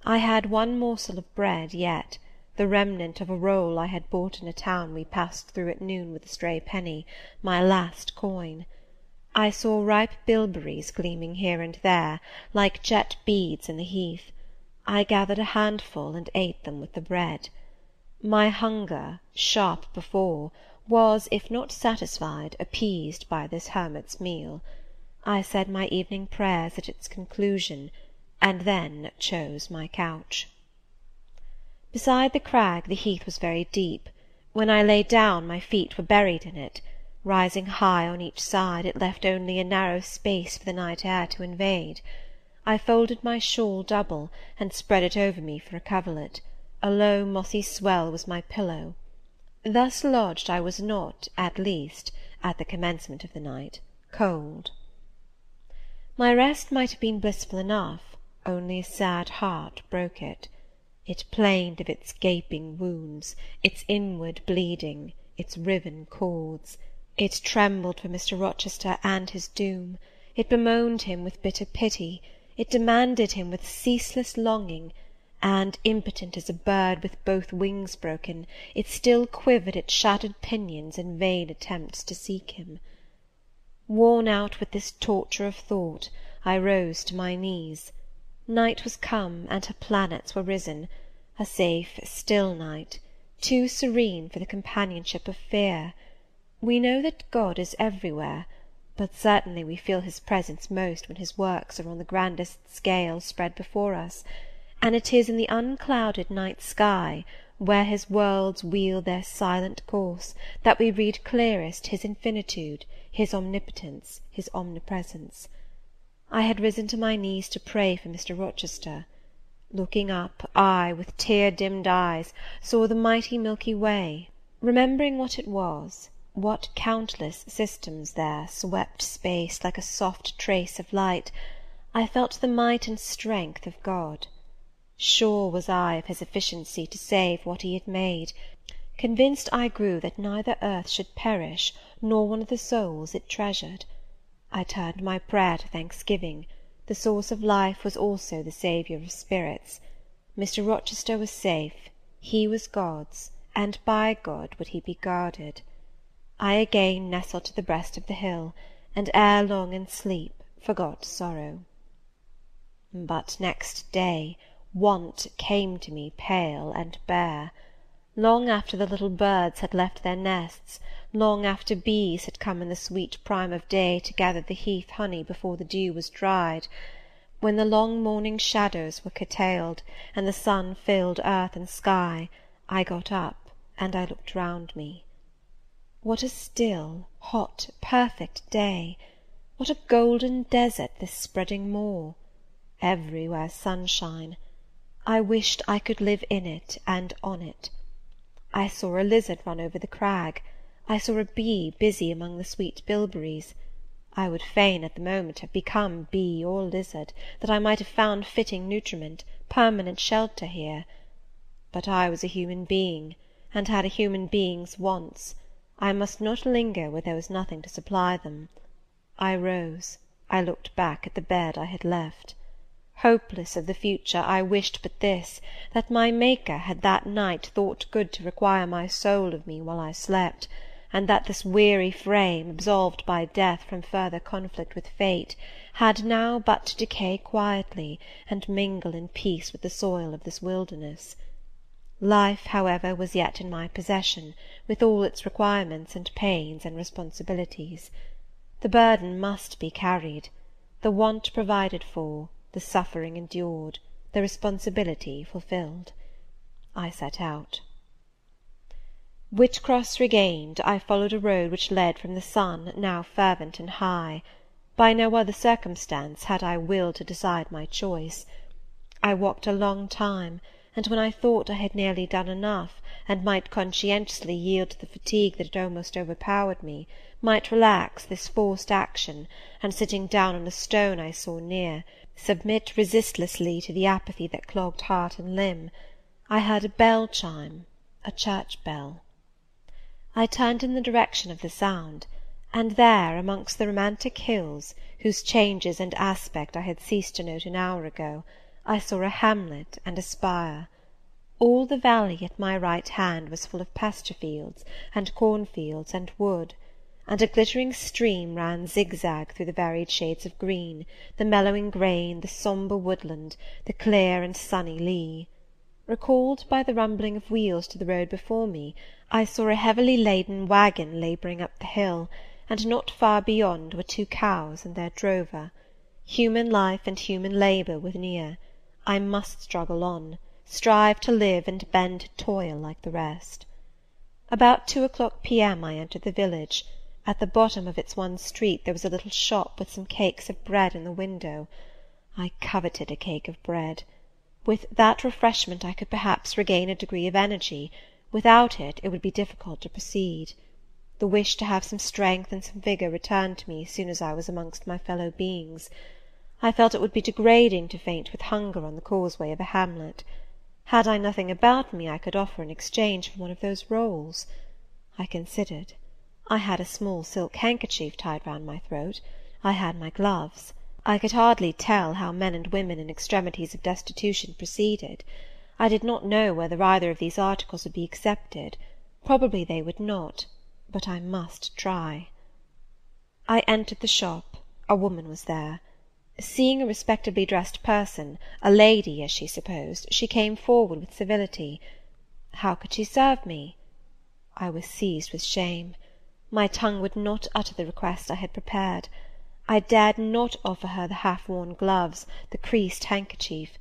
I had one morsel of bread yet, the remnant of a roll I had bought in a town we passed through at noon with a stray penny, my last coin. I saw ripe bilberries gleaming here and there, like jet beads in the heath. I gathered a handful, and ate them with the bread. My hunger, sharp before, was, if not satisfied, appeased by this hermit's meal. I said my evening prayers at its conclusion, and then chose my couch. Beside the crag the heath was very deep. When I lay down, my feet were buried in it. Rising high on each side, it left only a narrow space for the night air to invade. I folded my shawl double, and spread it over me for a coverlet. A low mossy swell was my pillow. Thus lodged, I was not, at least, at the commencement of the night, cold. My rest might have been blissful enough, only a sad heart broke it. It plained of its gaping wounds, its inward bleeding, its riven cords. It trembled for Mr. Rochester and his doom. It bemoaned him with bitter pity. It demanded him with ceaseless longing, and, impotent as a bird with both wings broken, it still quivered its shattered pinions in vain attempts to seek him. Worn out with this torture of thought, I rose to my knees. Night was come, and her planets were risen, a safe, still night, too serene for the companionship of fear. We know that God is everywhere, but certainly we feel his presence most when his works are on the grandest scale spread before us, and it is in the unclouded night sky, where his worlds wheel their silent course, that we read clearest his infinitude, his omnipotence, his omnipresence. I had risen to my knees to pray for Mr. Rochester. Looking up, I, with tear-dimmed eyes, saw the mighty Milky Way. Remembering what it was, what countless systems there swept space like a soft trace of light, I felt the might and strength of God. Sure was I of his efficiency to save what he had made. Convinced I grew that neither earth should perish, nor one of the souls it treasured. I turned my prayer to thanksgiving. The source of life was also the Saviour of spirits. Mr. Rochester was safe. He was God's, and by God would he be guarded. I again nestled to the breast of the hill, and ere long in sleep forgot sorrow. But next day want came to me pale and bare. Long after the little birds had left their nests, long after bees had come in the sweet prime of day to gather the heath honey before the dew was dried, when the long morning shadows were curtailed, and the sun filled earth and sky, I got up, and I looked round me. What a still, hot, perfect day! What a golden desert this spreading moor! Everywhere sunshine. I wished I could live in it and on it. I saw a lizard run over the crag. I saw a bee busy among the sweet bilberries. I would fain at the moment have become bee or lizard, that I might have found fitting nutriment, permanent shelter here. But I was a human being, and had a human being's wants. I must not linger where there was nothing to supply them. I rose. I looked back at the bed I had left. Hopeless of the future, I wished but this, that my Maker had that night thought good to require my soul of me while I slept, and that this weary frame, absolved by death from further conflict with fate, had now but to decay quietly, and mingle in peace with the soil of this wilderness. Life, however, was yet in my possession, with all its requirements and pains and responsibilities. The burden must be carried, the want provided for, the suffering endured, the responsibility fulfilled. I set out. Whitcross regained, I followed a road which led from the sun, now fervent and high. By no other circumstance had I will to decide my choice. I walked a long time, and when I thought I had nearly done enough, and might conscientiously yield to the fatigue that had almost overpowered me, might relax this forced action, and sitting down on a stone I saw near, submit resistlessly to the apathy that clogged heart and limb, I heard a bell chime, a church bell. I turned in the direction of the sound, and there, amongst the romantic hills, whose changes and aspect I had ceased to note an hour ago, I saw a hamlet and a spire. All the valley at my right hand was full of pasture fields, and cornfields, and wood, and a glittering stream ran zigzag through the varied shades of green, the mellowing grain, the sombre woodland, the clear and sunny lea. Recalled by the rumbling of wheels to the road before me, I saw a heavily laden waggon labouring up the hill, and not far beyond were 2 cows and their drover. Human life and human labour were near. I must struggle on, strive to live and bend to toil like the rest. About 2 o'clock p.m. I entered the village. At the bottom of its one street there was a little shop with some cakes of bread in the window. I coveted a cake of bread. With that refreshment I could perhaps regain a degree of energy. Without it, it would be difficult to proceed. The wish to have some strength and some vigour returned to me as soon as I was amongst my fellow beings. I felt it would be degrading to faint with hunger on the causeway of a hamlet. Had I nothing about me I could offer in exchange for one of those rolls? I considered. I had a small silk handkerchief tied round my throat. I had my gloves. I could hardly tell how men and women in extremities of destitution proceeded. I did not know whether either of these articles would be accepted. Probably they would not, but I must try. I entered the shop. A woman was there. Seeing a respectably dressed person, a lady, as she supposed, she came forward with civility. How could she serve me? I was seized with shame. My tongue would not utter the request I had prepared. I dared not offer her the half-worn gloves, the creased handkerchief.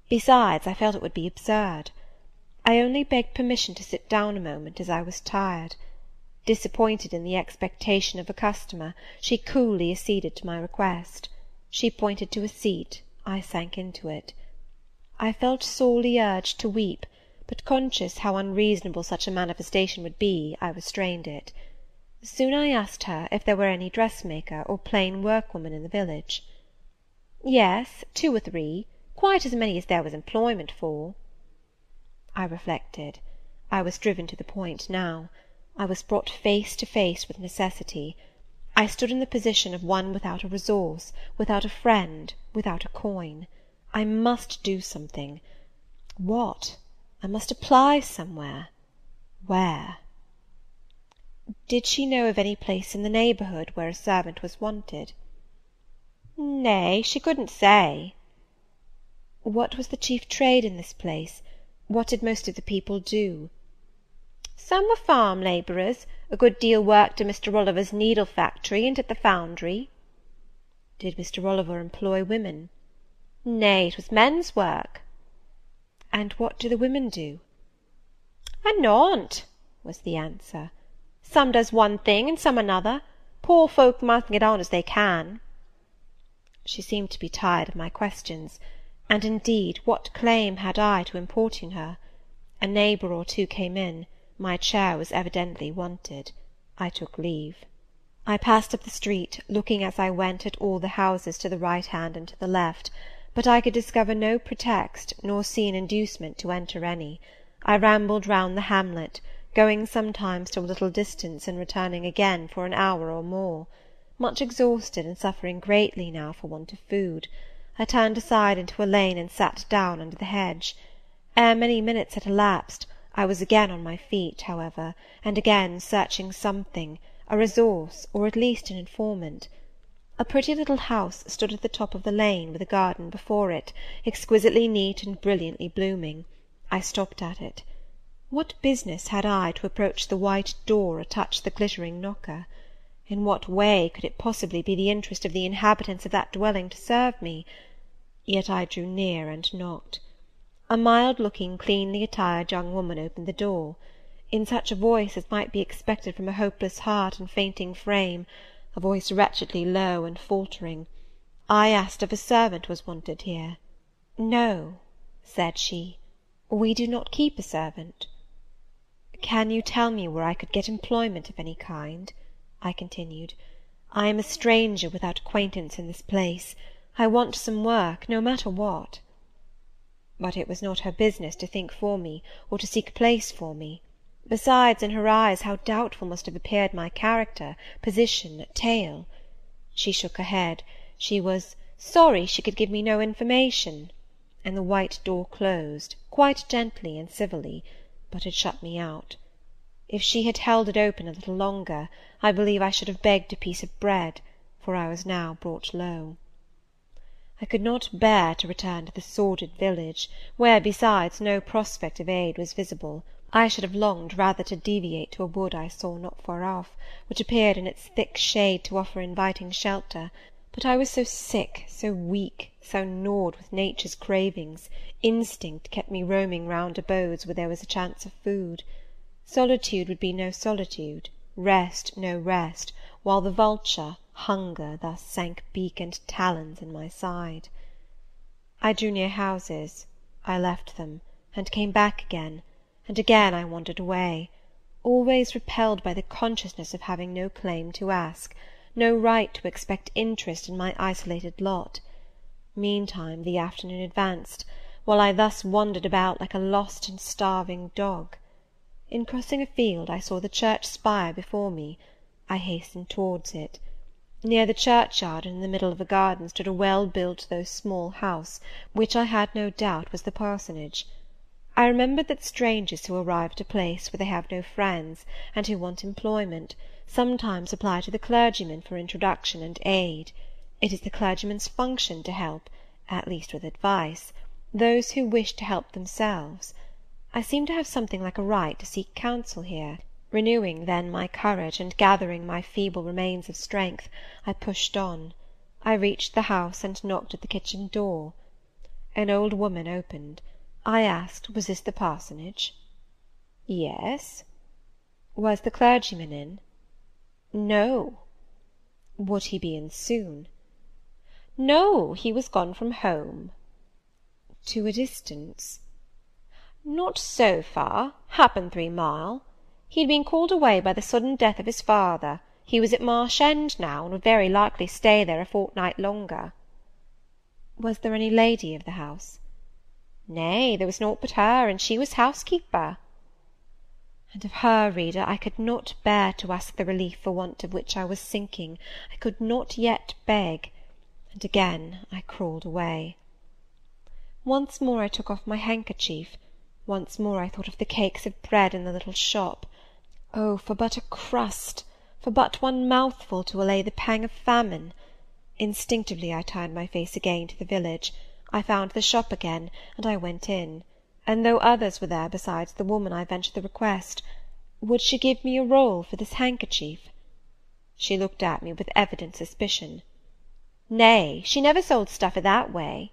Besides, I felt it would be absurd. I only begged permission to sit down a moment, as I was tired. Disappointed in the expectation of a customer, she coolly acceded to my request. She pointed to a seat. I sank into it. I felt sorely urged to weep, but conscious how unreasonable such a manifestation would be, I restrained it. Soon I asked her if there were any dressmaker or plain workwoman in the village. Yes, 2 or 3, quite as many as there was employment for. I reflected. I was driven to the point now. I was brought face to face with necessity. I stood in the position of one without a resource, without a friend, without a coin. I must do something. What? I must apply somewhere. Where? Did she know of any place in the neighbourhood where a servant was wanted? Nay, she couldn't say. What was the chief trade in this place? What did most of the people do? Some were farm labourers. A good deal worked in Mr. Rolliver's needle factory and at the foundry. Did Mr. Rolliver employ women? Nay, it was men's work. And what do the women do? A naught, was the answer. Some does one thing and some another. Poor folk must get on as they can. She seemed to be tired of my questions, and indeed what claim had I to importune her? A neighbour or 2 came in. My chair was evidently wanted. I took leave. I passed up the street, looking as I went at all the houses to the right hand and to the left, but I could discover no pretext, nor see an inducement to enter any. I rambled round the hamlet, going sometimes to a little distance and returning again for an hour or more. Much exhausted, and suffering greatly now for want of food, I turned aside into a lane and sat down under the hedge. Ere many minutes had elapsed, I was again on my feet, however, and again searching something, a resource, or at least an informant. A pretty little house stood at the top of the lane, with a garden before it, exquisitely neat and brilliantly blooming. I stopped at it. What business had I to approach the white door or touch the glittering knocker? In what way could it possibly be the interest of the inhabitants of that dwelling to serve me? Yet I drew near and knocked. A mild-looking, cleanly attired young woman opened the door. In such a voice as might be expected from a hopeless heart and fainting frame, a voice wretchedly low and faltering, I asked if a servant was wanted here. No, said she. We do not keep a servant. Can you tell me where I could get employment of any kind? I continued. I am a stranger without acquaintance in this place. I want some work, no matter what. But it was not her business to think for me, or to seek a place for me. Besides, in her eyes, how doubtful must have appeared my character, position, tale! She shook her head. She was sorry she could give me no information, and the white door closed, quite gently and civilly, but it shut me out. If she had held it open a little longer, I believe I should have begged a piece of bread, for I was now brought low. I could not bear to return to the sordid village, where, besides, no prospect of aid was visible. I should have longed rather to deviate to a wood I saw not far off, which appeared in its thick shade to offer inviting shelter, but I was so sick, so weak, so gnawed with nature's cravings, instinct kept me roaming round abodes where there was a chance of food. Solitude would be no solitude, rest no rest, while the vulture, hunger, thus sank beak and talons in my side. I drew near houses. I left them, and came back again, and again I wandered away, always repelled by the consciousness of having no claim to ask, no right to expect interest in my isolated lot. Meantime the afternoon advanced, while I thus wandered about like a lost and starving dog. In crossing a field I saw the church spire before me. I hastened towards it. Near the churchyard, and in the middle of a garden, stood a well-built though small house, which I had no doubt was the parsonage. I remembered that strangers who arrive at a place where they have no friends, and who want employment, sometimes apply to the clergyman for introduction and aid. It is the clergyman's function to help, at least with advice, those who wish to help themselves. I seemed to have something like a right to seek counsel here. Renewing then my courage, and gathering my feeble remains of strength, I pushed on. I reached the house, and knocked at the kitchen door. An old woman opened. I asked, was this the parsonage? Yes. Was the clergyman in? No. Would he be in soon? No, he was gone from home. To a distance? Not so far, happen 3 mile. He had been called away by the sudden death of his father. He was at Marsh End now, and would very likely stay there a fortnight longer. Was there any lady of the house? Nay, there was naught but her, and she was housekeeper. And of her, reader, I could not bear to ask the relief for want of which I was sinking. I could not yet beg, and again I crawled away. Once more I took off my handkerchief. Once more I thought of the cakes of bread in the little shop. Oh, for but a crust, for but one mouthful to allay the pang of famine! Instinctively I turned my face again to the village. I found the shop again, and I went in, and though others were there besides the woman, I ventured the request, would she give me a roll for this handkerchief? She looked at me with evident suspicion. Nay, she never sold stuff that way.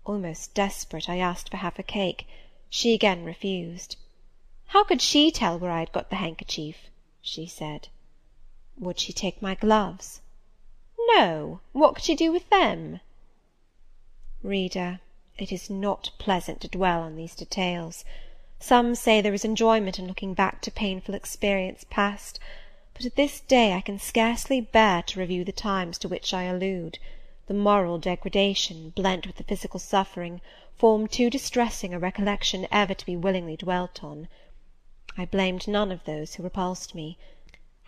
Almost desperate, I asked for half a cake. She again refused. How could she tell where I had got the handkerchief? She said. Would she take my gloves? No, what could she do with them? Reader, it is not pleasant to dwell on these details. Some say there is enjoyment in looking back to painful experience past, but at this day I can scarcely bear to review the times to which I allude. The moral degradation, blent with the physical suffering, form too distressing a recollection ever to be willingly dwelt on. I blamed none of those who repulsed me.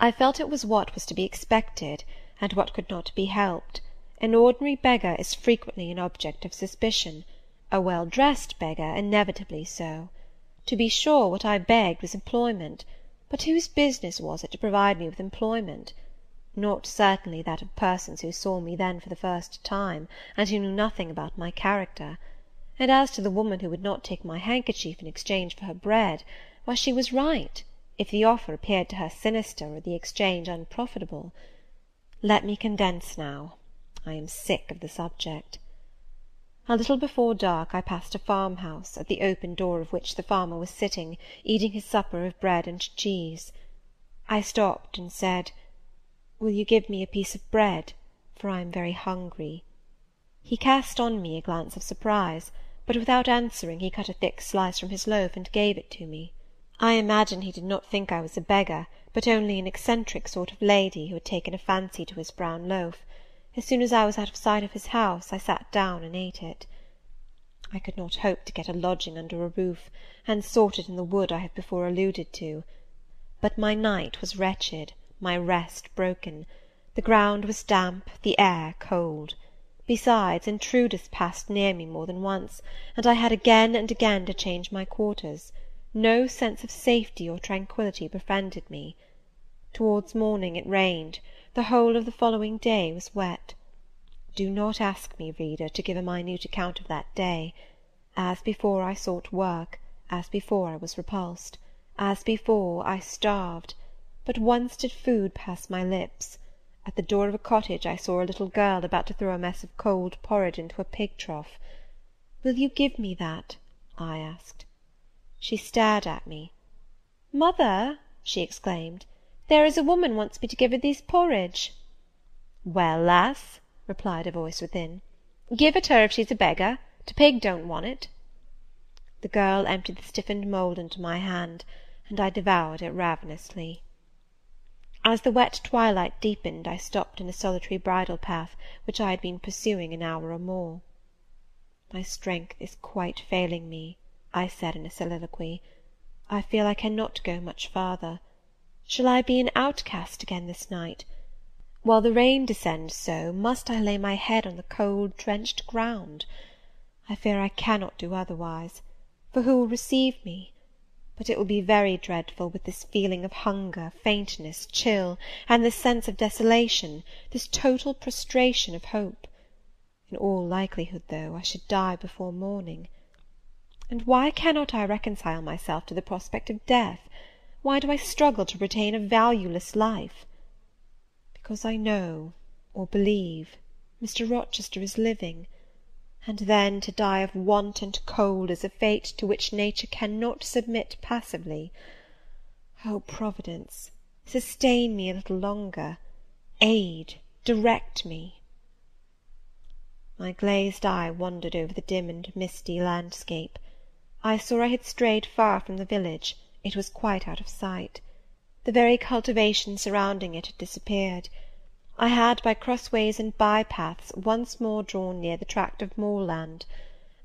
I felt it was what was to be expected, and what could not be helped. An ordinary beggar is frequently an object of suspicion, a well-dressed beggar inevitably so. To be sure, what I begged was employment, but whose business was it to provide me with employment? Not certainly that of persons who saw me then for the first time, and who knew nothing about my character. And as to the woman who would not take my handkerchief in exchange for her bread, why, she was right, if the offer appeared to her sinister, or the exchange unprofitable. Let me condense now. I am sick of the subject. A little before dark I passed a farmhouse, at the open door of which the farmer was sitting, eating his supper of bread and cheese. I stopped and said, "Will you give me a piece of bread? For I am very hungry." He cast on me a glance of surprise, but without answering he cut a thick slice from his loaf and gave it to me. I imagine he did not think I was a beggar, but only an eccentric sort of lady who had taken a fancy to his brown loaf. As soon as I was out of sight of his house, I sat down and ate it. I could not hope to get a lodging under a roof, and sought it in the wood I have before alluded to. But my night was wretched, my rest broken. The ground was damp, the air cold. Besides, intruders passed near me more than once, and I had again and again to change my quarters. No sense of safety or tranquillity befriended me. Towards morning it rained. The whole of the following day was wet. Do not ask me, reader, to give a minute account of that day. As before I sought work, as before I was repulsed, as before I starved, but once did food pass my lips. At the door of a cottage I saw a little girl about to throw a mess of cold porridge into a pig trough. "Will you give me that?" I asked. She stared at me. "Mother," she exclaimed, "there is a woman wants me to give her this porridge." "Well, lass," replied a voice within, "give it her if she's a beggar. T' pig don't want it." The girl emptied the stiffened mould into my hand, and I devoured it ravenously. As the wet twilight deepened, I stopped in a solitary bridle path which I had been pursuing an hour or more. "My strength is quite failing me," I said in a soliloquy. "I feel I cannot go much farther. Shall I be an outcast again this night? While the rain descends so, must I lay my head on the cold drenched ground? I fear I cannot do otherwise, for who will receive me? But it will be very dreadful, with this feeling of hunger, faintness, chill, and this sense of desolation, this total prostration of hope. In all likelihood, though, I should die before morning. And why cannot I reconcile myself to the prospect of death? Why do I struggle to retain a valueless life? Because I know, or believe, Mr. Rochester is living, and then to die of want and cold is a fate to which nature cannot submit passively. O Providence, sustain me a little longer, aid, direct me." My glazed eye wandered over the dim and misty landscape. I saw I had strayed far from the village. It was quite out of sight. The very cultivation surrounding it had disappeared. I had, by crossways and by-paths, once more drawn near the tract of moorland,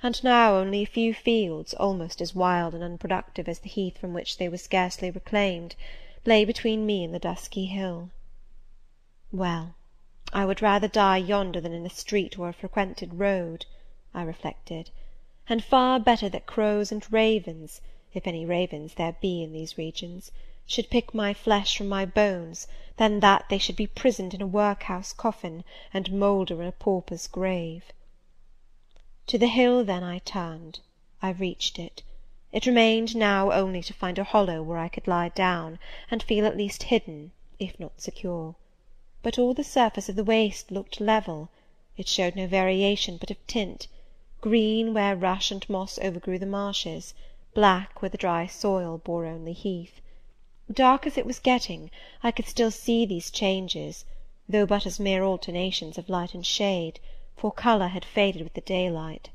and now only a few fields, almost as wild and unproductive as the heath from which they were scarcely reclaimed, lay between me and the dusky hill. Well, I would rather die yonder than in a street or a frequented road, I reflected, and far better that crows and ravens, if any ravens there be in these regions, should pick my flesh from my bones, than that they should be prisoned in a workhouse coffin, and moulder in a pauper's grave. To the hill then I turned. I reached it. It remained now only to find a hollow where I could lie down, and feel at least hidden, if not secure. But all the surface of the waste looked level. It showed no variation but of tint, green where rush and moss overgrew the marshes, black where the dry soil bore only heath. Dark as it was getting, I could still see these changes, though but as mere alternations of light and shade, for colour had faded with the daylight.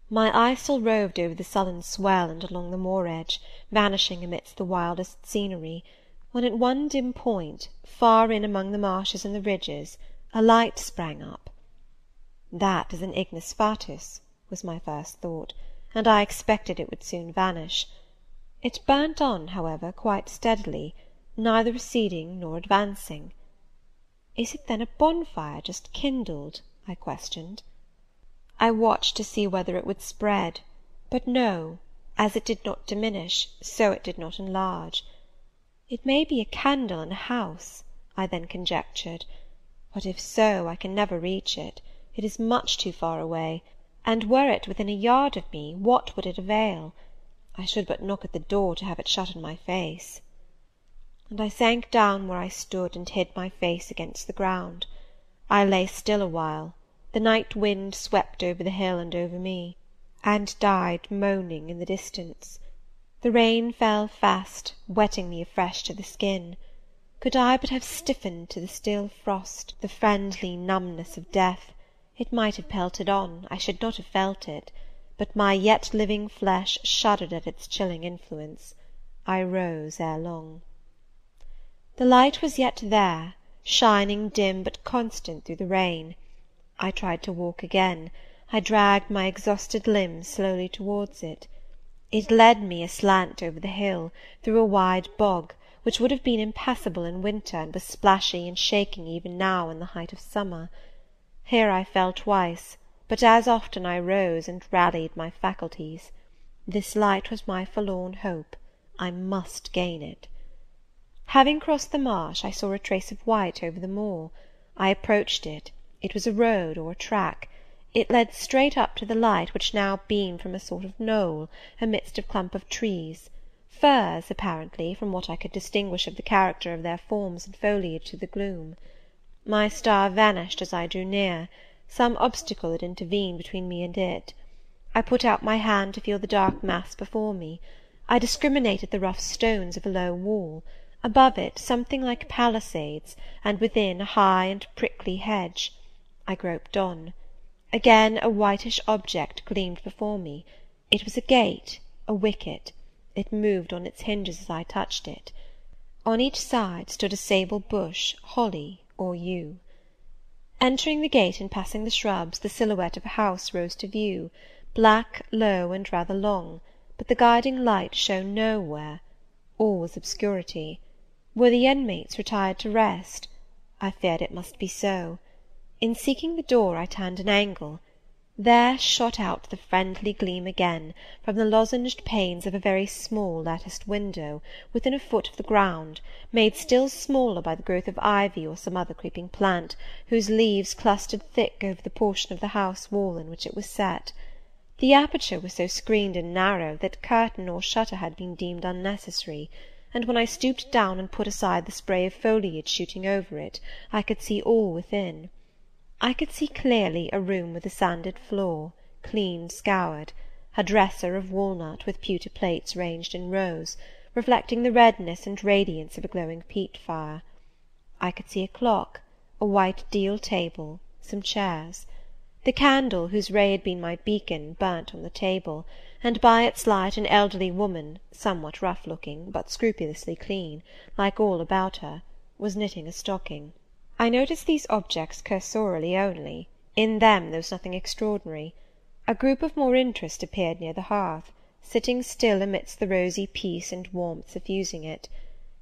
My eye still roved over the sullen swell and along the moor-edge, vanishing amidst the wildest scenery, when at one dim point, far in among the marshes and the ridges, a light sprang up. "That is an ignis fatuus," was my first thought, and I expected it would soon vanish. It burnt on, however, quite steadily, neither receding nor advancing. "Is it then a bonfire just kindled?" I questioned. I watched to see whether it would spread, but no, as it did not diminish, so it did not enlarge. It may be a candle in a house, I then conjectured, but if so, I can never reach it. It is much too far away, and were it within a yard of me, what would it avail? I should but knock at the door to have it shut in my face. And I sank down where I stood, and hid my face against the ground. I lay still a while. The night wind swept over the hill and over me, and died moaning in the distance. The rain fell fast, wetting me afresh to the skin. Could I but have stiffened to the still frost, the friendly numbness of death, it might have pelted on, I should not have felt it, but my yet living flesh shuddered at its chilling influence. I rose ere long. The light was yet there, shining dim but constant through the rain. I tried to walk again. I dragged my exhausted limbs slowly towards it. It led me aslant over the hill, through a wide bog, which would have been impassable in winter, and was splashy and shaking even now in the height of summer. Here I fell twice, but as often I rose and rallied my faculties. This light was my forlorn hope. I must gain it. Having crossed the marsh, I saw a trace of white over the moor. I approached it. It was a road or a track. It led straight up to the light, which now beamed from a sort of knoll, amidst a clump of trees, firs, apparently, from what I could distinguish of the character of their forms and foliage through the gloom. My star vanished as I drew near. Some obstacle had intervened between me and it. I put out my hand to feel the dark mass before me. I discriminated the rough stones of a low wall, above it something like palisades, and within a high and prickly hedge. I groped on. Again a whitish object gleamed before me. It was a gate, a wicket. It moved on its hinges as I touched it. On each side stood a sable bush, holly or yew. Entering the gate and passing the shrubs, the silhouette of a house rose to view, black, low, and rather long, but the guiding light shone nowhere. All was obscurity. Were the inmates retired to rest? I feared it must be so. In seeking the door, I turned an angle. There shot out the friendly gleam again, from the lozenged panes of a very small latticed window, within a foot of the ground, made still smaller by the growth of ivy or some other creeping plant, whose leaves clustered thick over the portion of the house wall in which it was set. The aperture was so screened and narrow that curtain or shutter had been deemed unnecessary, and when I stooped down and put aside the spray of foliage shooting over it, I could see all within. I could see clearly a room with a sanded floor, clean scoured, a dresser of walnut with pewter plates ranged in rows, reflecting the redness and radiance of a glowing peat fire. I could see a clock, a white deal table, some chairs. The candle, whose ray had been my beacon, burnt on the table, and by its light an elderly woman, somewhat rough-looking, but scrupulously clean, like all about her, was knitting a stocking. I noticed these objects cursorily only. In them there was nothing extraordinary. A group of more interest appeared near the hearth, sitting still amidst the rosy peace and warmth suffusing it.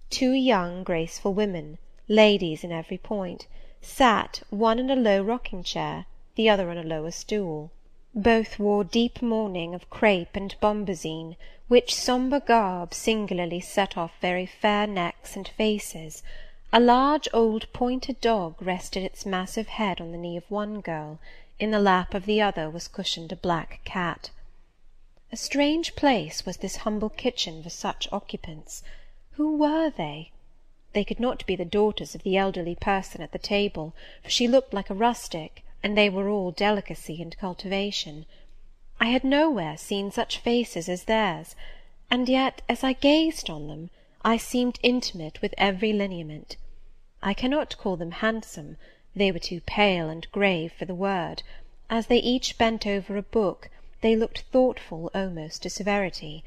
Two young graceful women, ladies in every point, sat, one in a low rocking-chair, the other on a lower stool. Both wore deep mourning of crape and bombazine, which sombre garb singularly set off very fair necks and faces. A large old pointer dog rested its massive head on the knee of one girl. In the lap of the other was cushioned a black cat. A strange place was this humble kitchen for such occupants. Who were they? They could not be the daughters of the elderly person at the table, for she looked like a rustic, and they were all delicacy and cultivation. I had nowhere seen such faces as theirs, and yet, as I gazed on them, I seemed intimate with every lineament. I cannot call them handsome, they were too pale and grave for the word. As they each bent over a book, they looked thoughtful almost to severity.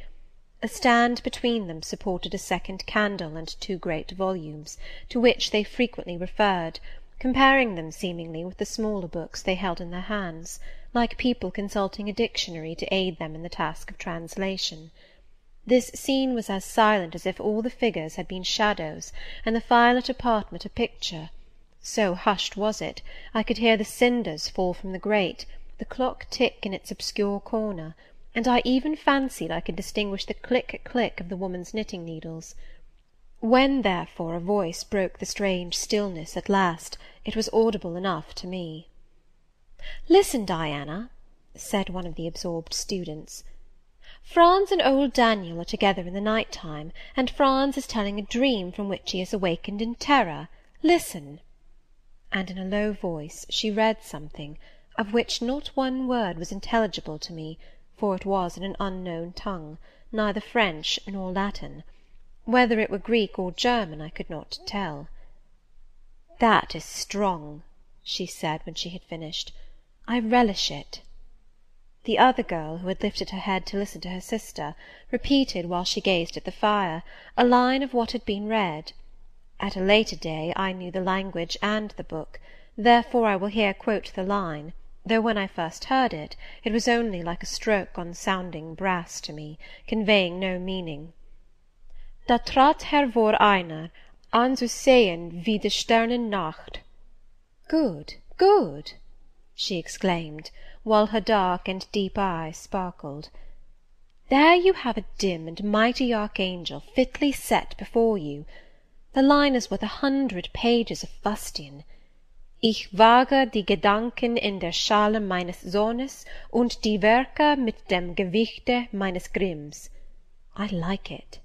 A stand between them supported a second candle and two great volumes, to which they frequently referred, comparing them seemingly with the smaller books they held in their hands, like people consulting a dictionary to aid them in the task of translation. This scene was as silent as if all the figures had been shadows, and the firelit apartment a picture. So hushed was it, I could hear the cinders fall from the grate, the clock tick in its obscure corner, and I even fancied I could distinguish the click-click of the woman's knitting-needles. When, therefore, a voice broke the strange stillness at last, it was audible enough to me. "Listen, Diana," said one of the absorbed students. "Franz and old Daniel are together in the night-time, and Franz is telling a dream from which he is awakened in terror. Listen." And in a low voice she read something, of which not one word was intelligible to me, for it was in an unknown tongue, neither French nor Latin. Whether it were Greek or German I could not tell. "That is strong," she said when she had finished. "I relish it." The other girl, who had lifted her head to listen to her sister, repeated, while she gazed at the fire, a line of what had been read. At a later day I knew the language and the book, therefore I will here quote the line, though when I first heard it, it was only like a stroke on sounding brass to me, conveying no meaning. Da trat hervor einer, an zu sehen wie die Sternennacht. Good, good, she exclaimed, while her dark and deep eyes sparkled. There you have a dim and mighty archangel fitly set before you. The line is worth 100 pages of fustian. Ich wage die Gedanken in der Schale meines Sohnes und die Werke mit dem Gewichte meines Grimms. I like it.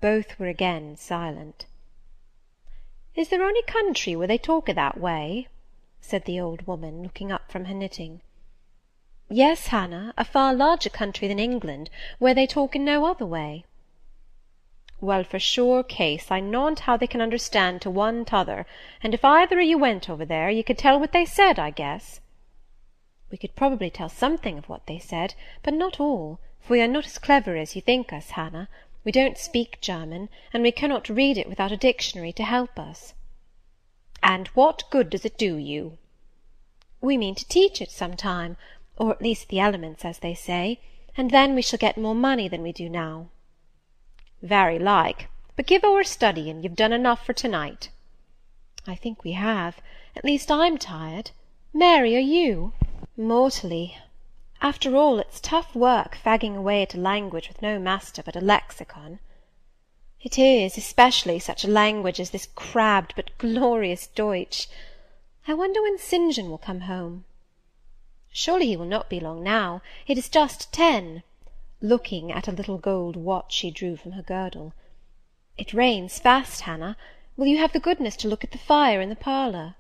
Both were again silent. Is there any country where they talk that way? said the old woman, looking up from her knitting. Yes, Hannah, a far larger country than England, where they talk in no other way. Well, for sure case, I knownt how they can understand to one t'other, and if either of you went over there, you could tell what they said, I guess. We could probably tell something of what they said, but not all, for we are not as clever as you think us, Hannah. We don't speak German, and we cannot read it without a dictionary to help us. And what good does it do you? We mean to teach it some time, or at least the elements, as they say, and then we shall get more money than we do now. Very like, but give o'er studying, you've done enough for to-night. I think we have. At least I'm tired. Mary, are you? Mortally. After all, it's tough work fagging away at a language with no master but a lexicon. It is, especially such a language as this crabbed but glorious Deutsch. I wonder when St. John will come home. Surely he will not be long now. It is just 10, looking at a little gold watch she drew from her girdle. It rains fast, Hannah. Will you have the goodness to look at the fire in the parlour?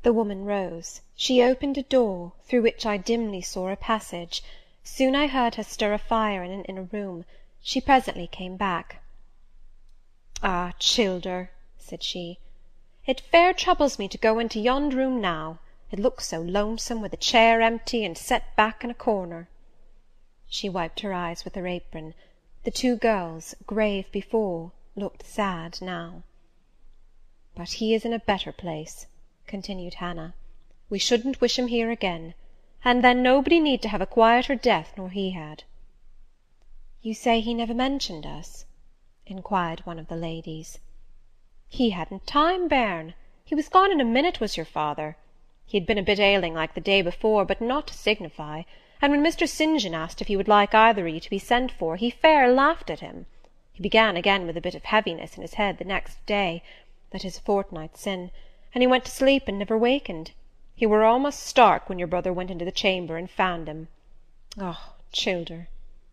The woman rose. She opened a door, through which I dimly saw a passage. Soon I heard her stir a fire in an inner room. She presently came back. Ah, childer, said she, it fair troubles me to go into yond room now. It looks so lonesome, with a chair empty and set back in a corner. She wiped her eyes with her apron. The two girls, grave before, looked sad now. But he is in a better place, continued Hannah. We shouldn't wish him here again, and then nobody need to have a quieter death nor he had. You say he never mentioned us? inquired one of the ladies. He hadn't time, bairn. He was gone in a minute, was your father. He had been a bit ailing like the day before, but not to signify, and when Mr. St. John asked if he would like either of you to be sent for, he fair laughed at him. He began again with a bit of heaviness in his head the next day, that is a fortnight sin, and he went to sleep and never wakened. He were almost stark when your brother went into the chamber and found him. Oh, childer,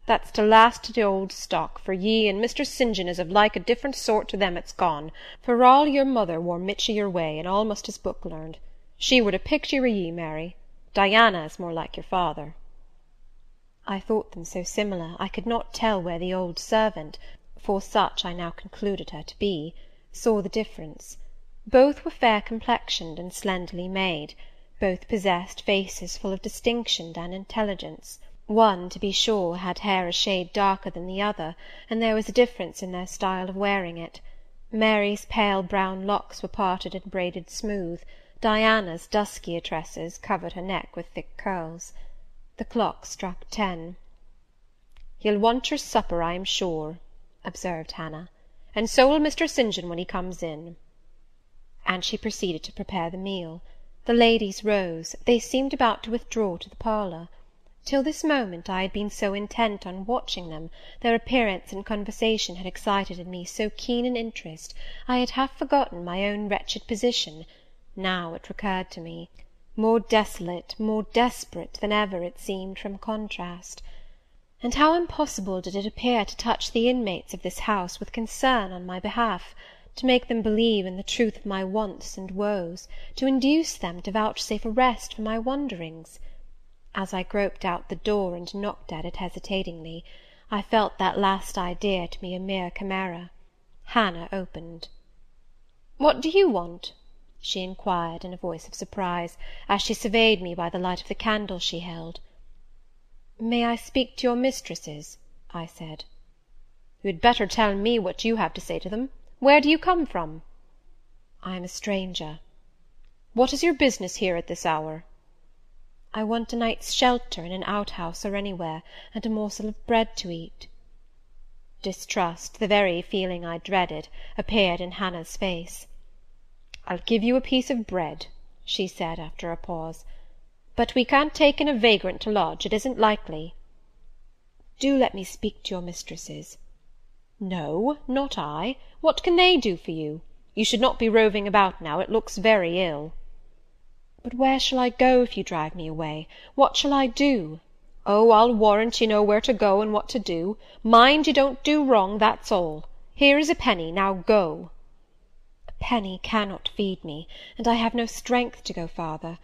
that's to last to the old stock, for ye and Mr. St. John is of like a different sort to them that's gone, for all your mother wore much o' your way, and almost as book learned. She were the picture o' ye, Mary. Diana is more like your father. I thought them so similar, I could not tell where the old servant, for such I now concluded her to be, saw the difference. Both were fair-complexioned and slenderly made. Both possessed faces full of distinction and intelligence. One, to be sure, had hair a shade darker than the other, and there was a difference in their style of wearing it. Mary's pale brown locks were parted and braided smooth. Diana's duskier tresses covered her neck with thick curls. The clock struck 10. "You'll want your supper, I am sure," observed Hannah, "and so will Mr. St. John when he comes in." And she proceeded to prepare the meal. The ladies rose. They seemed about to withdraw to the parlour. Till this moment I had been so intent on watching them, their appearance and conversation had excited in me so keen an interest, I had half forgotten my own wretched position. Now it recurred to me, more desolate, more desperate than ever, it seemed, from contrast. And how impossible did it appear to touch the inmates of this house with concern on my behalf, to make them believe in the truth of my wants and woes, to induce them to vouchsafe a rest for my wanderings. As I groped out the door and knocked at it hesitatingly, I felt that last idea to be a mere chimera. Hannah opened. "What do you want?" she inquired, in a voice of surprise, as she surveyed me by the light of the candle she held. "May I speak to your mistresses?" I said. "You had better tell me what you have to say to them. Where do you come from?" "I am a stranger." "What is your business here at this hour?" "I want a night's shelter in an outhouse or anywhere, and a morsel of bread to eat." Distrust, the very feeling I dreaded, appeared in Hannah's face. "I'll give you a piece of bread," she said, after a pause. "But we can't take in a vagrant to lodge. It isn't likely." "Do let me speak to your mistresses." "No, not I. What can they do for you? You should not be roving about now. It looks very ill." "But where shall I go if you drive me away? What shall I do?" "Oh, I'll warrant you know where to go and what to do. Mind you don't do wrong, that's all. Here is a penny. Now go." "A penny cannot feed me, and I have no strength to go farther.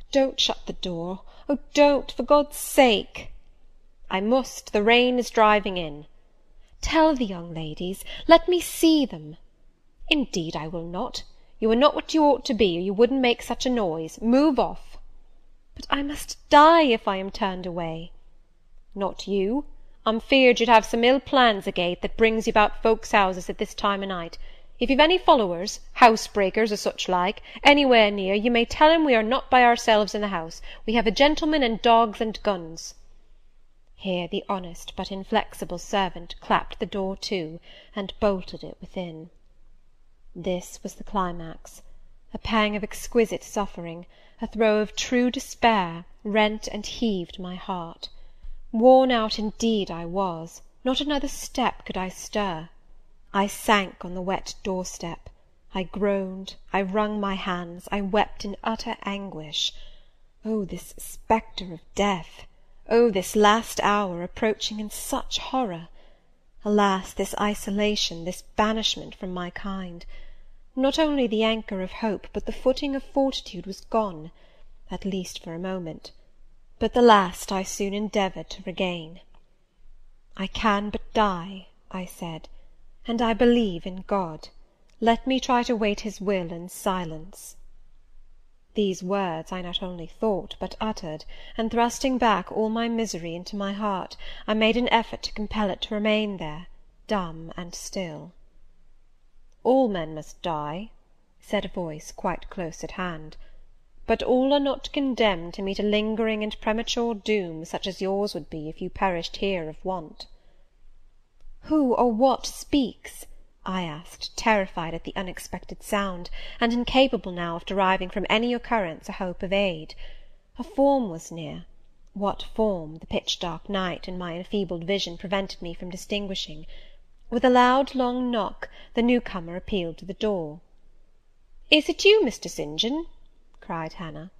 Don't shut the door. Oh, don't, for God's sake!" "I must. The rain is driving in." "Tell the young ladies. Let me see them." "Indeed I will not. You are not what you ought to be, or you wouldn't make such a noise. Move off." "But I must die if I am turned away." "Not you. I'm feared you'd have some ill plans agate that brings you about folks' houses at this time o' night. If you've any followers, housebreakers, or such like, anywhere near, you may tell 'em we are not by ourselves in the house. We have a gentleman and dogs and guns." Here the honest but inflexible servant clapped the door to, and bolted it within. This was the climax. A pang of exquisite suffering, a throe of true despair, rent and heaved my heart. Worn out indeed I was. Not another step could I stir. I sank on the wet door-step. I groaned, I wrung my hands, I wept in utter anguish. Oh, this spectre of death! Oh, this last hour approaching in such horror! Alas, this isolation, this banishment from my kind! Not only the anchor of hope, but the footing of fortitude was gone, at least for a moment, but the last I soon endeavoured to regain. "I can but die," I said, "and I believe in God. Let me try to wait his will in silence." These words I not only thought, but uttered, and thrusting back all my misery into my heart, I made an effort to compel it to remain there, dumb and still. "All men must die," said a voice quite close at hand, "but all are not condemned to meet a lingering and premature doom such as yours would be if you perished here of want." "Who or what speaks?" I asked, terrified at the unexpected sound, and incapable now of deriving from any occurrence a hope of aid. A form was near. What form, the pitch-dark night and my enfeebled vision prevented me from distinguishing. With a loud long knock, the new-comer appealed to the door. "Is it you, Mr. St. John?" cried Hannah.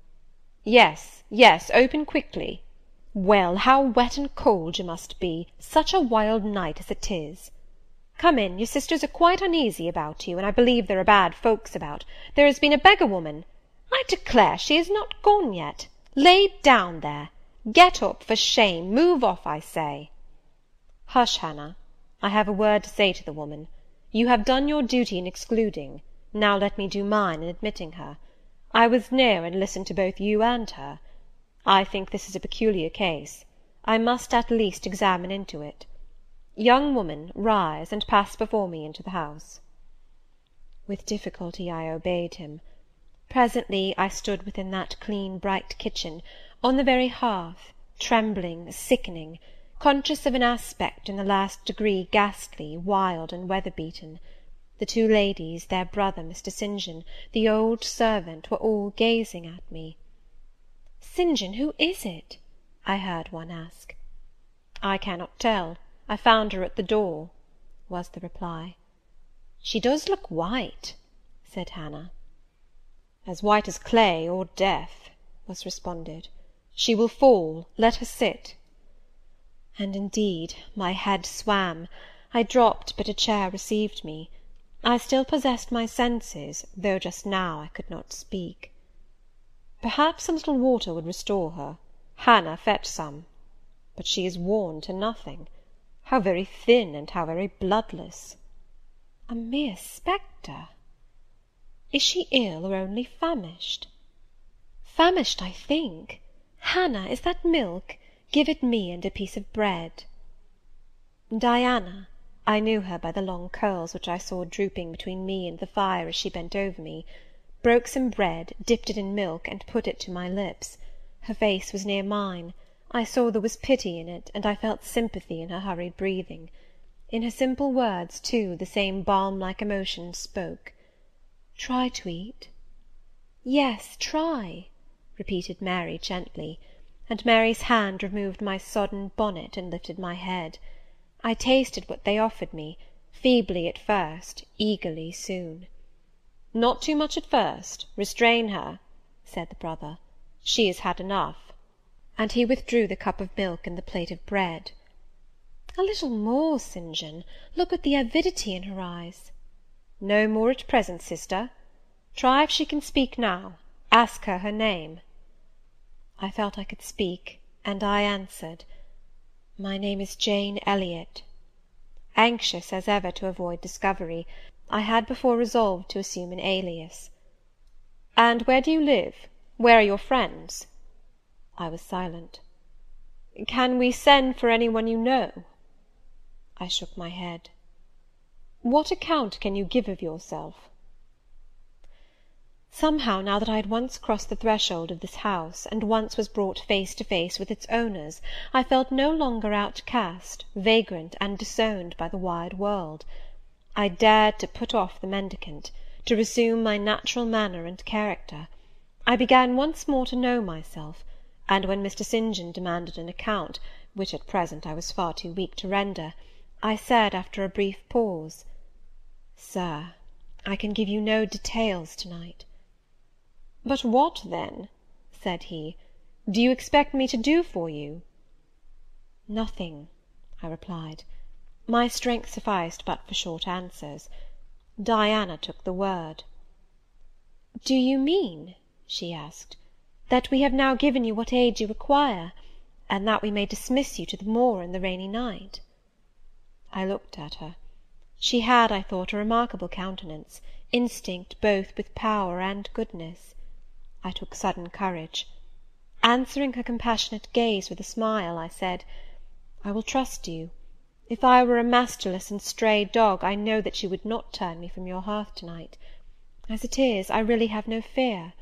"Yes, yes, open quickly. Well, how wet and cold you must be, such a wild night as it is. Come in, your sisters are quite uneasy about you, and I believe there are bad folks about. There has been a beggar-woman. I declare she is not gone yet. Lay down there. Get up, for shame. Move off, I say." "Hush, Hannah. I have a word to say to the woman. You have done your duty in excluding. Now let me do mine in admitting her. I was near and listened to both you and her. I think this is a peculiar case. I must at least examine into it. Young woman, rise, and pass before me into the house." With difficulty I obeyed him. Presently I stood within that clean bright kitchen, on the very hearth, trembling, sickening, conscious of an aspect in the last degree ghastly, wild, and weather-beaten. The two ladies, their brother, Mr. St. John, the old servant, were all gazing at me. "St. John, who is it?" I heard one ask. "I cannot tell. I found her at the door," was the reply. "She does look white," said Hannah. "As white as clay or death," was responded. "She will fall. Let her sit." And indeed my head swam. I dropped, but a chair received me. I still possessed my senses, though just now I could not speak. "Perhaps a little water would restore her. Hannah, fetch some. But she is worn to nothing. How very thin, and how very bloodless!" "A mere spectre." "Is she ill, or only famished?" "Famished, I think. Hannah, is that milk? Give it me and a piece of bread." Diana, I knew her by the long curls which I saw drooping between me and the fire as she bent over me, broke some bread, dipped it in milk, and put it to my lips. Her face was near mine. I saw there was pity in it, and I felt sympathy in her hurried breathing. In her simple words, too, the same balm-like emotion spoke. "Try to eat." "Yes, try," repeated Mary gently, and Mary's hand removed my sodden bonnet and lifted my head. I tasted what they offered me, feebly at first, eagerly soon. "Not too much at first. Restrain her," said the brother. "She has had enough." And he withdrew the cup of milk and the plate of bread. "A little more, St. John. Look at the avidity in her eyes." "No more at present, sister. Try if she can speak now. Ask her her name." I felt I could speak, and I answered, "My name is Jane Elliot." Anxious as ever to avoid discovery, I had before resolved to assume an alias. "And where do you live? Where are your friends?" I was silent. "Can we send for any one you know?" I shook my head. "What account can you give of yourself?" Somehow, now that I had once crossed the threshold of this house, and once was brought face to face with its owners, I felt no longer outcast, vagrant, and disowned by the wide world. I dared to put off the mendicant, to resume my natural manner and character. I began once more to know myself, and when Mr. St. John demanded an account, which at present I was far too weak to render, I said, after a brief pause, "Sir, I can give you no details to-night." "But what, then," said he, "do you expect me to do for you?" "Nothing," I replied. My strength sufficed but for short answers. Diana took the word. "Do you mean," she asked, "that we have now given you what aid you require, and that we may dismiss you to the moor in the rainy night?" I looked at her. She had, I thought, a remarkable countenance, instinct both with power and goodness. I took sudden courage. Answering her compassionate gaze with a smile, I said, "I will trust you. If I were a masterless and stray dog, I know that you would not turn me from your hearth to-night. As it is, I really have no fear.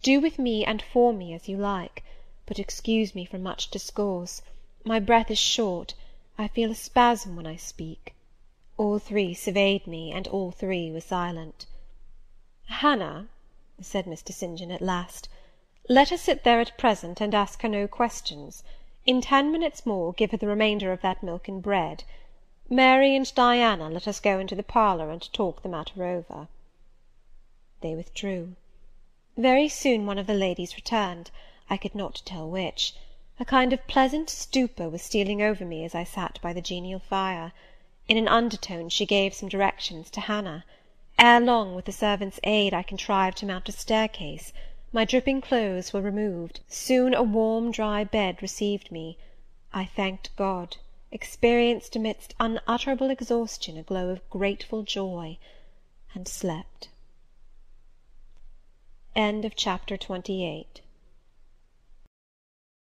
Do with me and for me as you like, but excuse me from much discourse. My breath is short. I feel a spasm when I speak." All three surveyed me, and all three were silent. "Hannah," said Mr. St. John at last, "let her sit there at present, and ask her no questions. In 10 minutes more, give her the remainder of that milk and bread. Mary and Diana, let us go into the parlour, and talk the matter over." They withdrew. Very soon one of the ladies returned, I could not tell which. A kind of pleasant stupor was stealing over me as I sat by the genial fire. In an undertone she gave some directions to Hannah. Ere long, with the servant's aid, I contrived to mount a staircase. My dripping clothes were removed. Soon a warm dry bed received me. I thanked God, experienced amidst unutterable exhaustion a glow of grateful joy, and slept. Chapter 28.